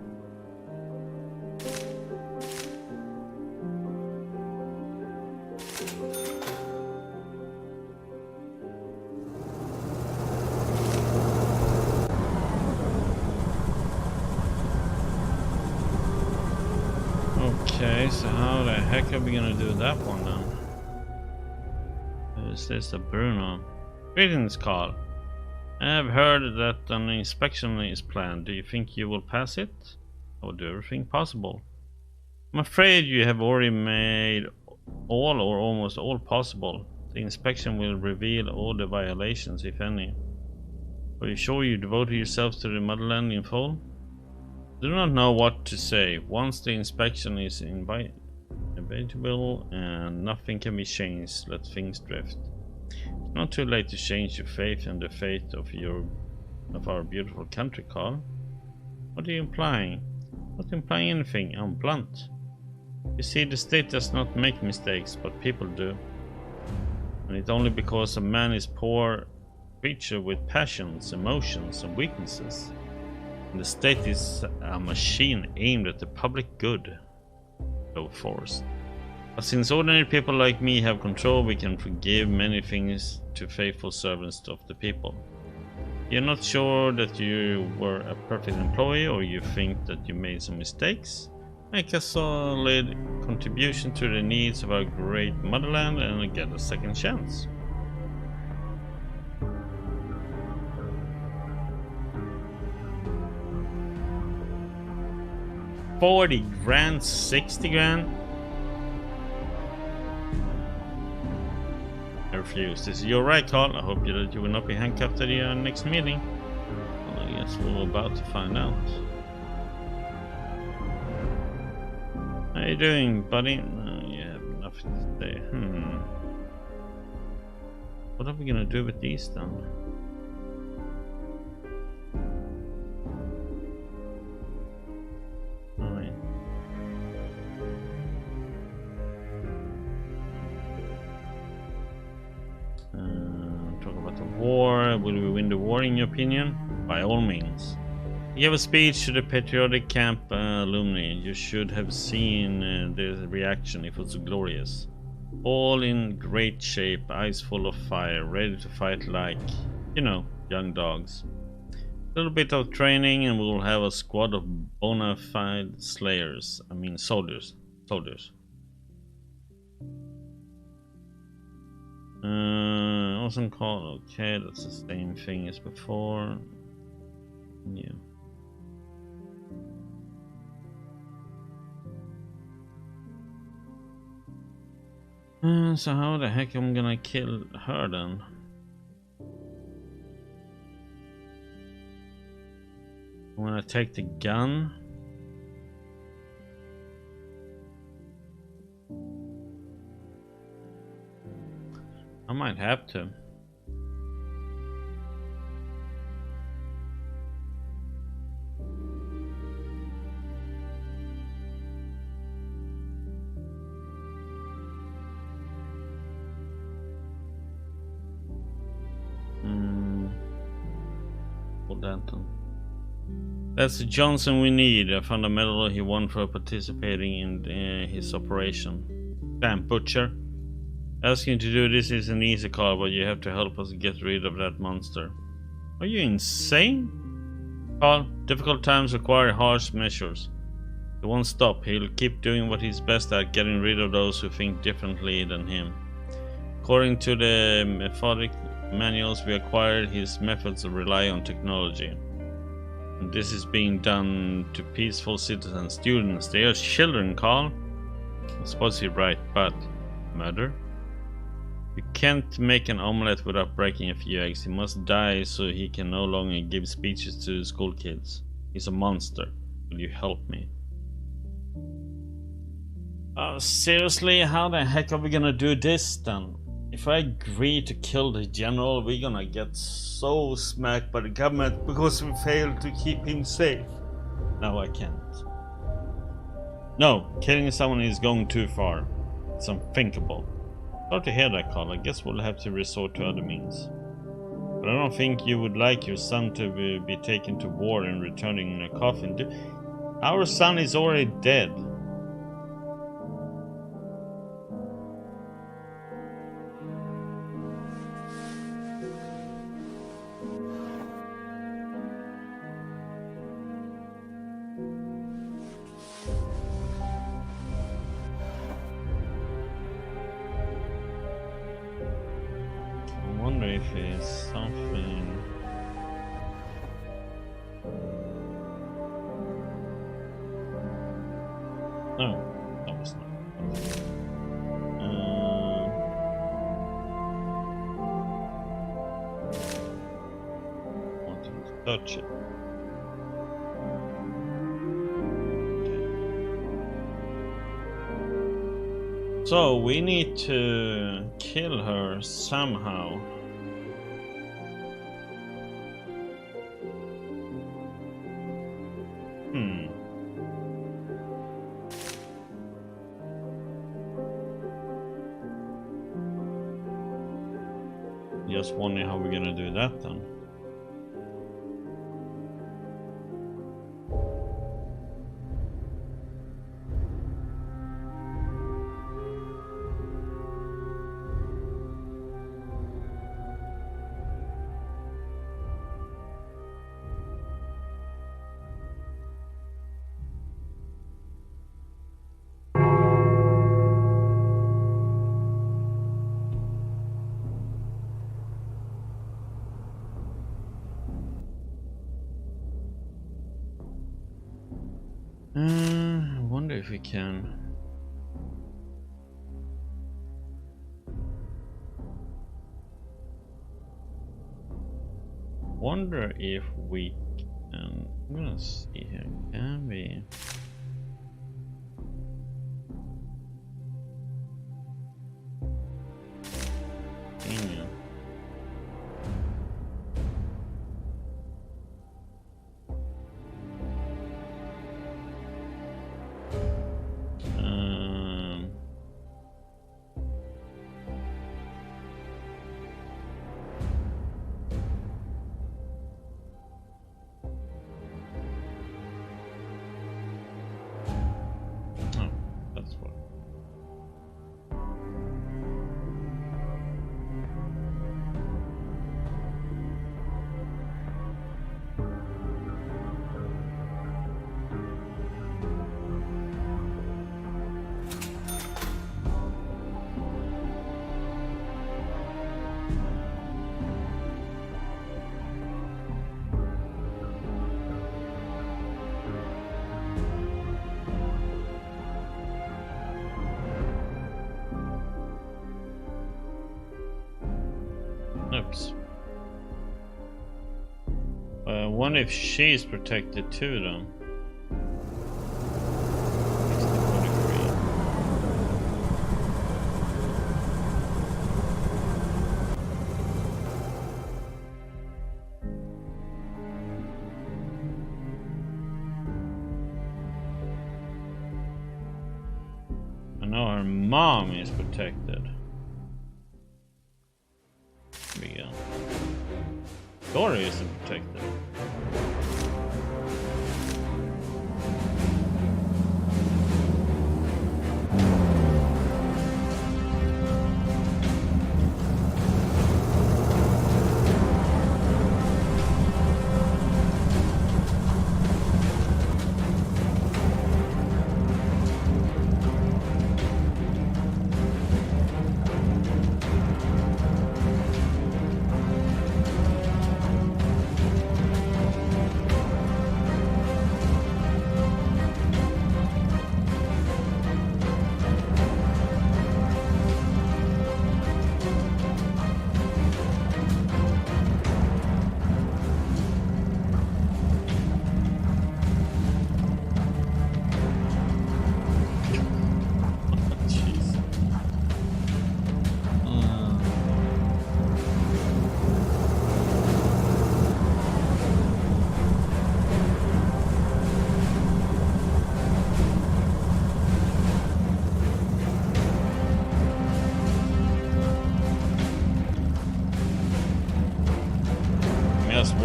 Okay, so how the heck are we gonna do that one then? Is this a Bruno? Greetings, Carl. I have heard that an inspection is planned. Do you think you will pass it? I will do everything possible. I'm afraid you have already made all or almost all possible. The inspection will reveal all the violations, if any. Are you sure you devoted yourselves to the motherland in full? I do not know what to say. Once the inspection is inevitable and nothing can be changed, let things drift. It's not too late to change your faith and the faith of our beautiful country, Carl. What are you implying? Not implying anything, I'm blunt. You see, the state does not make mistakes, but people do. And it's only because a man is poor creature with passions, emotions and weaknesses. And the state is a machine aimed at the public good. So forced. But since ordinary people like me have control, we can forgive many things to faithful servants of the people. You're not sure that you were a perfect employee, or you think that you made some mistakes? Make a solid contribution to the needs of our great motherland and get a second chance. $40 grand, 60 grand? I refuse. This is your right, Carl. I hope that you will not be handcuffed at your next meeting. Well, I guess we're about to find out. How you doing, buddy? You have nothing to say. What are we gonna do with these then? War. Will we win the war in your opinion? By all means. He gave a speech to the patriotic camp alumni. You should have seen the reaction. It was glorious. All in great shape, eyes full of fire, ready to fight like, you know, young dogs. A little bit of training and we will have a squad of bona fide slayers. I mean soldiers. Awesome call. Okay, that's the same thing as before. Yeah. So how the heck am I gonna kill her then? I'm gonna take the gun. I might have to. Danton. That's the Johnson we need. I found a medal he won for participating in his operation. Damn, Butcher. Asking to do this is an easy call, but you have to help us get rid of that monster. Are you insane? Carl, difficult times require harsh measures. He won't stop. He'll keep doing what he's best at, getting rid of those who think differently than him. According to the methodic manuals we acquired, his methods rely on technology. And this is being done to peaceful citizen students. They are children, Carl. I suppose you're right, but murder? You can't make an omelette without breaking a few eggs. He must die so he can no longer give speeches to school kids. He's a monster. Will you help me? Seriously, how the heck are we gonna do this then? If I agree to kill the general, we're gonna get so smacked by the government because we failed to keep him safe. No, I can't. No, killing someone is going too far. It's unthinkable. Sorry to hear that, Carl. I guess we'll have to resort to other means. But I don't think you would like your son to be taken to war and returning in a coffin. Our son is already dead. I wonder if it's something. No, that was not. Wanting to touch it. Okay. So we need to kill her somehow. Just wondering how we're gonna do that then. I wonder if we can. Wonder if we can. I'm gonna see here. Can we? Yeah. Oops. I wonder if she's protected too, though. I know her mom is protected. There we go. Dory isn't protected.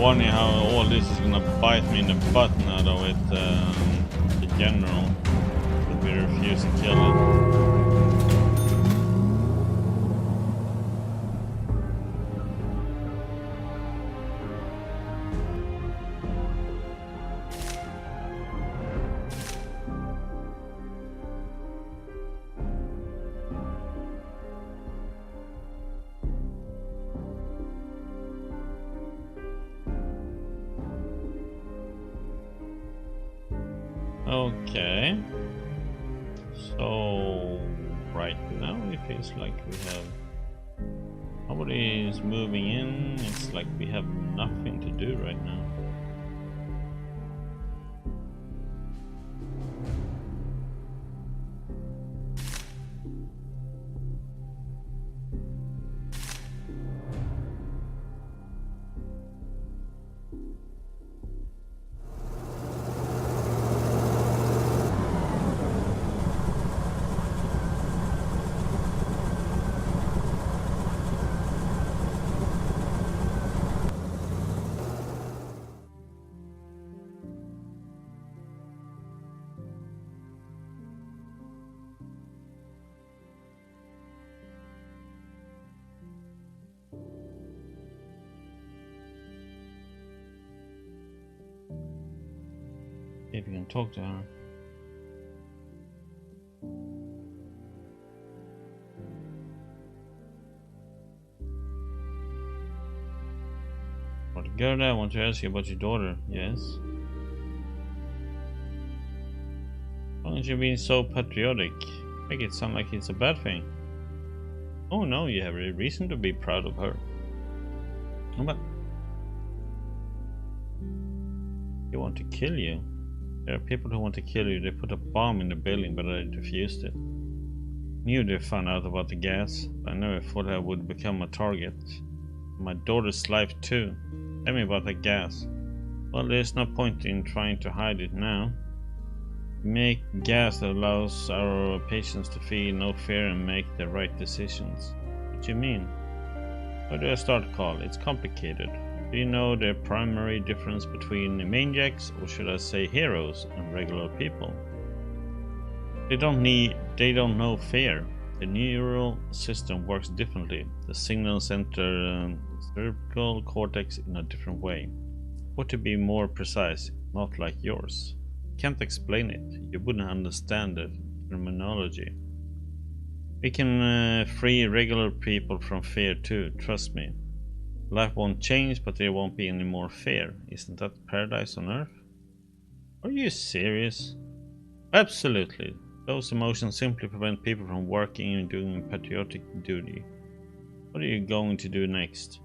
warning how all this is gonna bite me in the butt now though with the general. That we refuse to kill it. Okay, so right now it feels like we have nobody is moving in. It's like we have nothing to do right now. If you can talk to her. But Gerda, I want to ask you about your daughter. Yes. Why aren't you being so patriotic? Make it sound like it's a bad thing. Oh no, you have a reason to be proud of her. Oh, but they want to kill you. There are people who want to kill you. They put a bomb in the building, but I refused it. Knew they found out about the gas, but I never thought I would become a target. My daughter's life too. Tell me about the gas. Well, there's no point in trying to hide it now. Make gas that allows our patients to feel no fear and make the right decisions. What do you mean? Where do I start, Carl? It's complicated. Do you know the primary difference between maniacs, or should I say heroes, and regular people? They don't know fear. The neural system works differently. The signals enter cerebral cortex in a different way. Or to be more precise, not like yours. Can't explain it. You wouldn't understand the terminology. We can free regular people from fear too, trust me. Life won't change, but there won't be any more fear. Isn't that paradise on earth? Are you serious? Absolutely. Those emotions simply prevent people from working and doing patriotic duty. What are you going to do next?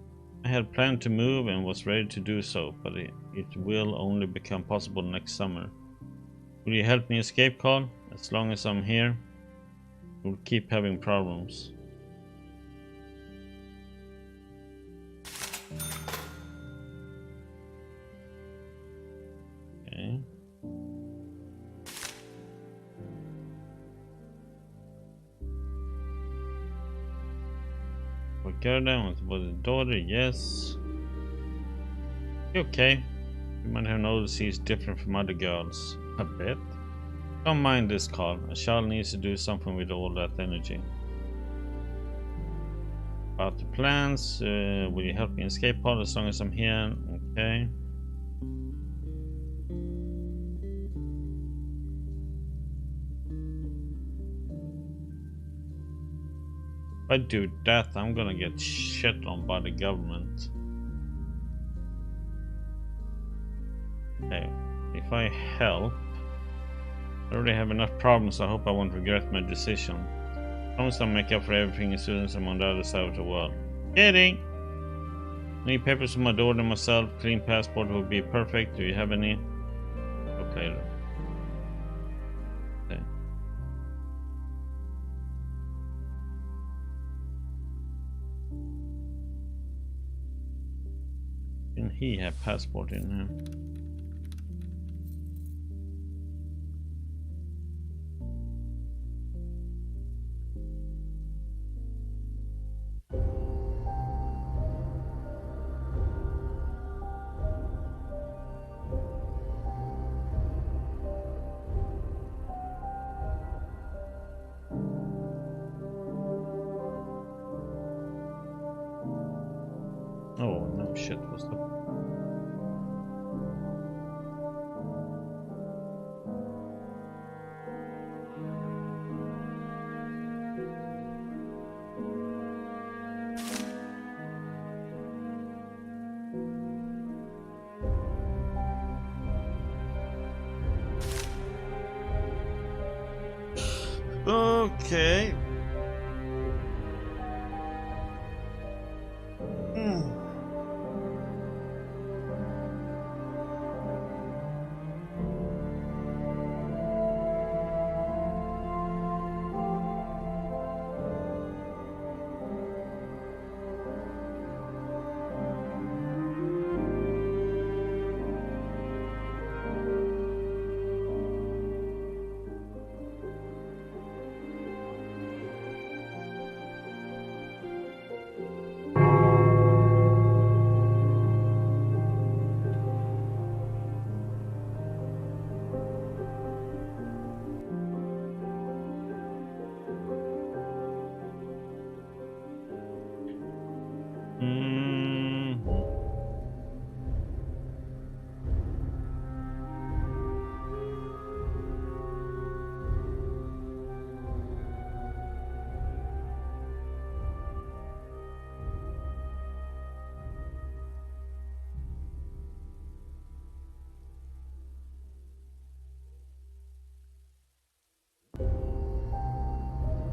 I had planned to move and was ready to do so, but it will only become possible next summer. Will you help me escape, Carl? As long as I'm here, we'll keep having problems. Okay. For Gerda, what about the daughter? Yes. Okay. You might have noticed he's different from other girls. A bit. Don't mind this, Carl. A child needs to do something with all that energy. About the plans, will you help me escape, Paul, as long as I'm here? Okay. If I do that, I'm gonna get shit on by the government. Okay, if I help, I already have enough problems. I hope I won't regret my decision. I promise I'll make up for everything as soon as I'm on the other side of the world. Kidding! Need papers for my daughter and myself. Clean passport would be perfect. Do you have any? Okay. Okay. Can he have passport in here? Oh no shit, what's up? Okay.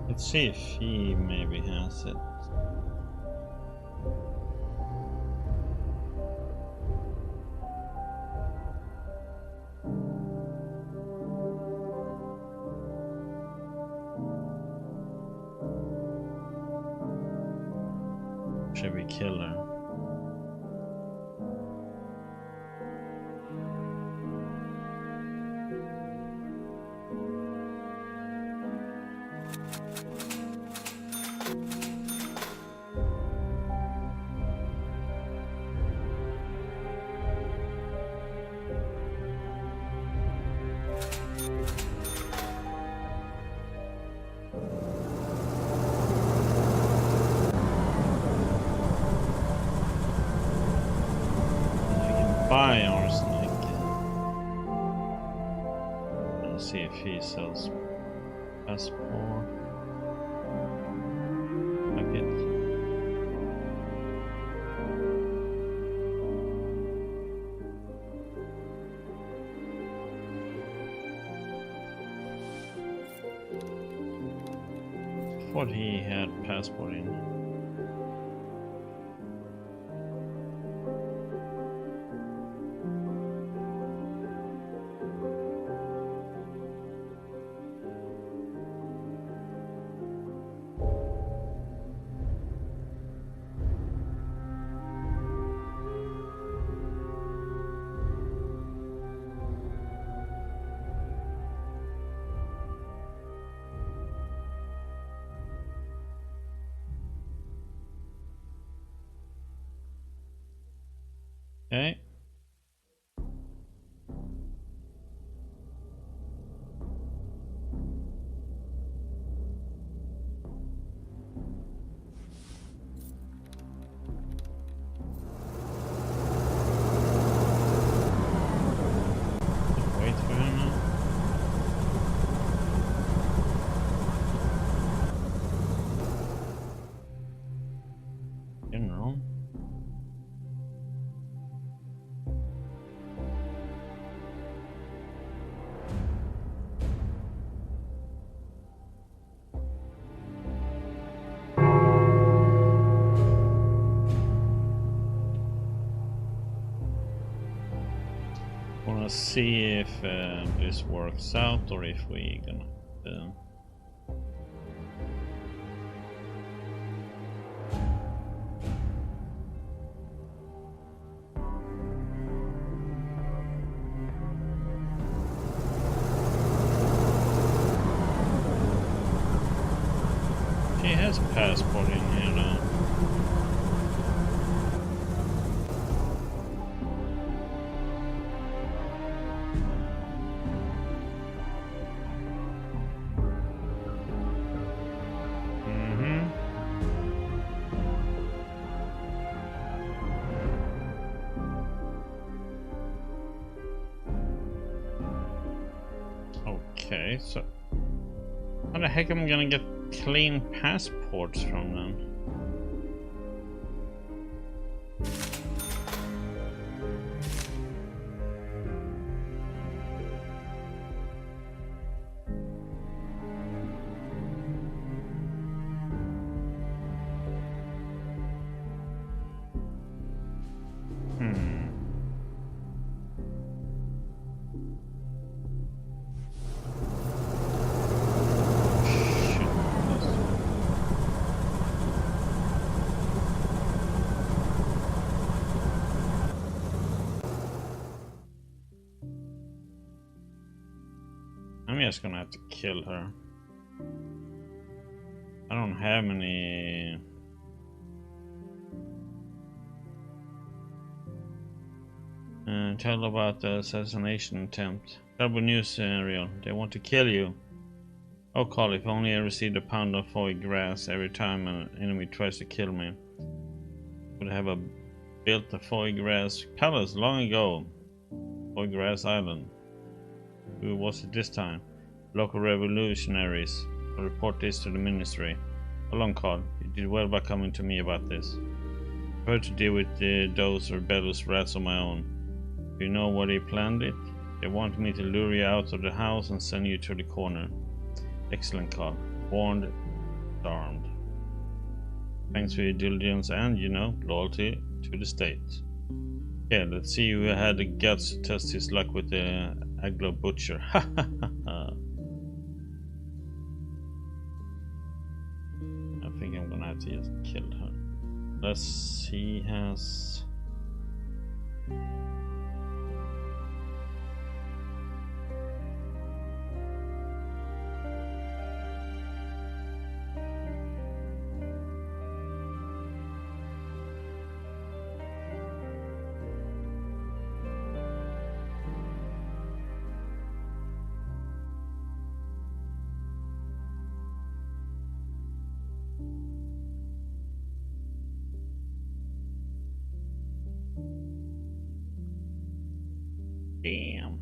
Let's see if he maybe has it. Should we kill her? Buy arsenic. Let's see if he sells passport. Okay. Thought he had passport in. Okay. Wait for him now. General. Wanna see if this works out or if we gonna She has passport in here now. Okay, so how the heck am I gonna get clean passports from them? I'm just gonna have to kill her. I don't have any. Tell about the assassination attempt. Terrible news, Ariel. They want to kill you. Oh, Carl, if only I received a pound of foie gras every time an enemy tries to kill me. Would have built a foie gras palace long ago. Foie gras Island. Who was it this time? Local revolutionaries. I'll report this to the ministry. Hold on, Carl. You did well by coming to me about this. I prefer to deal with those rebellious rats on my own. Do you know what they planned it? They want me to lure you out of the house and send you to the corner. Excellent, Carl. Warned, armed. Thanks for your diligence and, loyalty to the state. Yeah, let's see who had the guts to test his luck with the Aglo Butcher. Ha ha ha. I think I'm gonna have to just kill her. Unless he has... Damn.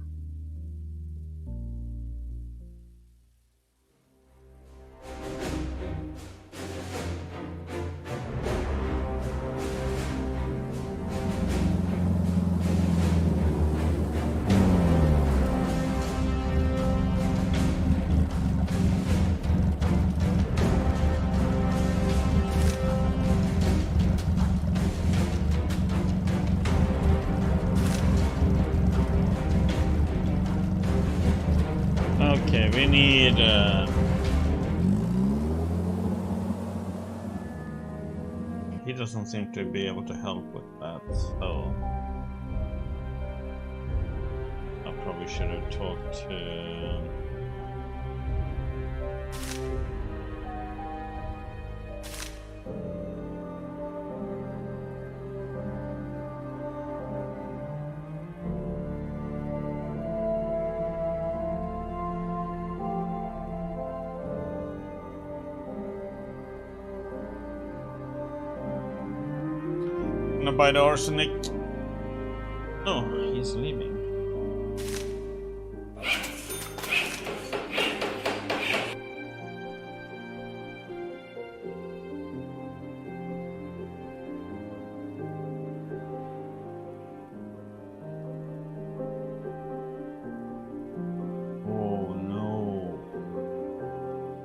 Okay, we need he doesn't seem to be able to help with that, so I probably should have talked to by the arsenic. Oh, he's leaving. Oh no.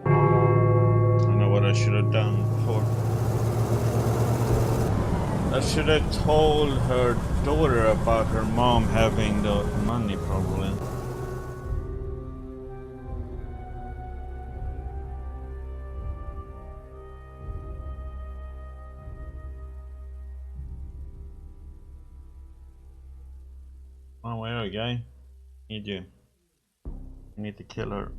I know what I should have done before. I should have told her daughter about her mom having the money, probably. Oh, where are you, guy? Need you. I need to kill her.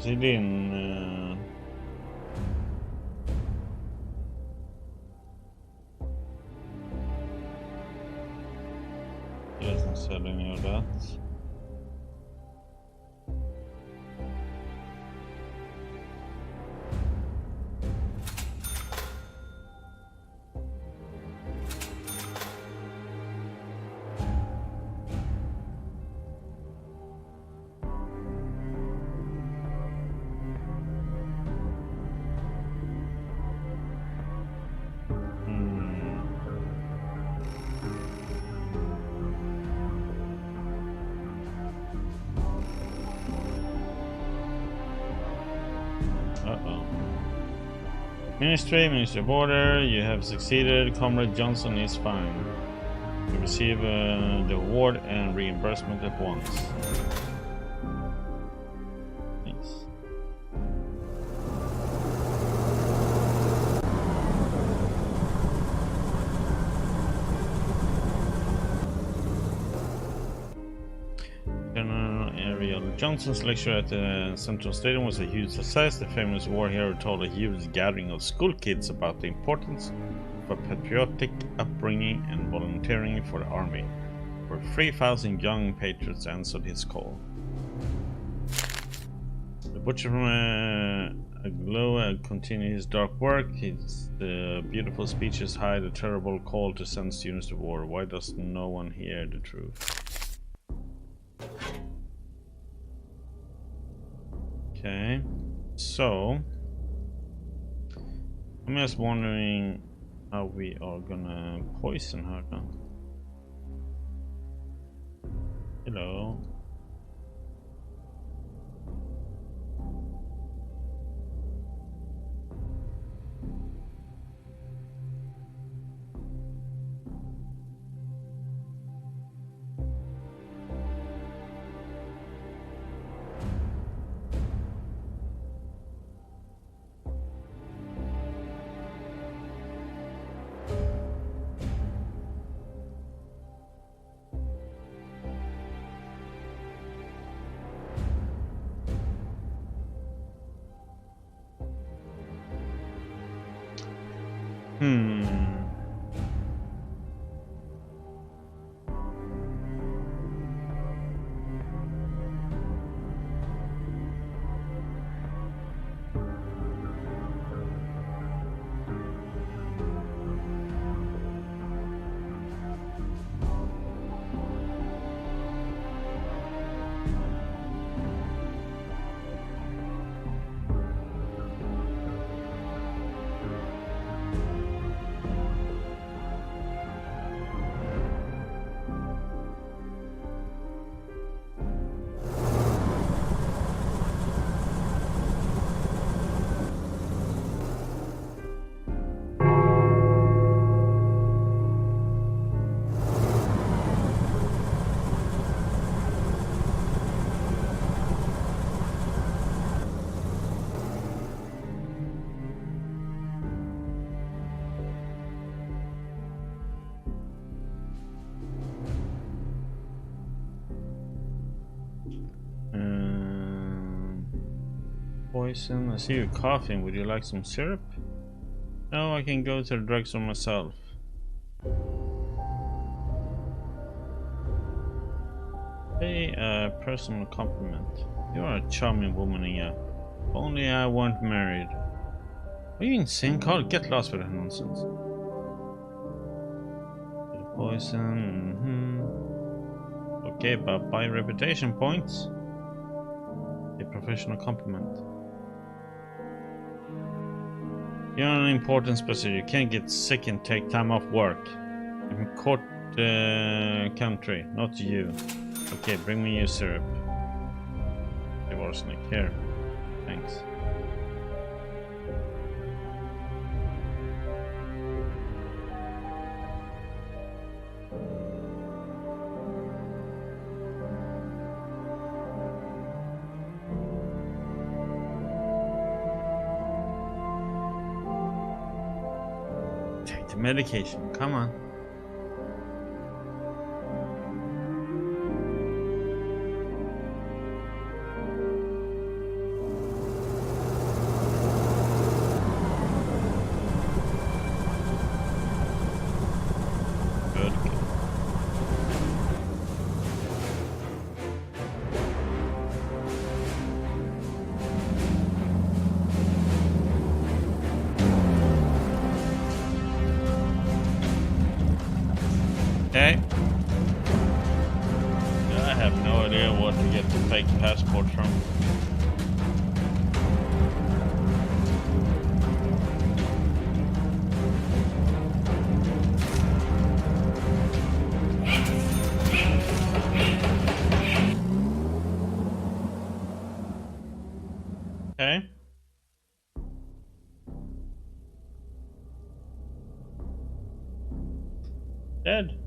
He didn't doesn't sell any of that. Ministry of Order, you have succeeded. Comrade Johnson is fine. You receive the award and reimbursement at once. Thanks. General Ariel Johnson's lecture at the Central Stadium was a huge success. The famous war hero told a huge gathering of school kids about the importance of a patriotic upbringing and volunteering for the army, where 3,000 young patriots answered his call. The butcher from Agloa continued his dark work. His beautiful speeches hide a terrible call to send students to war. Why does no one hear the truth? Okay, so I'm just wondering how we are gonna poison her now. Hello. Poison. I see you coughing. Would you like some syrup? No, I can go to the drugstore myself. Hey, a personal compliment. You are a charming woman, Inga. If only I weren't married. Are you insane, Carl? Get lost with that nonsense. Poison. Okay, but by reputation points. A professional compliment. You're an important specialist. You can't get sick and take time off work. I'm in court country, not you. Okay, bring me your syrup. Divorce Nick. Here. Thanks. Medication, come on. Good. Okay. I have no idea what to get the fake passport from. Okay. Dead.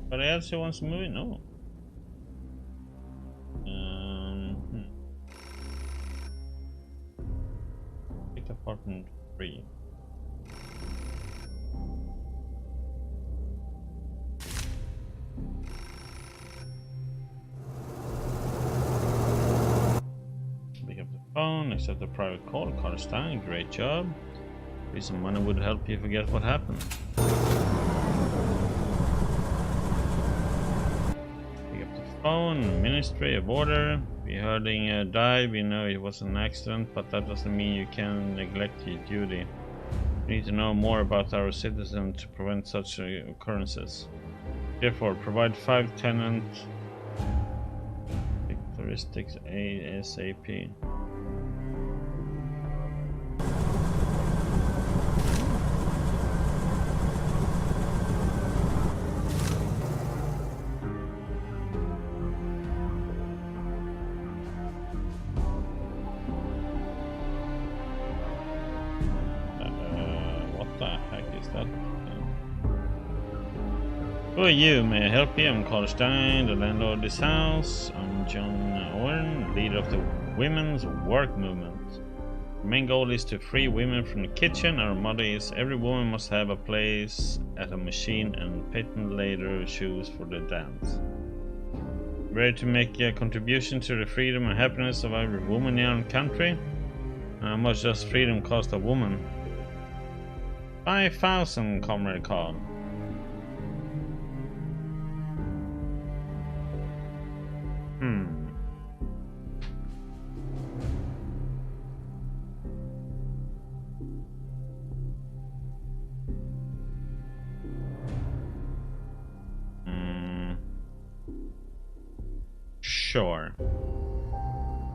But else who wants to move in? No. Pick apartment 3. Pick up the phone, accept the private call. Car Stein, great job. Maybe some money would help you forget what happened. Phone, Ministry of Order. We heard a dive, we know it was an accident, but that doesn't mean you can neglect your duty. We need to know more about our citizens to prevent such occurrences. Therefore, provide 5 tenant characteristics ASAP. Who are you? May I help you? I'm Carl Stein, the landlord of this house. I'm John Owen, leader of the Women's Work Movement. Our main goal is to free women from the kitchen. Our motto is every woman must have a place at a machine and patent later shoes for the dance. Ready to make a contribution to the freedom and happiness of every woman in our country? How much does freedom cost a woman? 5,000, Comrade Carl. Sure.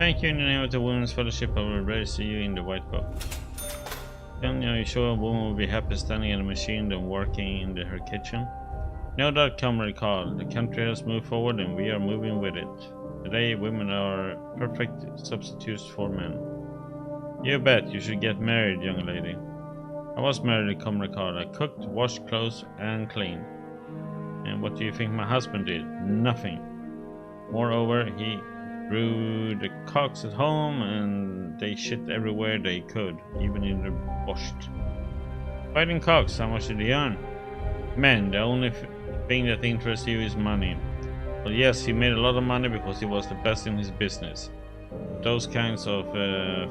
Thank you in the name of the Women's Fellowship. I will register you in the White Book. Then are you sure a woman will be happy standing at a machine than working in her kitchen? No doubt, Comrade Carl. The country has moved forward and we are moving with it. Today, women are perfect substitutes for men. You bet. You should get married, young lady. I was married, Comrade Carl. I cooked, washed clothes, and cleaned. And what do you think my husband did? Nothing. Moreover, he brewed the cocks at home and they shit everywhere they could, even in the borscht. Fighting cocks, how much did he earn? Man, the only thing that interests you is money. Well, yes, he made a lot of money because he was the best in his business. Those kinds of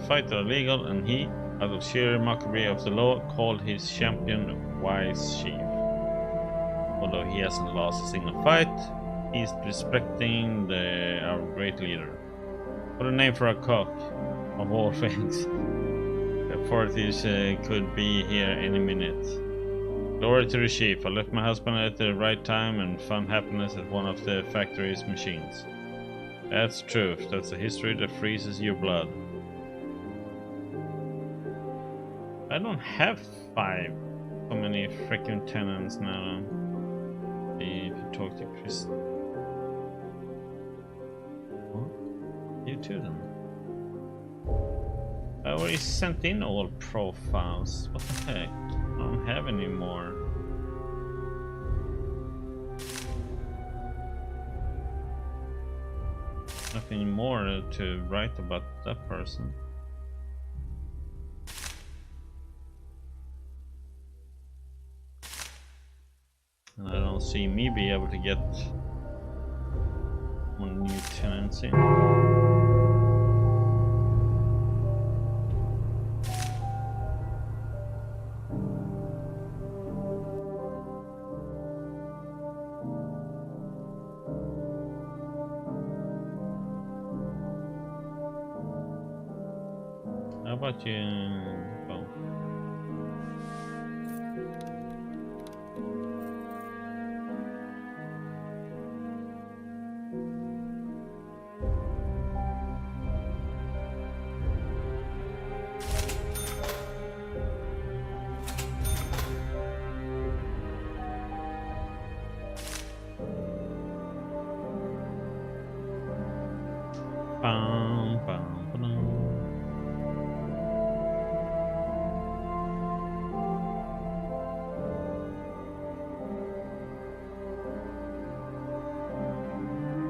fights are legal, and he, out of sheer mockery of the law, called his champion Wise Chief. Although he hasn't lost a single fight, he's respecting our great leader. What a name for a cock, of all things. The authorities could be here any minute. Glory to the chief. I left my husband at the right time and found happiness at one of the factory's machines. That's truth. That's a history that freezes your blood. I don't have 5. So many freaking tenants now. If you talk to Chris. What? You too then. I already sent in all profiles. What the heck? I don't have any more. Nothing more to write about that person. And I don't see me be able to get one new tenancy. How about you go? Bum, bum, ba-dum.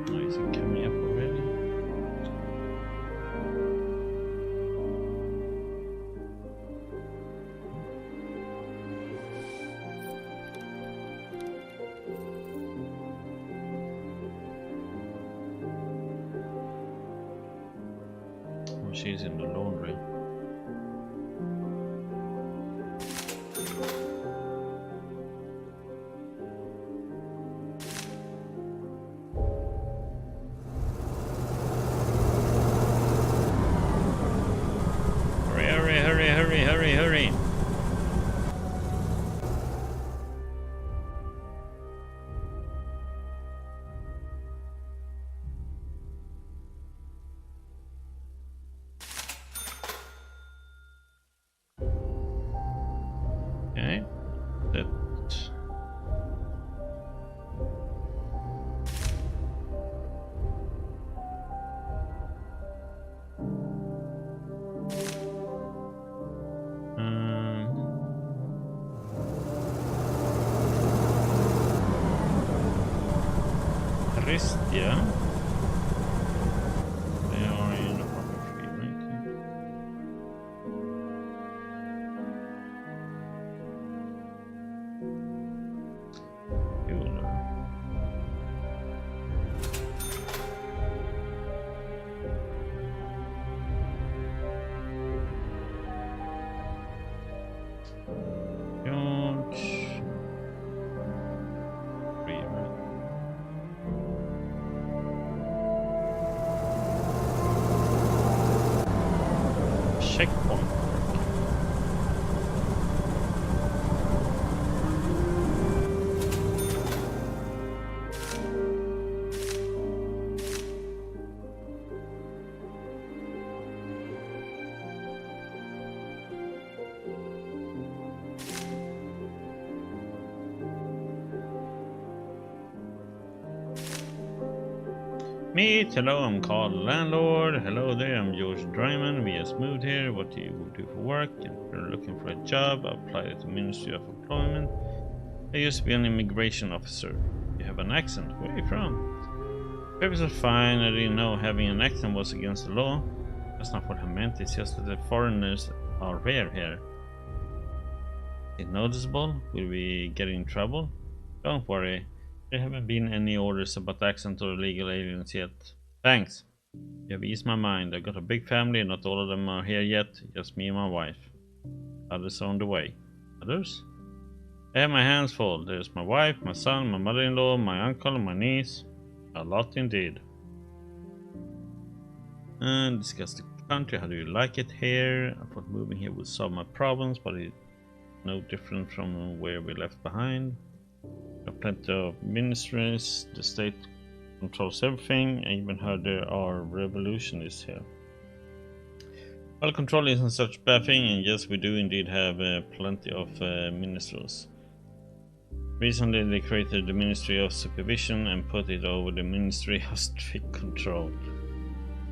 Oh, is it coming up already? Oh, she's in the laundry. Hurry, hurry, hurry, hurry, hurry. Okay. That. Ristia. They are in harbor free, right? Bueller. George. Free, right? Checkpoint. Meet, hello, I'm Carl, the landlord. Hello there, I'm George Dryman. We just moved here. What do you do for work? If you're looking for a job, apply at the Ministry of Employment. I used to be an immigration officer. You have an accent. Where are you from? Papers are fine. I didn't know having an accent was against the law. That's not what I meant. It's just that the foreigners are rare here. Is it noticeable? Will we get in trouble? Don't worry. There haven't been any orders about accent or illegal aliens yet. Thanks. You have eased my mind. I got a big family and not all of them are here yet. Just me and my wife. Others are on the way. Others? I have my hands full. There's my wife, my son, my mother-in-law, my uncle, and my niece. A lot indeed. And discuss the country. How do you like it here? I thought moving here would solve my problems, but it's no different from where we left behind. There are plenty of ministries, the state controls everything. I even heard there are revolutionists here. Well, control isn't such a bad thing, and yes, we do indeed have plenty of ministers. Recently they created the Ministry of Supervision and put it over the Ministry of Strict Control.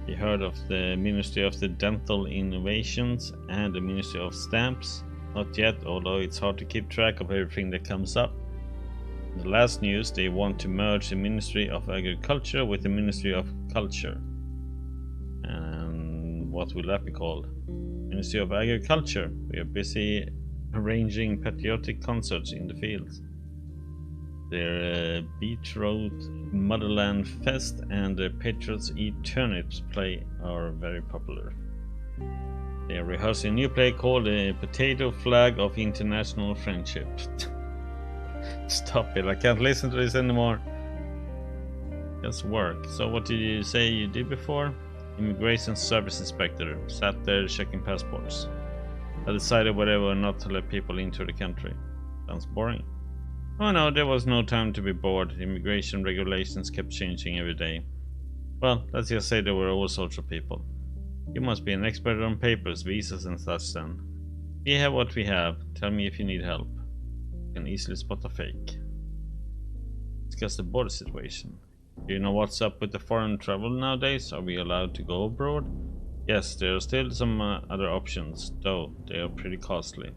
You heard of the Ministry of the Dental Innovations and the Ministry of Stamps? Not yet, although it's hard to keep track of everything that comes up. In the last news, they want to merge the Ministry of Agriculture with the Ministry of Culture. And what will that be called? Ministry of Agriculture. We are busy arranging patriotic concerts in the fields. Their Beetroot Motherland Fest and the Patriots Eat Turnips play are very popular. They are rehearsing a new play called the Potato Flag of International Friendship. Stop it, I can't listen to this anymore. Just work. So what did you say you did before? Immigration Service Inspector. Sat there checking passports. I decided whether or not to let people into the country. Sounds boring. Oh no, there was no time to be bored. Immigration regulations kept changing every day. Well, let's just say there were all sorts of people. You must be an expert on papers, visas and such then. We have what we have. Tell me if you need help. You can easily spot a fake. Discuss the border situation. Do you know what's up with the foreign travel nowadays? Are we allowed to go abroad? Yes, there are still some other options, though they are pretty costly.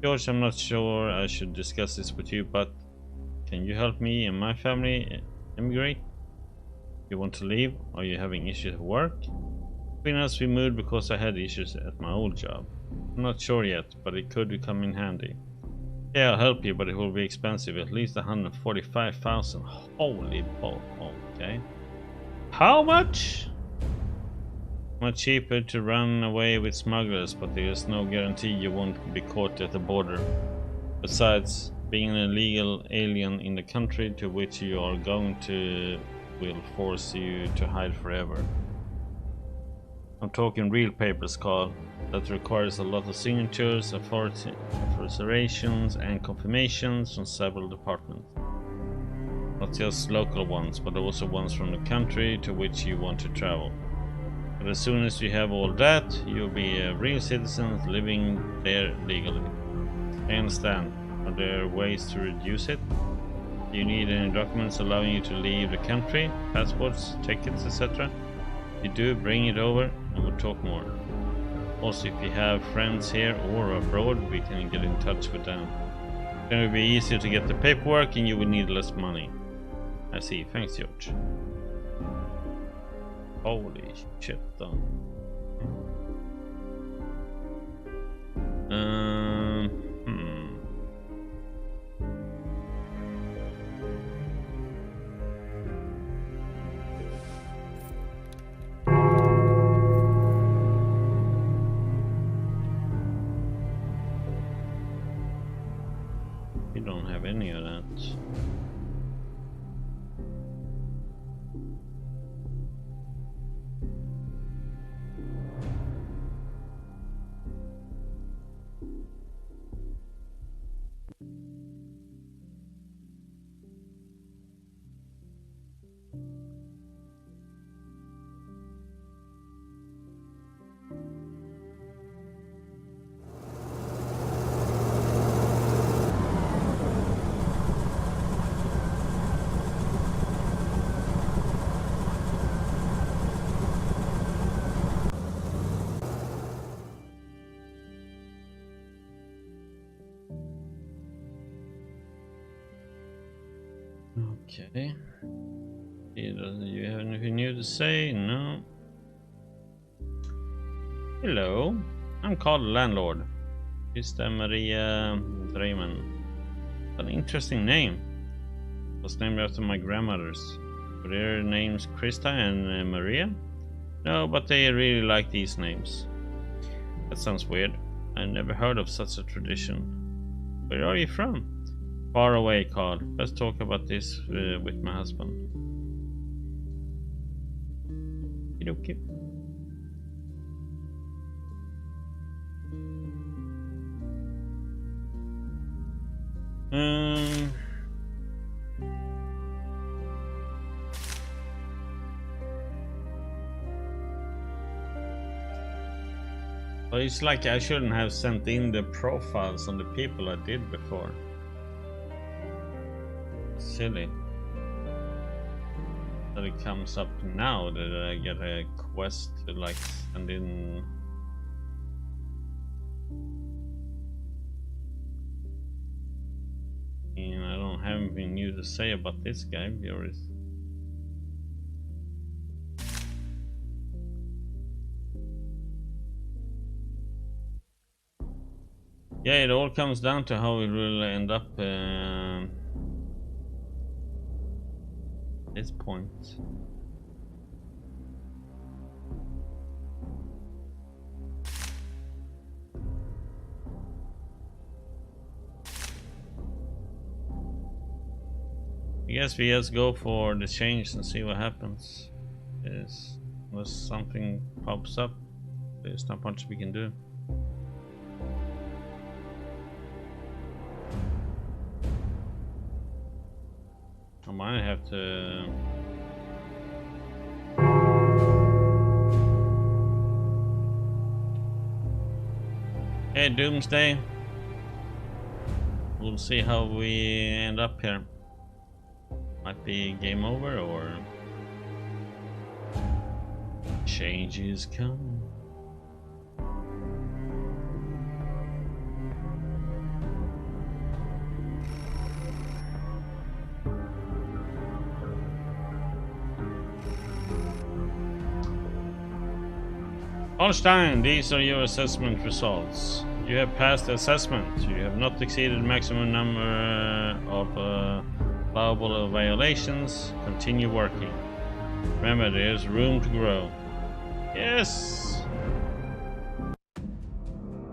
George, I'm not sure I should discuss this with you, but can you help me and my family emigrate? You want to leave? Are you having issues at work? Between us, we moved because I had issues at my old job. I'm not sure yet, but it could come in handy. Yeah, I'll help you, but it will be expensive, at least 145,000. Holy ball. Okay. How much? Much cheaper to run away with smugglers, but there is no guarantee you won't be caught at the border. Besides, being an illegal alien in the country to which you are going to will force you to hide forever. I'm talking real papers, Carl. That requires a lot of signatures, authorizations, and confirmations from several departments. Not just local ones, but also ones from the country to which you want to travel. But as soon as you have all that, you'll be a real citizen living there legally. I understand. Are there ways to reduce it? Do you need any documents allowing you to leave the country? Passports, tickets, etc.? If you do, bring it over and we'll talk more. Also, if you have friends here or abroad, we can get in touch with them. Then it will be easier to get the paperwork and you will need less money. I see. Thanks, George. Holy shit, though. We don't have any of that. Okay. You have anything new to say? No. Hello. I'm called Landlord. Krista Maria Dreiman. An interesting name. It was named after my grandmothers. Were their names Krista and Maria? No, but they really like these names. That sounds weird. I never heard of such a tradition. Where are you from? Far away, Carl. Let's talk about this with my husband. Okay. Well, it's like I shouldn't have sent in the profiles on the people I did before. Silly that it comes up now that I get a quest to like send in. And I don't have anything new to say about this guy. Yeah, it all comes down to how it will end up. This point. I guess we just go for the change and see what happens. Unless something pops up, there's not much we can do. I might have to. Hey, Doomsday. We'll see how we end up here. Might be game over or change is coming. Einstein, these are your assessment results. You have passed the assessment. You have not exceeded maximum number of allowable violations. Continue working. Remember, there's room to grow. Yes!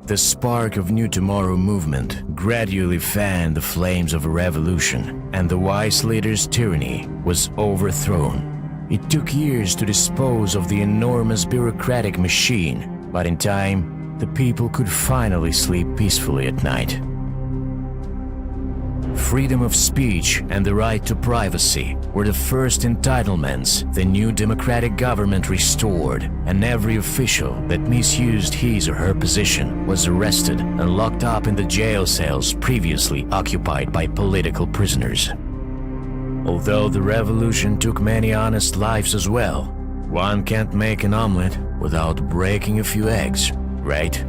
The spark of New Tomorrow movement gradually fanned the flames of a revolution, and the wise leader's tyranny was overthrown. It took years to dispose of the enormous bureaucratic machine, but in time, the people could finally sleep peacefully at night. Freedom of speech and the right to privacy were the first entitlements the new democratic government restored, and every official that misused his or her position was arrested and locked up in the jail cells previously occupied by political prisoners. Although the revolution took many honest lives as well, one can't make an omelet without breaking a few eggs, right?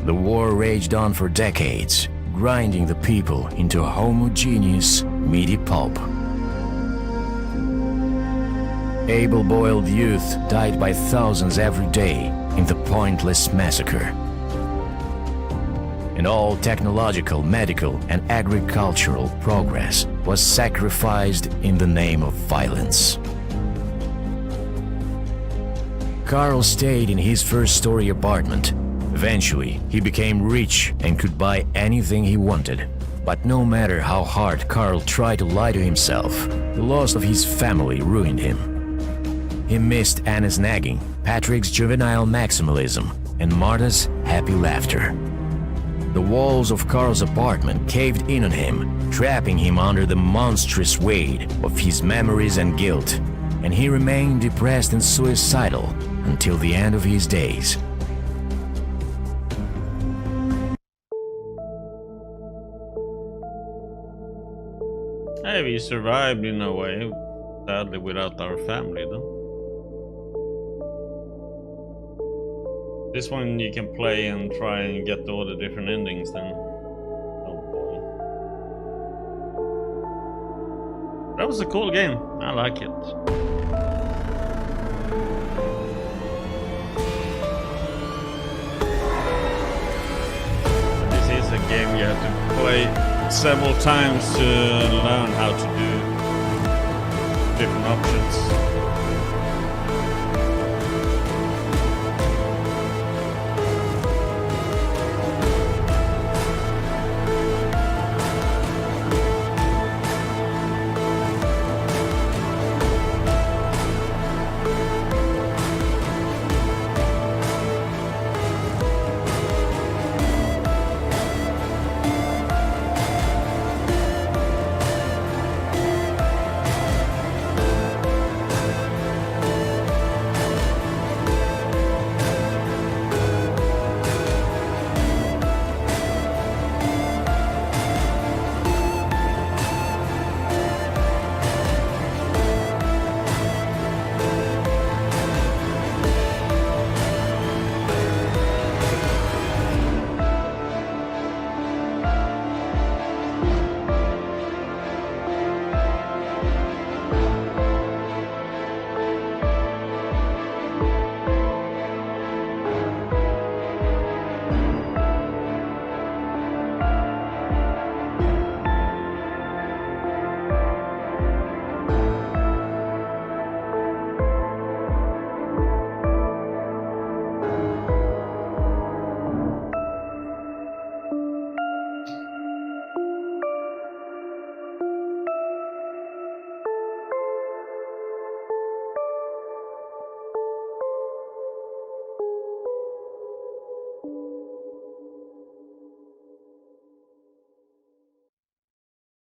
The war raged on for decades, grinding the people into a homogeneous, meaty pulp. Able-boiled youth died by thousands every day in the pointless massacre. And all technological, medical, and agricultural progress was sacrificed in the name of violence. Carl stayed in his first-story apartment. Eventually, he became rich and could buy anything he wanted. But no matter how hard Carl tried to lie to himself, the loss of his family ruined him. He missed Anna's nagging, Patrick's juvenile maximalism, and Marta's happy laughter. The walls of Carl's apartment caved in on him, trapping him under the monstrous weight of his memories and guilt, and he remained depressed and suicidal until the end of his days. Hey, we survived in a way, sadly without our family though. This one you can play and try and get all the different endings then. Oh boy. That was a cool game. I like it. This is a game you have to play several times to learn how to do different options.